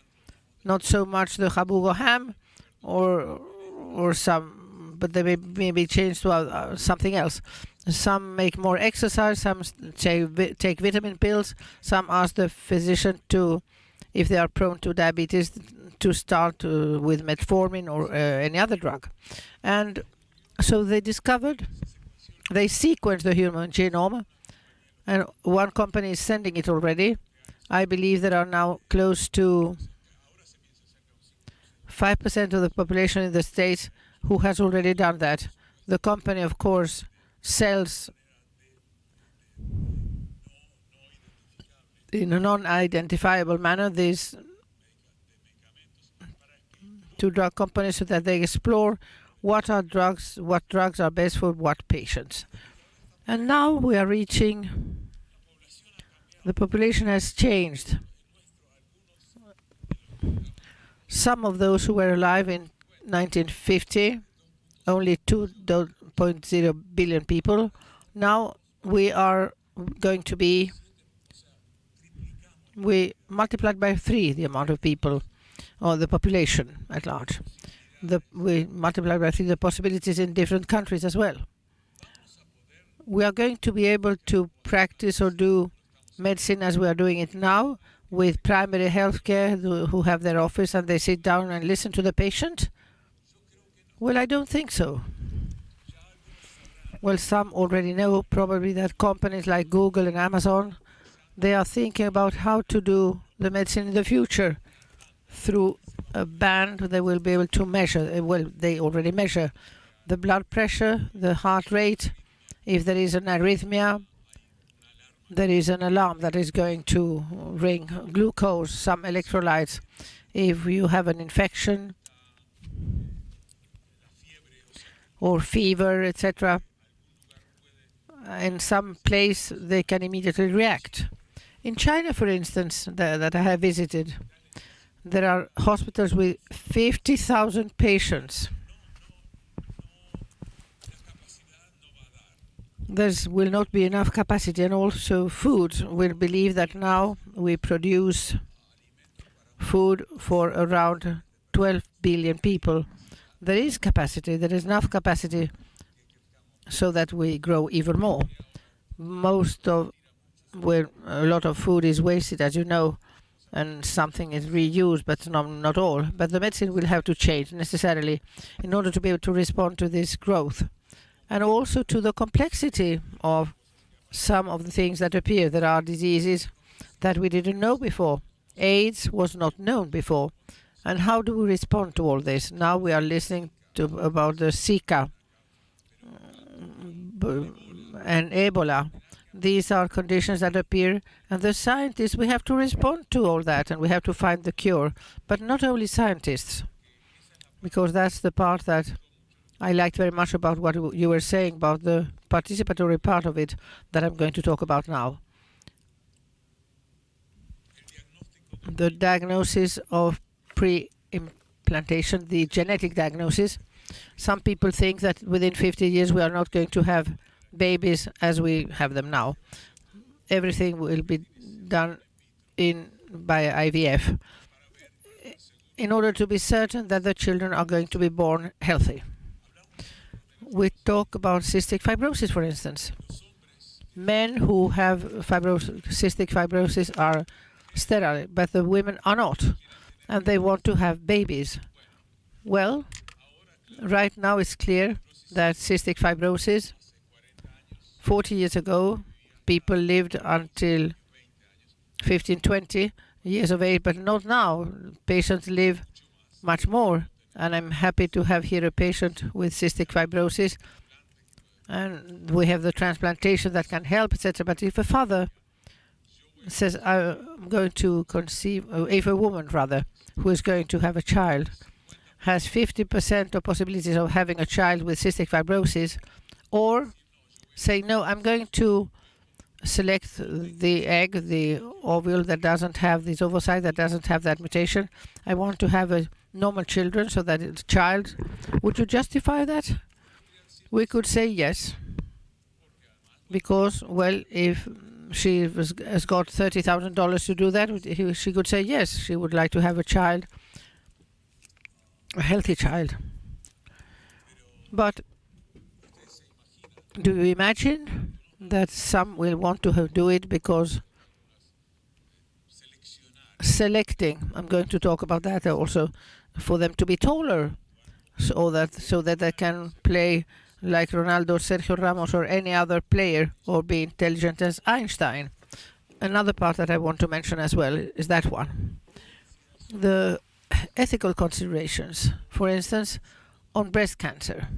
Not so much the jabugo ham or some, but they maybe change to something else. Some make more exercise, some take vitamin pills, some ask the physician to, if they are prone to diabetes, to start with metformin or any other drug. And so they sequenced the human genome, and one company is sending it already. I believe there are now close to 5% of the population in the States who has already done that. The company, of course, sells in a non-identifiable manner these to drug companies so that they explore what drugs are best for what patients. And now we are reaching, the population has changed. Some of those who were alive in 1950, only 2.0 billion people. Now we multiplied by 3 the amount of people, or the population at large. We multiplied by 3 the possibilities in different countries as well. We are going to be able to practice or do medicine as we are doing it now, with primary health care who have their office and they sit down and listen to the patient? Well, I don't think so. Well, some already know probably that companies like Google and Amazon, they are thinking about how to do the medicine in the future. Through a band, they will be able to measure, well, they already measure the blood pressure, the heart rate. If there is an arrhythmia, there is an alarm that is going to ring, glucose, some electrolytes. If you have an infection or fever, etc., in some place they can immediately react. In China, for instance, that I have visited, there are hospitals with 50,000 patients. There will not be enough capacity, and also food. We believe that now we produce food for around 12 billion people. There is capacity, there is enough capacity so that we grow even more. A lot of food is wasted, as you know, and something is reused, but not all. But the medicine will have to change necessarily in order to be able to respond to this growth, and also to the complexity of some of the things that appear. There are diseases that we didn't know before. AIDS was not known before. And how do we respond to all this? Now we are listening about the Zika and Ebola. These are conditions that appear, and the scientists, we have to respond to all that, and we have to find the cure. But not only scientists, because that's the part that I liked very much about what you were saying about the participatory part of it that I'm going to talk about now. The diagnosis of pre-implantation, the genetic diagnosis. Some people think that within 50 years we are not going to have babies as we have them now. Everything will be done by IVF in order to be certain that the children are going to be born healthy. We talk about cystic fibrosis, for instance. Men who have cystic fibrosis are sterile, but the women are not, and they want to have babies. Well, right now it's clear that cystic fibrosis, 40 years ago, people lived until 15, 20 years of age, but not now. Patients live much more. And I'm happy to have here a patient with cystic fibrosis. And we have the transplantation that can help, etc. But if a father says, I'm going to conceive, if a woman rather, who is going to have a child, has 50% of possibilities of having a child with cystic fibrosis, or saying, no, I'm going to select the egg, the ovule that doesn't have this oocyte, that doesn't have that mutation. I want to have a normal children so that it's a child. Would you justify that? We could say yes. Because, well, if she has got $30,000 to do that, she could say yes, she would like to have a child, a healthy child. But do you imagine that some will want to do it because selecting, I'm going to talk about that also, for them to be taller, so that they can play like Ronaldo, Sergio Ramos, or any other player, or be intelligent as Einstein. Another part that I want to mention as well is that one. The ethical considerations, for instance, on breast cancer.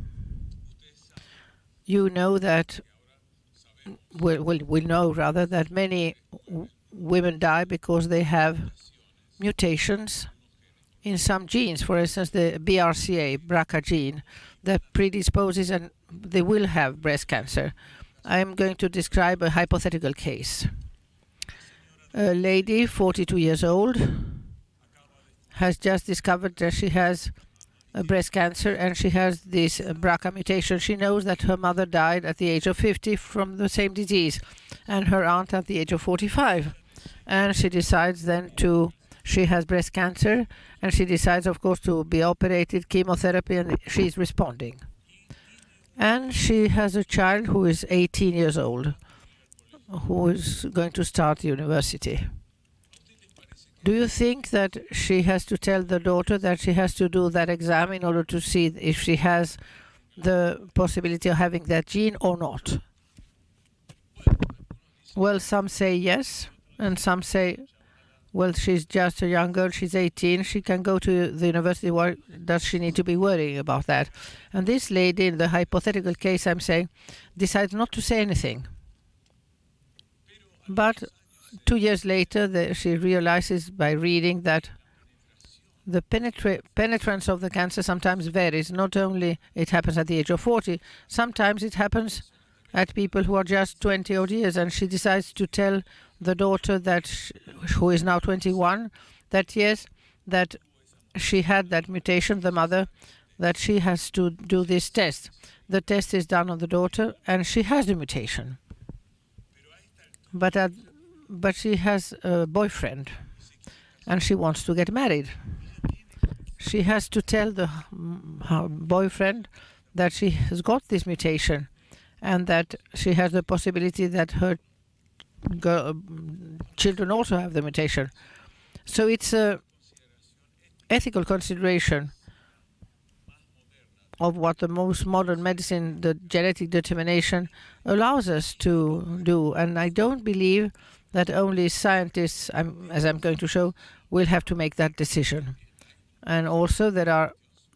You know that, we know rather, that many women die because they have mutations in some genes. For instance, the BRCA gene that predisposes, and they will have breast cancer. I am going to describe a hypothetical case. A lady, 42 years old, has just discovered that she has a breast cancer, and she has this BRCA mutation. She knows that her mother died at the age of 50 from the same disease, and her aunt at the age of 45. And she decides then she has breast cancer, and she decides, of course, to be operated, chemotherapy, and she's responding. And she has a child who is 18 years old, who is going to start university. Do you think that she has to tell the daughter that she has to do that exam in order to see if she has the possibility of having that gene or not? Well, some say yes, and some say, well, she's just a young girl, she's 18, she can go to the university, why does she need to be worrying about that? And this lady, in the hypothetical case I'm saying, decides not to say anything. But 2 years later, she realizes by reading that the penetrance of the cancer sometimes varies. Not only it happens at the age of 40, sometimes it happens at people who are just 20 odd years, and she decides to tell the daughter who is now 21, that yes, that she had that mutation, the mother, that she has to do this test. The test is done on the daughter, and she has the mutation. But she has a boyfriend, and she wants to get married. She has to tell her boyfriend that she has got this mutation, and that she has the possibility that her children also have the mutation. So it's a ethical consideration of what the most modern medicine, the genetic determination, allows us to do. And I don't believe that only scientists, as I'm going to show, will have to make that decision. And also there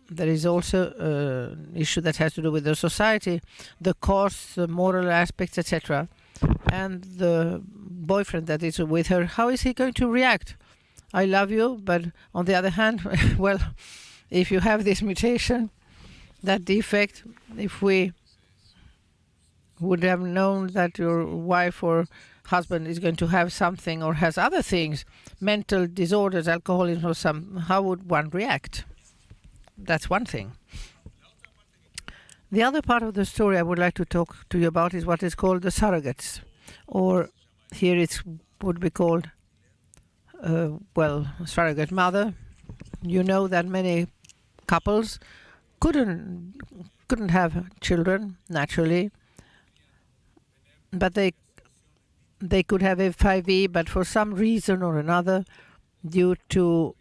is also an issue that has to do with the society, the costs, the moral aspects, etc. And the boyfriend that is with her, how is he going to react? I love you, but on the other hand, well, if you have this mutation, that defect, if we would have known that your wife or husband is going to have something or has other things, mental disorders, alcoholism or how would one react? That's one thing. The other part of the story I would like to talk to you about is what is called the surrogates, or here it would be called, surrogate mother. You know that many couples couldn't have children naturally, but they could have HIV, but for some reason or another, due to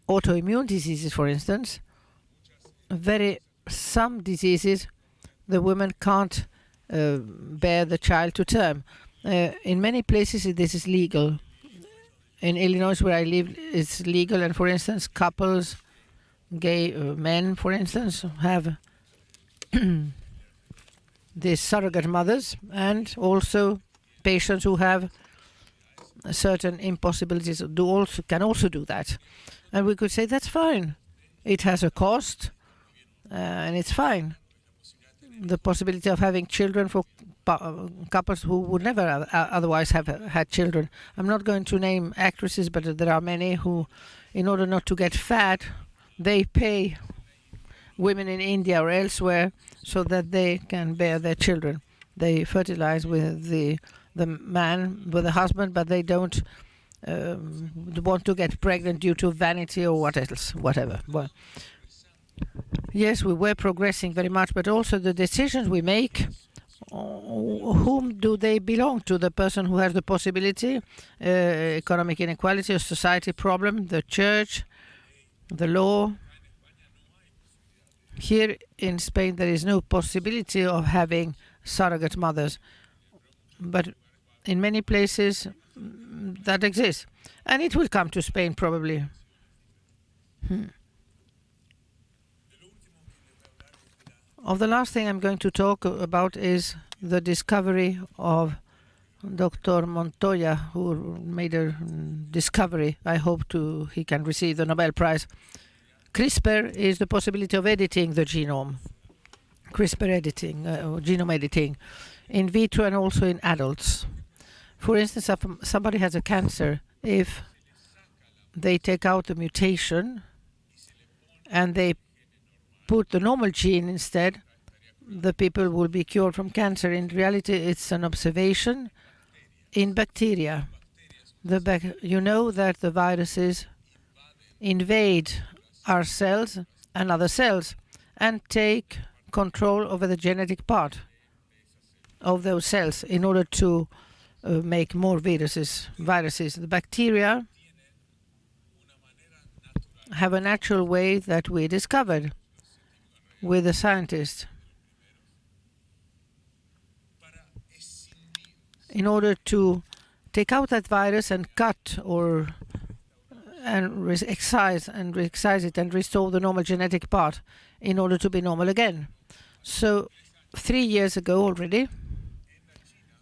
autoimmune diseases, for instance, some diseases, the women can't bear the child to term. In many places, this is legal. In Illinois, where I live, it's legal, and for instance, couples, gay men, for instance, have these surrogate mothers, and also patients who have certain impossibilities can also do that. And we could say that's fine. It has a cost, and it's fine. the possibility of having children for couples who would never otherwise have had children. I'm not going to name actresses, but there are many who, in order not to get fat, they pay women in India or elsewhere so that they can bear their children. They fertilize with the man, with the husband, but they don't want to get pregnant due to vanity or whatever. Well, yes, we were progressing very much, but also the decisions we make, whom do they belong to? The person who has the possibility, economic inequality, a society problem, the church, the law. Here in Spain, there is no possibility of having surrogate mothers, but in many places that exists, and it will come to Spain probably. Of the last thing I'm going to talk about is the discovery of Dr. Montoya, who made a discovery. I hope he can receive the Nobel Prize. CRISPR is the possibility of editing the genome. CRISPR editing, genome editing, in vitro and also in adults. For instance, if somebody has a cancer, if they take out the mutation and they put the normal gene instead, the people will be cured from cancer. In reality, it's an observation in bacteria. You know that the viruses invade our cells and other cells and take control over the genetic part of those cells in order to make more viruses. The bacteria have a natural way that we discovered with the scientists in order to take out that virus and cut and excise it and restore the normal genetic part in order to be normal again. So 3 years ago already,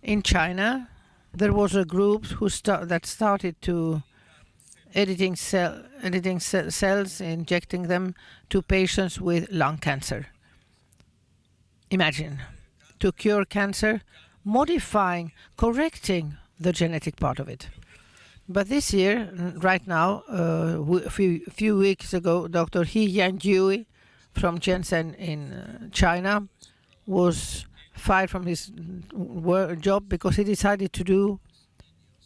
in China, there was a group that started to editing cells, injecting them to patients with lung cancer. Imagine, to cure cancer, modifying, correcting the genetic part of it. But this year, right now, a few weeks ago, Dr. He Yanjui from Janssen in China was fired from his job because he decided to do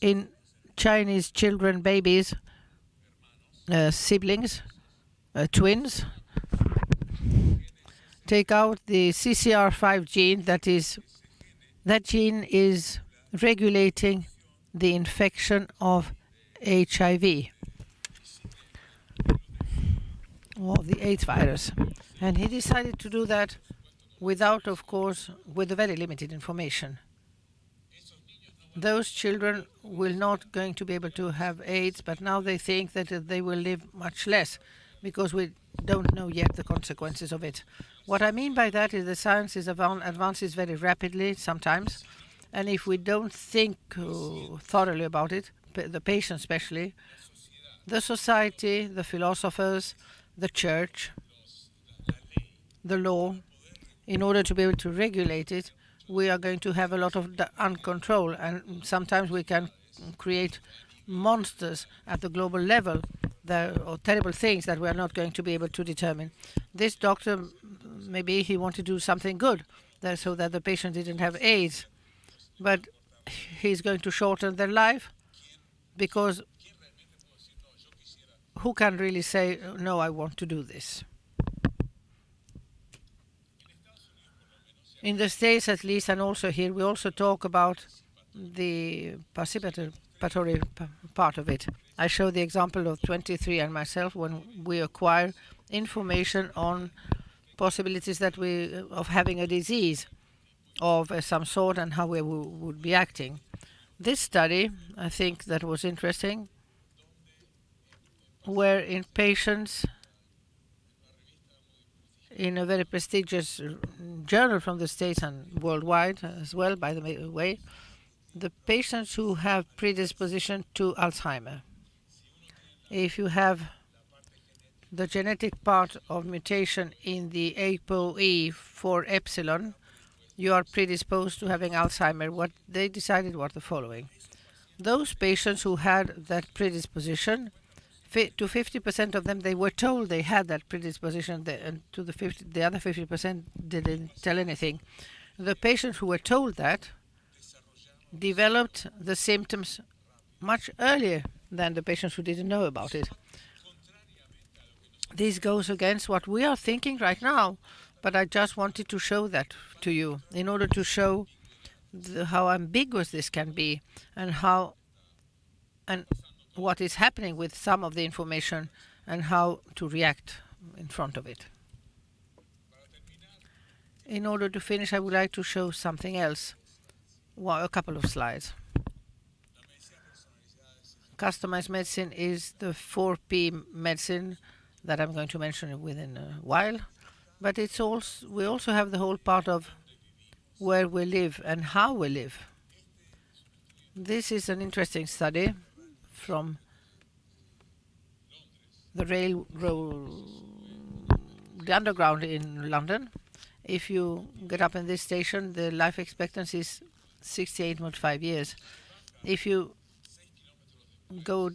in Chinese children, babies, siblings, twins, take out the CCR5 gene. That gene is regulating the infection of HIV or the AIDS virus. And he decided to do that without, of course, with very limited information. Those children will not going to be able to have AIDS, but now they think that they will live much less because we don't know yet the consequences of it. What I mean by that is the science advances very rapidly sometimes, and if we don't think thoroughly about it, the patient especially, the society, the philosophers, the church, the law, in order to be able to regulate it, we are going to have a lot of uncontrol, and sometimes we can create monsters at the global level, or terrible things that we are not going to be able to determine. This doctor, maybe he wanted to do something good so that the patient didn't have AIDS, but he's going to shorten their life, because who can really say, no, I want to do this? In the States, at least, and also here, we also talk about the participatory part of it. I show the example of 23 and myself when we acquire information on possibilities of having a disease of some sort and how we would be acting. This study, I think that was interesting, where in patients in a very prestigious journal from the States and worldwide as well, by the way, the patients who have predisposition to Alzheimer. If you have the genetic part of mutation in the ApoE4 epsilon, you are predisposed to having Alzheimer. What they decided was the following. Those patients who had that predisposition, to 50% of them, they were told they had that predisposition, and to the other 50% didn't tell anything. The patients who were told that developed the symptoms much earlier than the patients who didn't know about it. This goes against what we are thinking right now, but I just wanted to show that to you in order to show how ambiguous this can be and what is happening with some of the information and how to react in front of it. In order to finish, I would like to show something else. A couple of slides. Customized medicine is the 4P medicine that I'm going to mention within a while, but we also have the whole part of where we live and how we live. This is an interesting study from the underground in London. If you get up in this station, the life expectancy is 68.5 years. If you go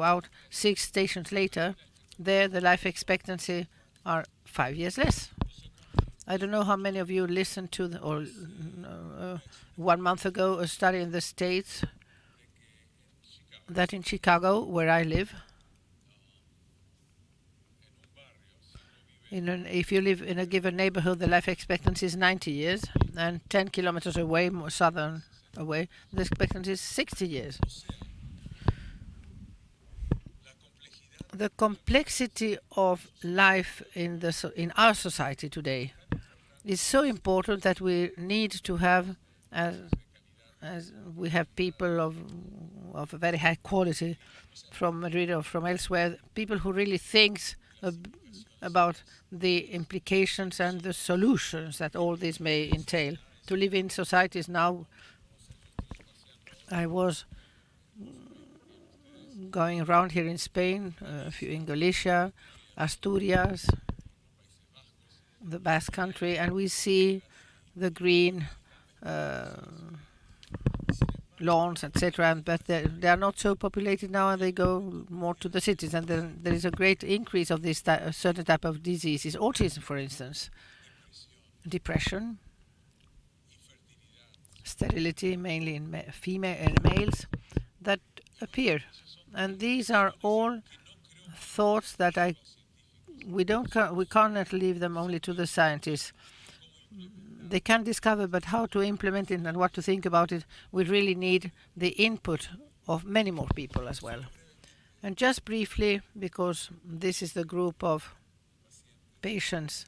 out 6 stations later, there the life expectancy are 5 years less. I don't know how many of you listened to 1 month ago a study in the States that in Chicago, where I live, if you live in a given neighborhood, the life expectancy is 90 years, and 10 kilometers away, more southern away, the expectancy is 60 years. The complexity of life in our society today is so important that we need to have, as we have people of a very high quality from Madrid or from elsewhere, people who really think about the implications and the solutions that all this may entail. To live in societies now, I was going around here in Spain, in Galicia, Asturias, the Basque Country, and we see the green lawns, etc. But they are not so populated now, and they go more to the cities. And then there is a great increase of this certain type of diseases, autism, for instance, depression, sterility, mainly in female and males, that appear. And these are all thoughts that we cannot leave them only to the scientists. They can discover, but how to implement it and what to think about it, we really need the input of many more people as well. And just briefly, because this is the group of patients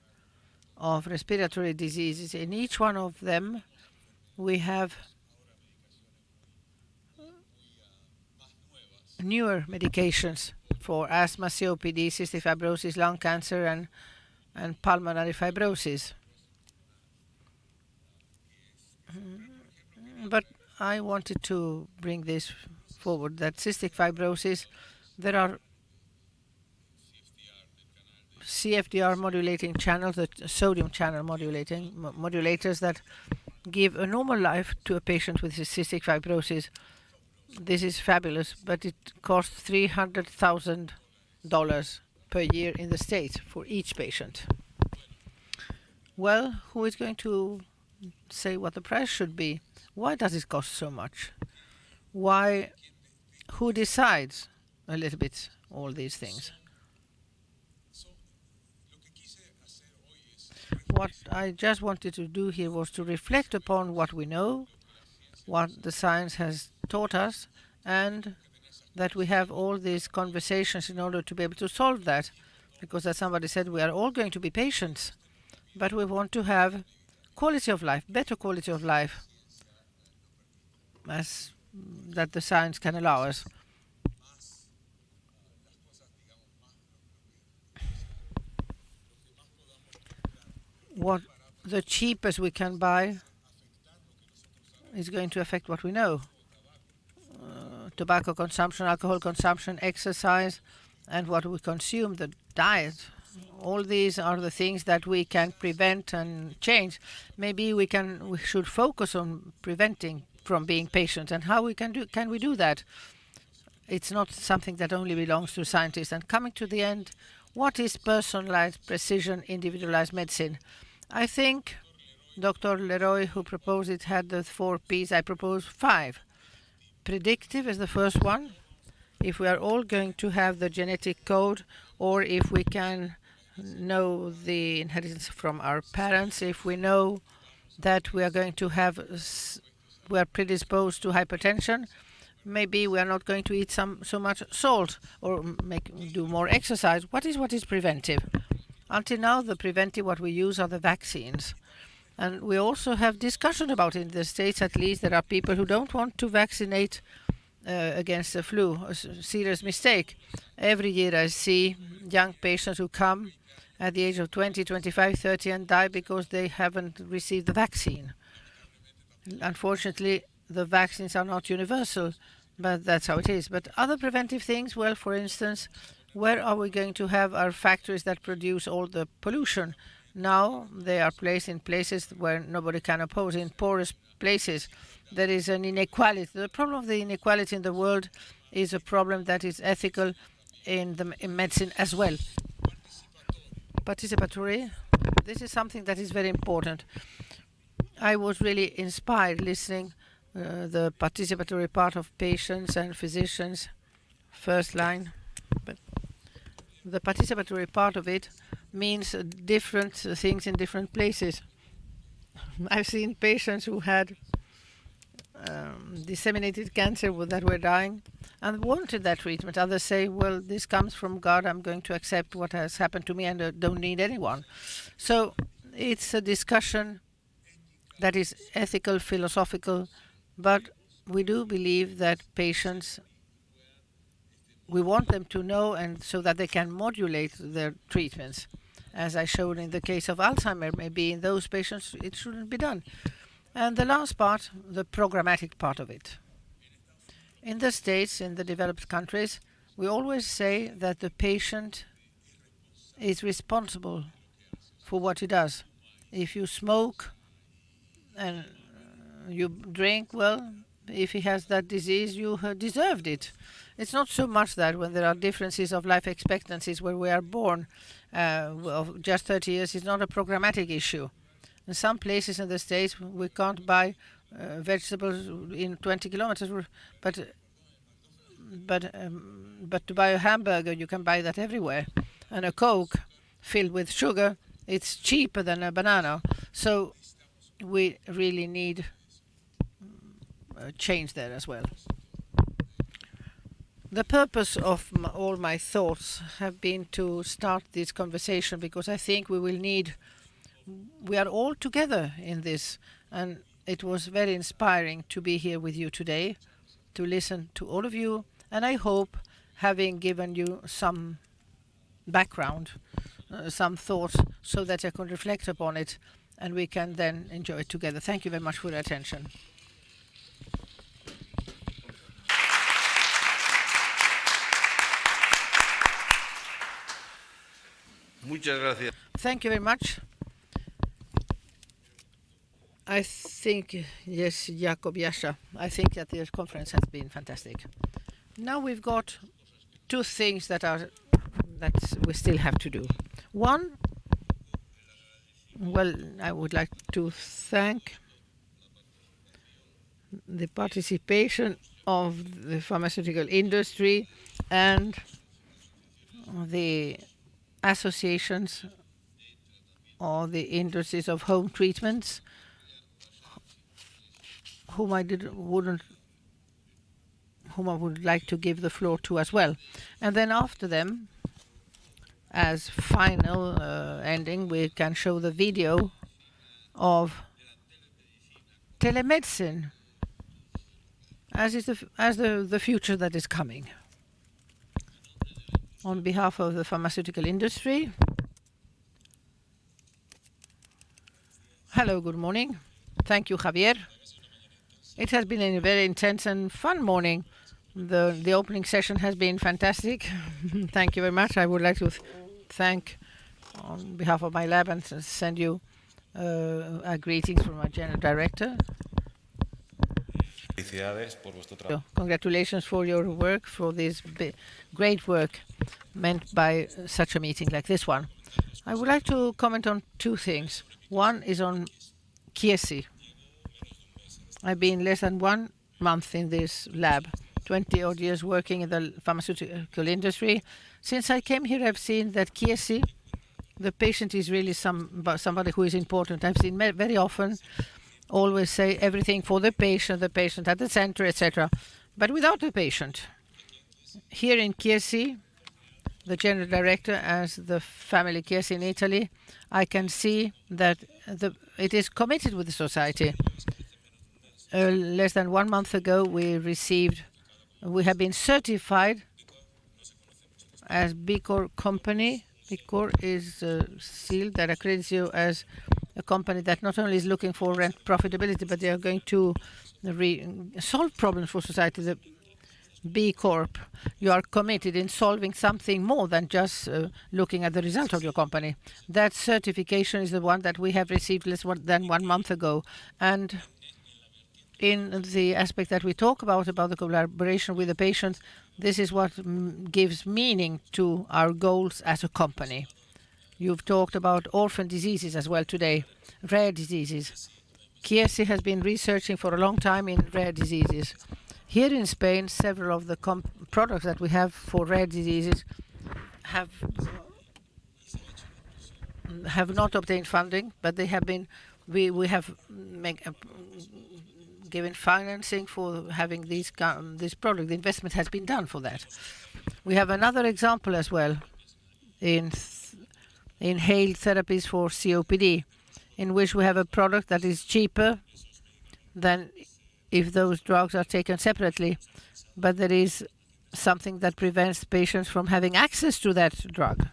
of respiratory diseases, in each one of them we have newer medications for asthma, COPD, cystic fibrosis, lung cancer, and pulmonary fibrosis. But I wanted to bring this forward, that cystic fibrosis, there are CFDR modulating channels, the sodium channel modulators that give a normal life to a patient with cystic fibrosis. This is fabulous, but it costs $300,000 per year in the States for each patient. Well, who is going to say what the price should be? Why does it cost so much? Who decides a little bit all these things? What I just wanted to do here was to reflect upon what we know, what the science has taught us, and that we have all these conversations in order to be able to solve that. Because as somebody said, we are all going to be patients, but we want to have quality of life, better quality of life, as that the science can allow us. What the cheapest we can buy is going to affect what we know. Tobacco consumption, alcohol consumption, exercise, and what we consume, the diet All these are the things that we can prevent and change. Maybe we should focus on preventing from being patient, and how can we do that? It's not something that only belongs to scientists. And coming to the end, what is personalized, precision, individualized medicine? I think Dr. Leroy, who proposed it, had the 4 Ps. I propose 5. Predictive is the first one. If we are all going to have the genetic code, or if we can know the inheritance from our parents, if we know that we are going to have, we are predisposed to hypertension, maybe we are not going to eat so much salt or do more exercise. What is preventive? Until now, the preventive, what we use are the vaccines. And we also have discussion about it. In the States, at least, there are people who don't want to vaccinate against the flu, a serious mistake. Every year I see young patients who come at the age of 20, 25, 30 and die because they haven't received the vaccine. Unfortunately, the vaccines are not universal, but that's how it is. But other preventive things, well, for instance, where are we going to have our factories that produce all the pollution? Now they are placed in places where nobody can oppose, in porous places. There is an inequality. The problem of the inequality in the world is a problem that is ethical in medicine as well. Participatory, this is something that is very important. I was really inspired listening the participatory part of patients and physicians, first line. But the participatory part of it means different things in different places. I've seen patients who had disseminated cancer that were dying and wanted that treatment. Others say, well, this comes from God. I'm going to accept what has happened to me and don't need anyone. So it's a discussion that is ethical, philosophical, but we do believe that patients, we want them to know and so that they can modulate their treatments. As I showed in the case of Alzheimer, maybe in those patients it shouldn't be done. And the last part, the programmatic part of it. In the States, in the developed countries, we always say that the patient is responsible for what he does. If you smoke and you drink, well, if he has that disease, you deserved it. It's not so much that when there are differences of life expectancies where we are born of just 30 years, it's not a programmatic issue. In some places in the States, we can't buy vegetables in 20 kilometers, but to buy a hamburger, you can buy that everywhere. And a Coke filled with sugar, it's cheaper than a banana. So we really need a change there as well. The purpose of all my thoughts have been to start this conversation because I think we are all together in this, and it was very inspiring to be here with you today, to listen to all of you, and I hope having given you some background, some thoughts, so that you can reflect upon it, and we can then enjoy it together. Thank you very much for your attention. Muchas gracias. Thank you very much. I think, yes, Jakob Jascha, I think that this conference has been fantastic. Now we've got 2 things that we still have to do. One, well, I would like to thank the participation of the pharmaceutical industry and the associations or the industries of home treatments, whom I would like to give the floor to as well. And then after them, as final ending, we can show the video of telemedicine as the future that is coming. On behalf of the pharmaceutical industry, hello, good morning. Thank you, Javier. It has been a very intense and fun morning. The opening session has been fantastic. Thank you very much. I would like to thank on behalf of my lab and send you greetings from our General Director. Felicidades por vuestro So, trabajo. congratulations for your work, for this great work meant by such a meeting like this one. I would like to comment on two things. One is on Chiesi. I've been less than 1 month in this lab, 20 odd years working in the pharmaceutical industry. Since I came here, I've seen that Chiesi, the patient is really somebody who is important. I've seen very often always say everything for the patient at the center, etc., but without the patient. Here in Chiesi, the general director as the family Chiesi in Italy, I can see that it is committed with the society. Less than 1 month ago, we have been certified as B Corp company. B Corp is a seal that accredits you as a company that not only is looking for rent profitability, but they are going to solve problems for society. The B Corp, you are committed in solving something more than just looking at the result of your company. That certification is the one that we have received less than 1 month ago. And in the aspect that we talk about the collaboration with the patient, this is what gives meaning to our goals as a company. You've talked about orphan diseases as well today, rare diseases. Chiesi has been researching for a long time in rare diseases. Here in Spain, several of the products that we have for rare diseases have not obtained funding, but they have been. We have given financing for having this product. The investment has been done for that. We have another example as well in inhaled therapies for COPD, in which we have a product that is cheaper than if those drugs are taken separately, but there is something that prevents patients from having access to that drug.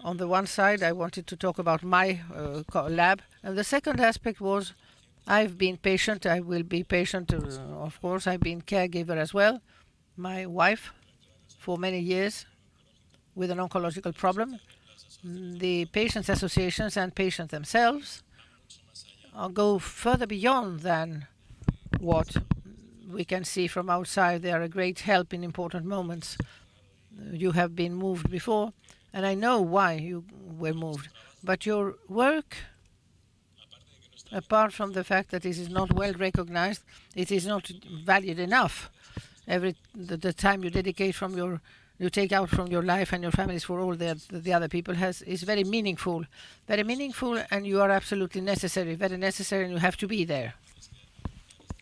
On the one side, I wanted to talk about my lab, and the second aspect was I've been patient, I will be patient, of course. I've been caregiver as well. My wife, for many years, with an oncological problem. The patients' associations and patients themselves go further beyond than what we can see from outside. They are a great help in important moments. You have been moved before, and I know why you were moved. But your work, apart from the fact that it is not well recognized, it is not valued enough. The time you dedicate you take out from your life and your families for all the other people is very meaningful, and you are absolutely necessary, very necessary, and you have to be there.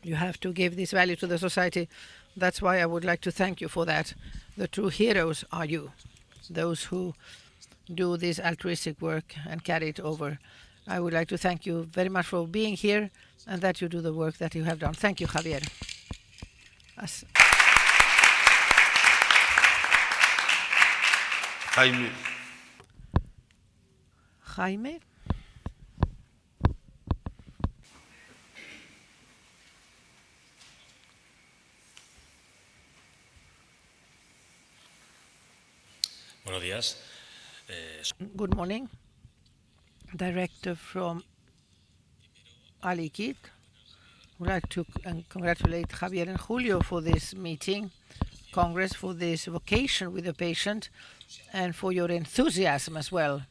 You have to give this value to the society. That's why I would like to thank you for that. The true heroes are you, those who do this altruistic work and carry it over. I would like to thank you very much for being here and that you do the work that you have done. Thank you, Javier. Jaime. Buenos días. Good morning. Director from Alikit. Would like to congratulate Javier and Julio for this meeting, Congress, for this vocation with the patient, and for your enthusiasm as well.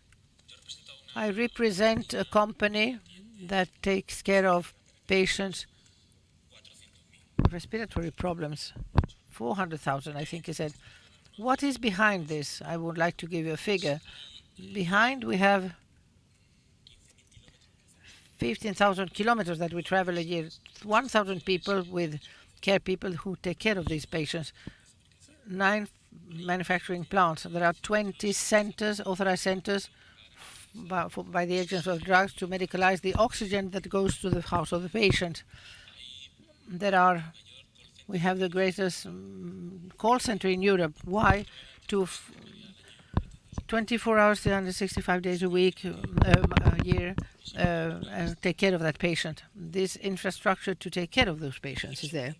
I represent a company that takes care of patients with respiratory problems. 400,000, I think he said. What is behind this? I would like to give you a figure. Behind we have 15,000 kilometers that we travel a year, 1,000 people with care people who take care of these patients, 9 manufacturing plants. There are 20 centers, authorized centers by the agents of drugs to medicalize the oxygen that goes to the house of the patient. We have the greatest call center in Europe. Why? 24 hours, 365 days a week, a year, and take care of that patient. This infrastructure to take care of those patients is there.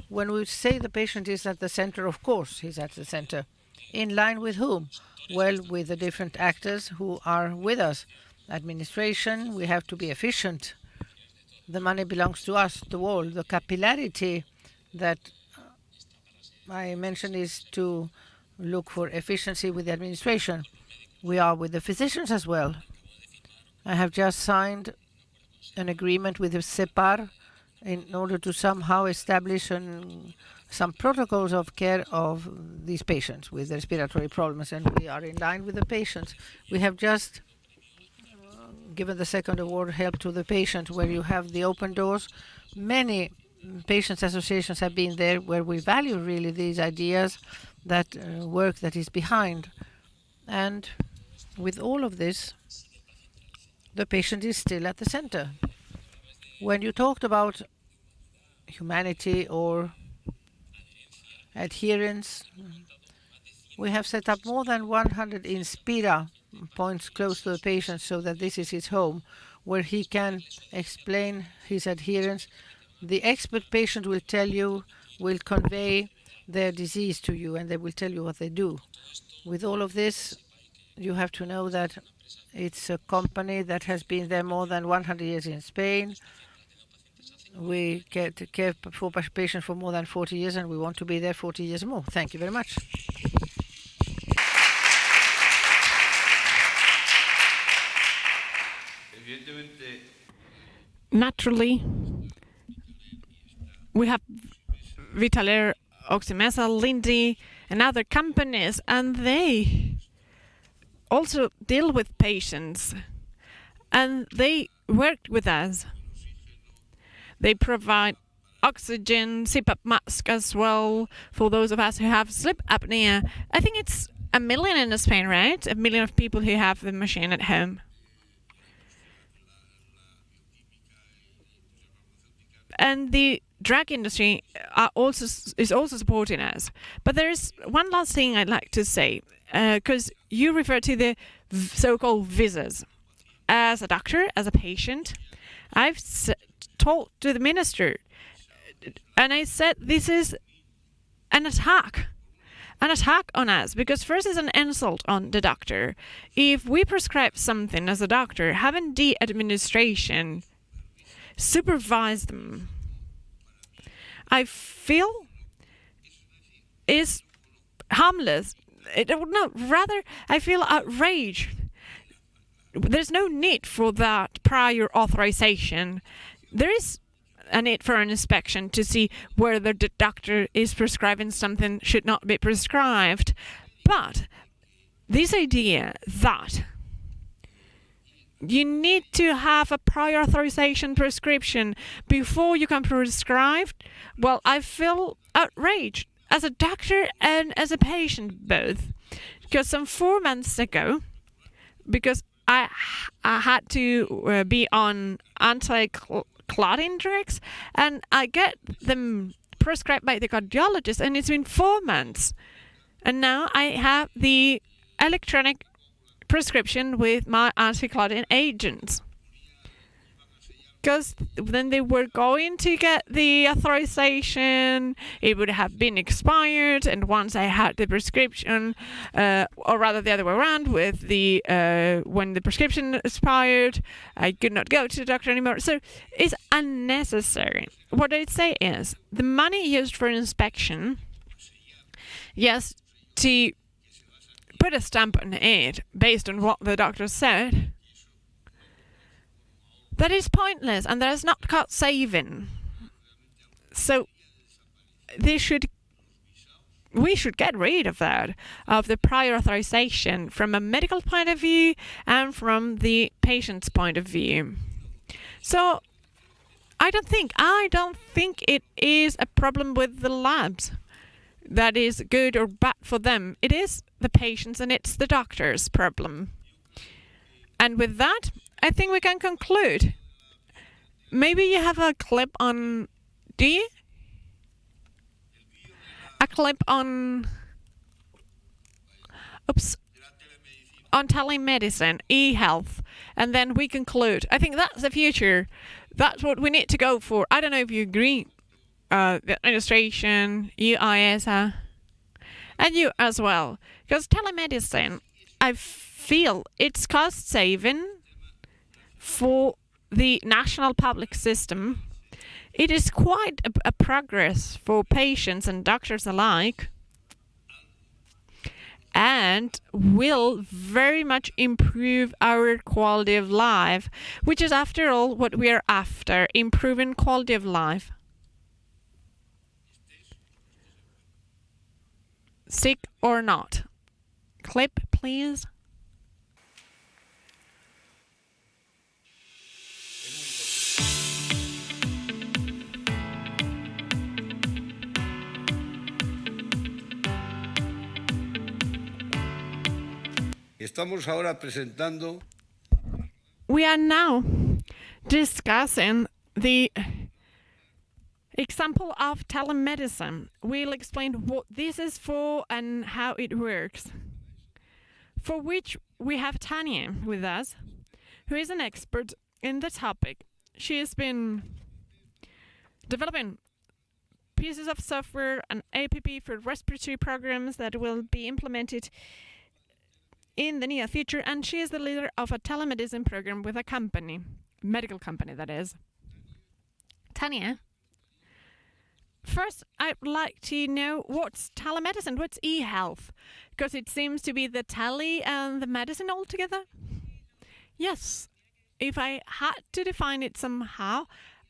When we say the patient is at the center, of course, he's at the center. In line with whom? Well, with the different actors who are with us. Administration, we have to be efficient. The money belongs to us, the wall. The capillarity that I mentioned is to look for efficiency with the administration. We are with the physicians as well. I have just signed an agreement with the CEPAR in order to somehow establish some protocols of care of these patients with respiratory problems, and we are in line with the patients. We have just given the second award, Help to the Patient, where you have the open doors. Many patients associations have been there where we value really these ideas, that work that is behind. And with all of this, the patient is still at the center. When you talked about humanity or adherence, we have set up more than 100 Inspira points close to the patient so that this is his home, where he can explain his adherence. The expert patient will tell you, will convey their disease to you, and they will tell you what they do. With all of this, you have to know that it's a company that has been there more than 100 years in Spain. We get care for patients for more than 40 years, and we want to be there 40 years more. Thank you very much. Naturally, we have Fenaer, Oxymesa, Lindy, and other companies, and they also deal with patients, and they worked with us. They provide oxygen, CPAP mask as well for those of us who have sleep apnea. I think it's 1 million in Spain, right? 1 million of people who have the machine at home. And the drug industry is also supporting us. But there is one last thing I'd like to say, because you refer to the so-called visas. As a doctor, as a patient, I've told to the minister, and I said this is an attack on us, because first is an insult on the doctor. If we prescribe something as a doctor, having the administration supervise them, I feel is harmless. I feel outraged. There's no need for that prior authorization. There is a need for an inspection to see whether the doctor is prescribing something should not be prescribed. But this idea that you need to have a prior authorization prescription before you can prescribe, well, I feel outraged as a doctor and as a patient both. Because some 4 months ago, because I had to be on anti-clotting drugs, and I get them prescribed by the cardiologist, and it's been 4 months. And now I have the electronic prescription with my anti-clotting agents. Because then they were going to get the authorization, it would have been expired, and once I had the prescription, or rather the other way around, with the when the prescription expired, I could not go to the doctor anymore. So it's unnecessary. What I'd say is the money used for inspection, yes, to put a stamp on it based on what the doctor said, that is pointless, and that is not cost saving. So we should get rid of that, of the prior authorization, from a medical point of view and from the patient's point of view. So I don't think it is a problem with the labs that is good or bad for them. It is the patients and it's the doctor's problem. And with that, I think we can conclude. Maybe you have a clip on... Do you? A clip on... Oops. On telemedicine, e-health. And then we conclude. I think that's the future. That's what we need to go for. I don't know if you agree. The administration, UISA. And you as well. Because telemedicine, I feel it's cost saving for the national public system. It is quite a progress for patients and doctors alike, and will very much improve our quality of life, which is after all what we are after, improving quality of life. Sick or not. Clip, please. Estamos ahora presentando We are now discussing the example of telemedicine. We'll explain what this is for and how it works. For which we have Tanya with us, who is an expert in the topic. She has been developing pieces of software and app for respiratory programs that will be implemented in the near future, and she is the leader of a telemedicine program with a company, medical company that is. Tanya, first I'd like to know what's telemedicine, what's e-health, because it seems to be the tele and the medicine all together. Yes, if I had to define it somehow,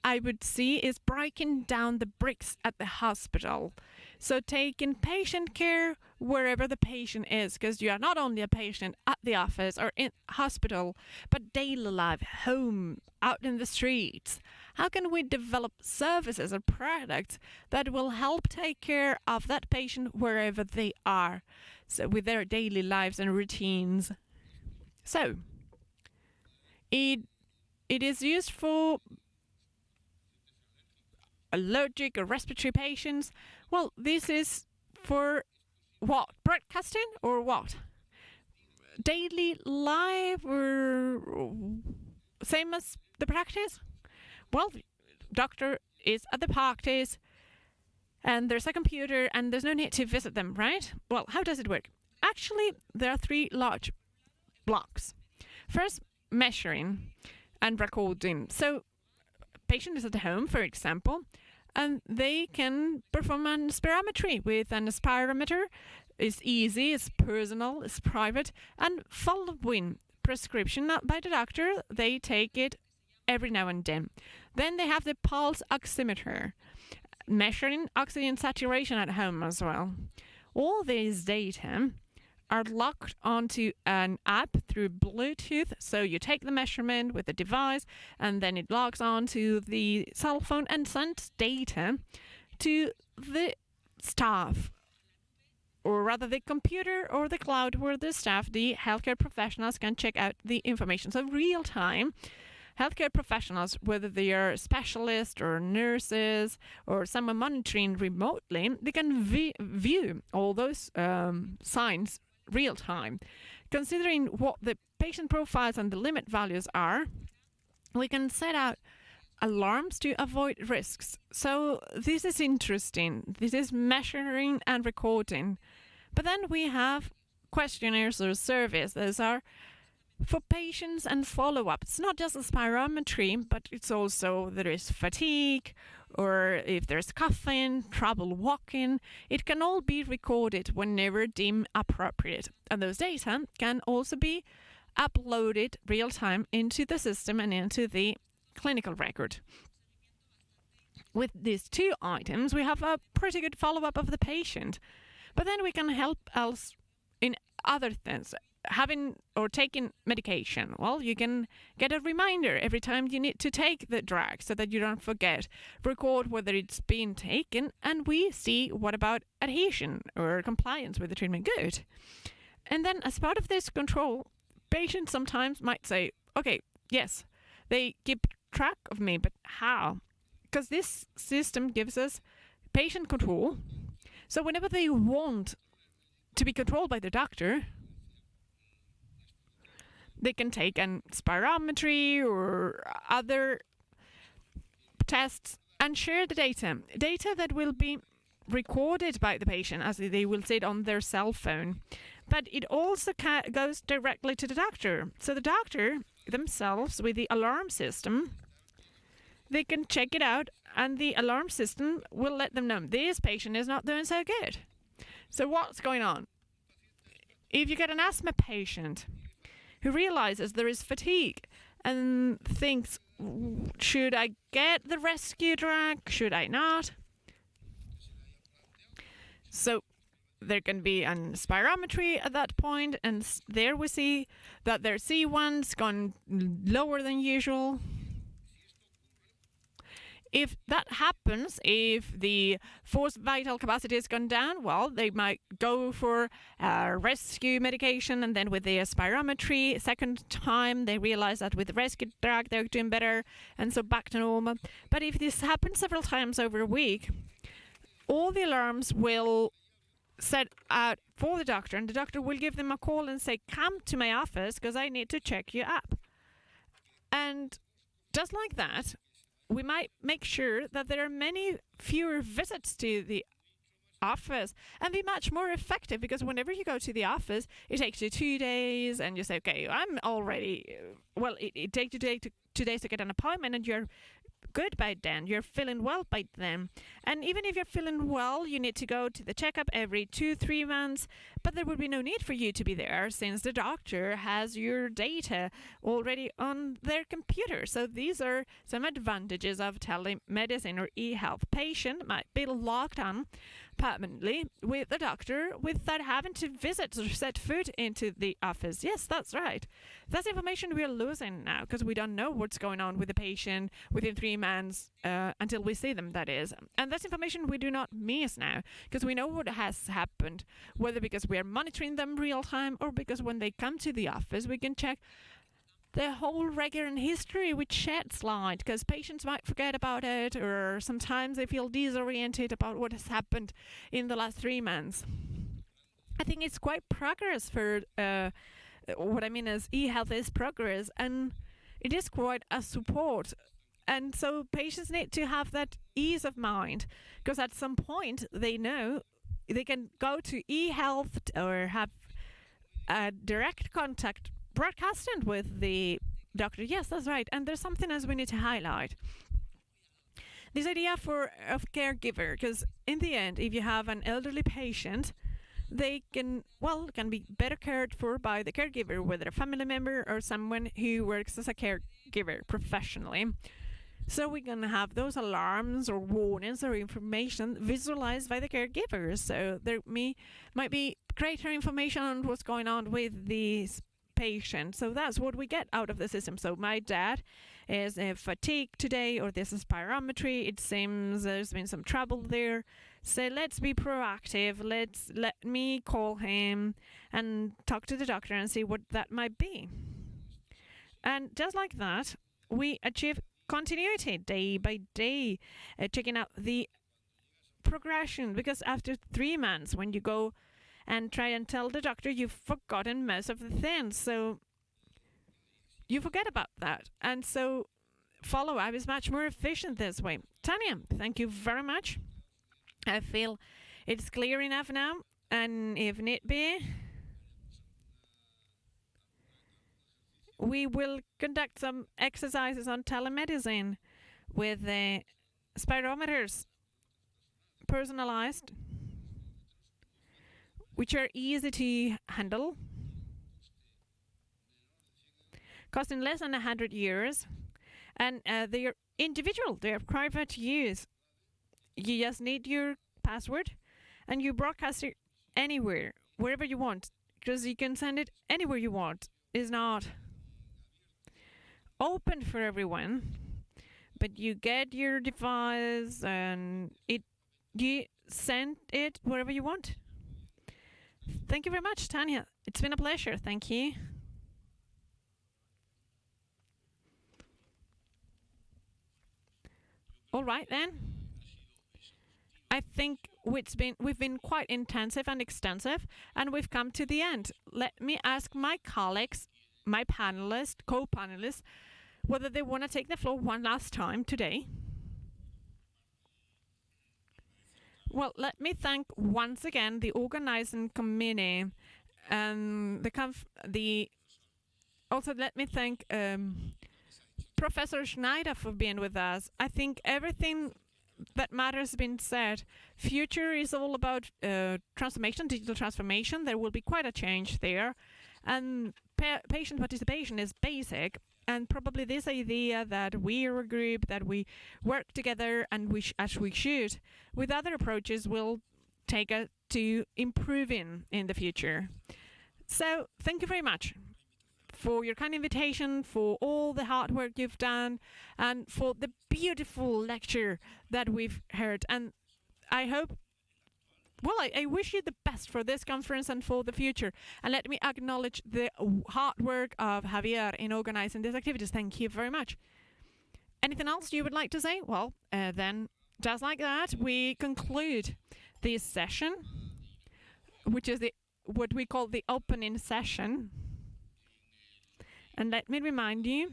I would see is breaking down the bricks at the hospital. So taking patient care wherever the patient is, because you are not only a patient at the office or in hospital, but daily life, home, out in the streets. How can we develop services or products that will help take care of that patient wherever they are, so with their daily lives and routines? So it is used for allergic or respiratory patients. Well, this is for what? Broadcasting or what? Daily life or same as the practice? Well, doctor is at the practice and there's a computer and there's no need to visit them, right? Well, how does it work? Actually, there are three large blocks. First, measuring and recording. So patient is at home, for example, and they can perform an spirometry with an spirometer. It's easy, it's personal, it's private, and following prescription by the doctor, they take it every now and then. Then they have the pulse oximeter, measuring oxygen saturation at home as well. All these data are locked onto an app through Bluetooth. So you take the measurement with the device and then it logs onto the cell phone and sends data to the staff, or rather the computer or the cloud, where the staff, the healthcare professionals, can check out the information. So real time, healthcare professionals, whether they are specialists or nurses or someone monitoring remotely, they can view all those signs real time. Considering what the patient profiles and the limit values are, we can set out alarms to avoid risks. So this is interesting. This is measuring and recording. But then we have questionnaires or surveys. Those are for patients and follow-up. It's not just a spirometry, but it's also there is fatigue, or if there's coughing, trouble walking. It can all be recorded whenever deemed appropriate. And those data can also be uploaded real-time into the system and into the clinical record. With these two items, we have a pretty good follow-up of the patient. But then we can help else in other things. Having or taking medication, well, you can get a reminder every time you need to take the drug so that you don't forget. Record whether it's been taken, and we see what about adhesion or compliance with the treatment. Good. And then as part of this control, patients sometimes might say, okay, yes, they keep track of me, but how? Because this system gives us patient control. So whenever they want to be controlled by the doctor, they can take an spirometry or other tests and share the data. Data that will be recorded by the patient as they will see it on their cell phone. But it also goes directly to the doctor. So the doctor themselves, with the alarm system, they can check it out, and the alarm system will let them know this patient is not doing so good. So what's going on? If you get an asthma patient who realizes there is fatigue and thinks, should I get the rescue drug? Should I not? So there can be an spirometry at that point, and there we see that their C1's gone lower than usual. If that happens, if the forced vital capacity has gone down, well, they might go for rescue medication, and then with the spirometry, second time, they realize that with the rescue drug, they're doing better, and so back to normal. But if this happens several times over a week, all the alarms will set out for the doctor, and the doctor will give them a call and say, come to my office because I need to check you up. And just like that, we might make sure that there are many fewer visits to the office and be much more effective, because whenever you go to the office, it takes you 2 days and you say, okay, I'm already, well, it takes you 2 days to get an appointment, and you're good by then. You're feeling well by then. And even if you're feeling well, you need to go to the checkup every 2-3 months, but there would be no need for you to be there since the doctor has your data already on their computer. So these are some advantages of telemedicine or e-health. Patient might be locked on permanently with the doctor without having to visit or set foot into the office. Yes, that's right. That's information we're losing now because we don't know what's going on with the patient within 3 months until we see them, that is. And that's information we do not miss now because we know what has happened, whether because we are monitoring them real time or because when they come to the office we can check the whole record and history with chat slide, because patients might forget about it, or sometimes they feel disoriented about what has happened in the last 3 months. I think it's quite progress for what I mean is e-health is progress, and it is quite a support. And so patients need to have that ease of mind, because at some point they know they can go to e-health or have a direct contact broadcasting with the doctor. Yes, that's right. And there's something else we need to highlight. This idea of caregiver, because in the end, if you have an elderly patient, they can be better cared for by the caregiver, whether a family member or someone who works as a caregiver professionally. So we're going to have those alarms or warnings or information visualized by the caregivers. So there might be greater information on what's going on with these patient. So that's what we get out of the system. So my dad is fatigued today, or this is spirometry. It seems there's been some trouble there. So let's be proactive. Let me call him and talk to the doctor and see what that might be. And just like that, we achieve continuity day by day, checking out the progression, because after 3 months, when you go and try and tell the doctor you've forgotten most of the things, so you forget about that. And so follow-up is much more efficient this way. Tanya, thank you very much. I feel it's clear enough now, and if need be, we will conduct some exercises on telemedicine with the spirometers, personalized, which are easy to handle, costing less than 100 euros, and they are individual, they are private use. You just need your password, and you broadcast it anywhere, wherever you want, because you can send it anywhere you want. It's not open for everyone, but you get your device and you send it wherever you want. Thank you very much, Tanya. It's been a pleasure. Thank you. All right then. I think we've been quite intensive and extensive, and we've come to the end. Let me ask my colleagues, my co-panelists, whether they want to take the floor one last time today. Well, let me thank once again the organizing committee and also let me thank Professor Schneider for being with us. I think everything that matters has been said. Future is all about transformation, digital transformation. There will be quite a change there. And patient participation is basic. And probably this idea that we are a group, that we work together and as we should, with other approaches will take us to improving in the future. So thank you very much for your kind invitation, for all the hard work you've done, and for the beautiful lecture that we've heard. And I hope, well, I wish you the best for this conference and for the future. And let me acknowledge the hard work of Javier in organizing these activities. Thank you very much. Anything else you would like to say? Well, then, just like that, we conclude this session, which is what we call the opening session. And let me remind you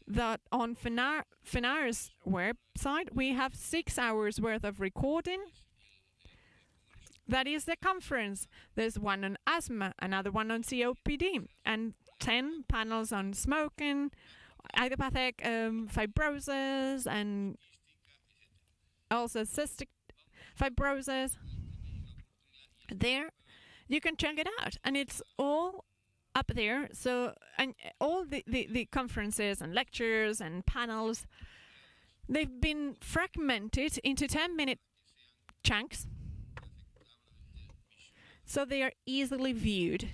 that on Fenaer's website, we have 6 hours worth of recording. That is the conference. There's one on asthma, another one on COPD, and 10 panels on smoking, idiopathic fibrosis, and also cystic fibrosis. There, you can check it out, and it's all up there. So, and all the conferences and lectures and panels, they've been fragmented into 10-minute chunks, so they are easily viewed.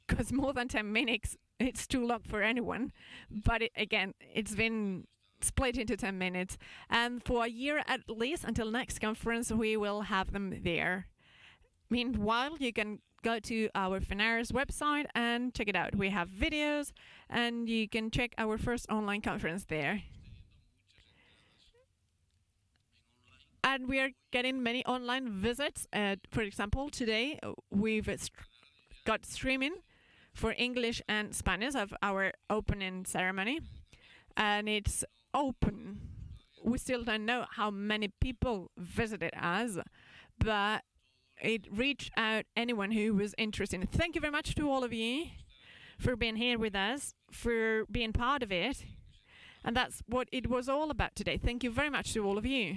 Because more than 10 minutes, it's too long for anyone. But it's been split into 10 minutes. And for a year at least, until next conference, we will have them there. Meanwhile, you can go to our Fenaer's website and check it out. We have videos, and you can check our first online conference there. And we are getting many online visits. For example, today we've got streaming for English and Spanish of our opening ceremony. And it's open. We still don't know how many people visited us, but it reached out anyone who was interested. Thank you very much to all of you for being here with us, for being part of it. And that's what it was all about today. Thank you very much to all of you.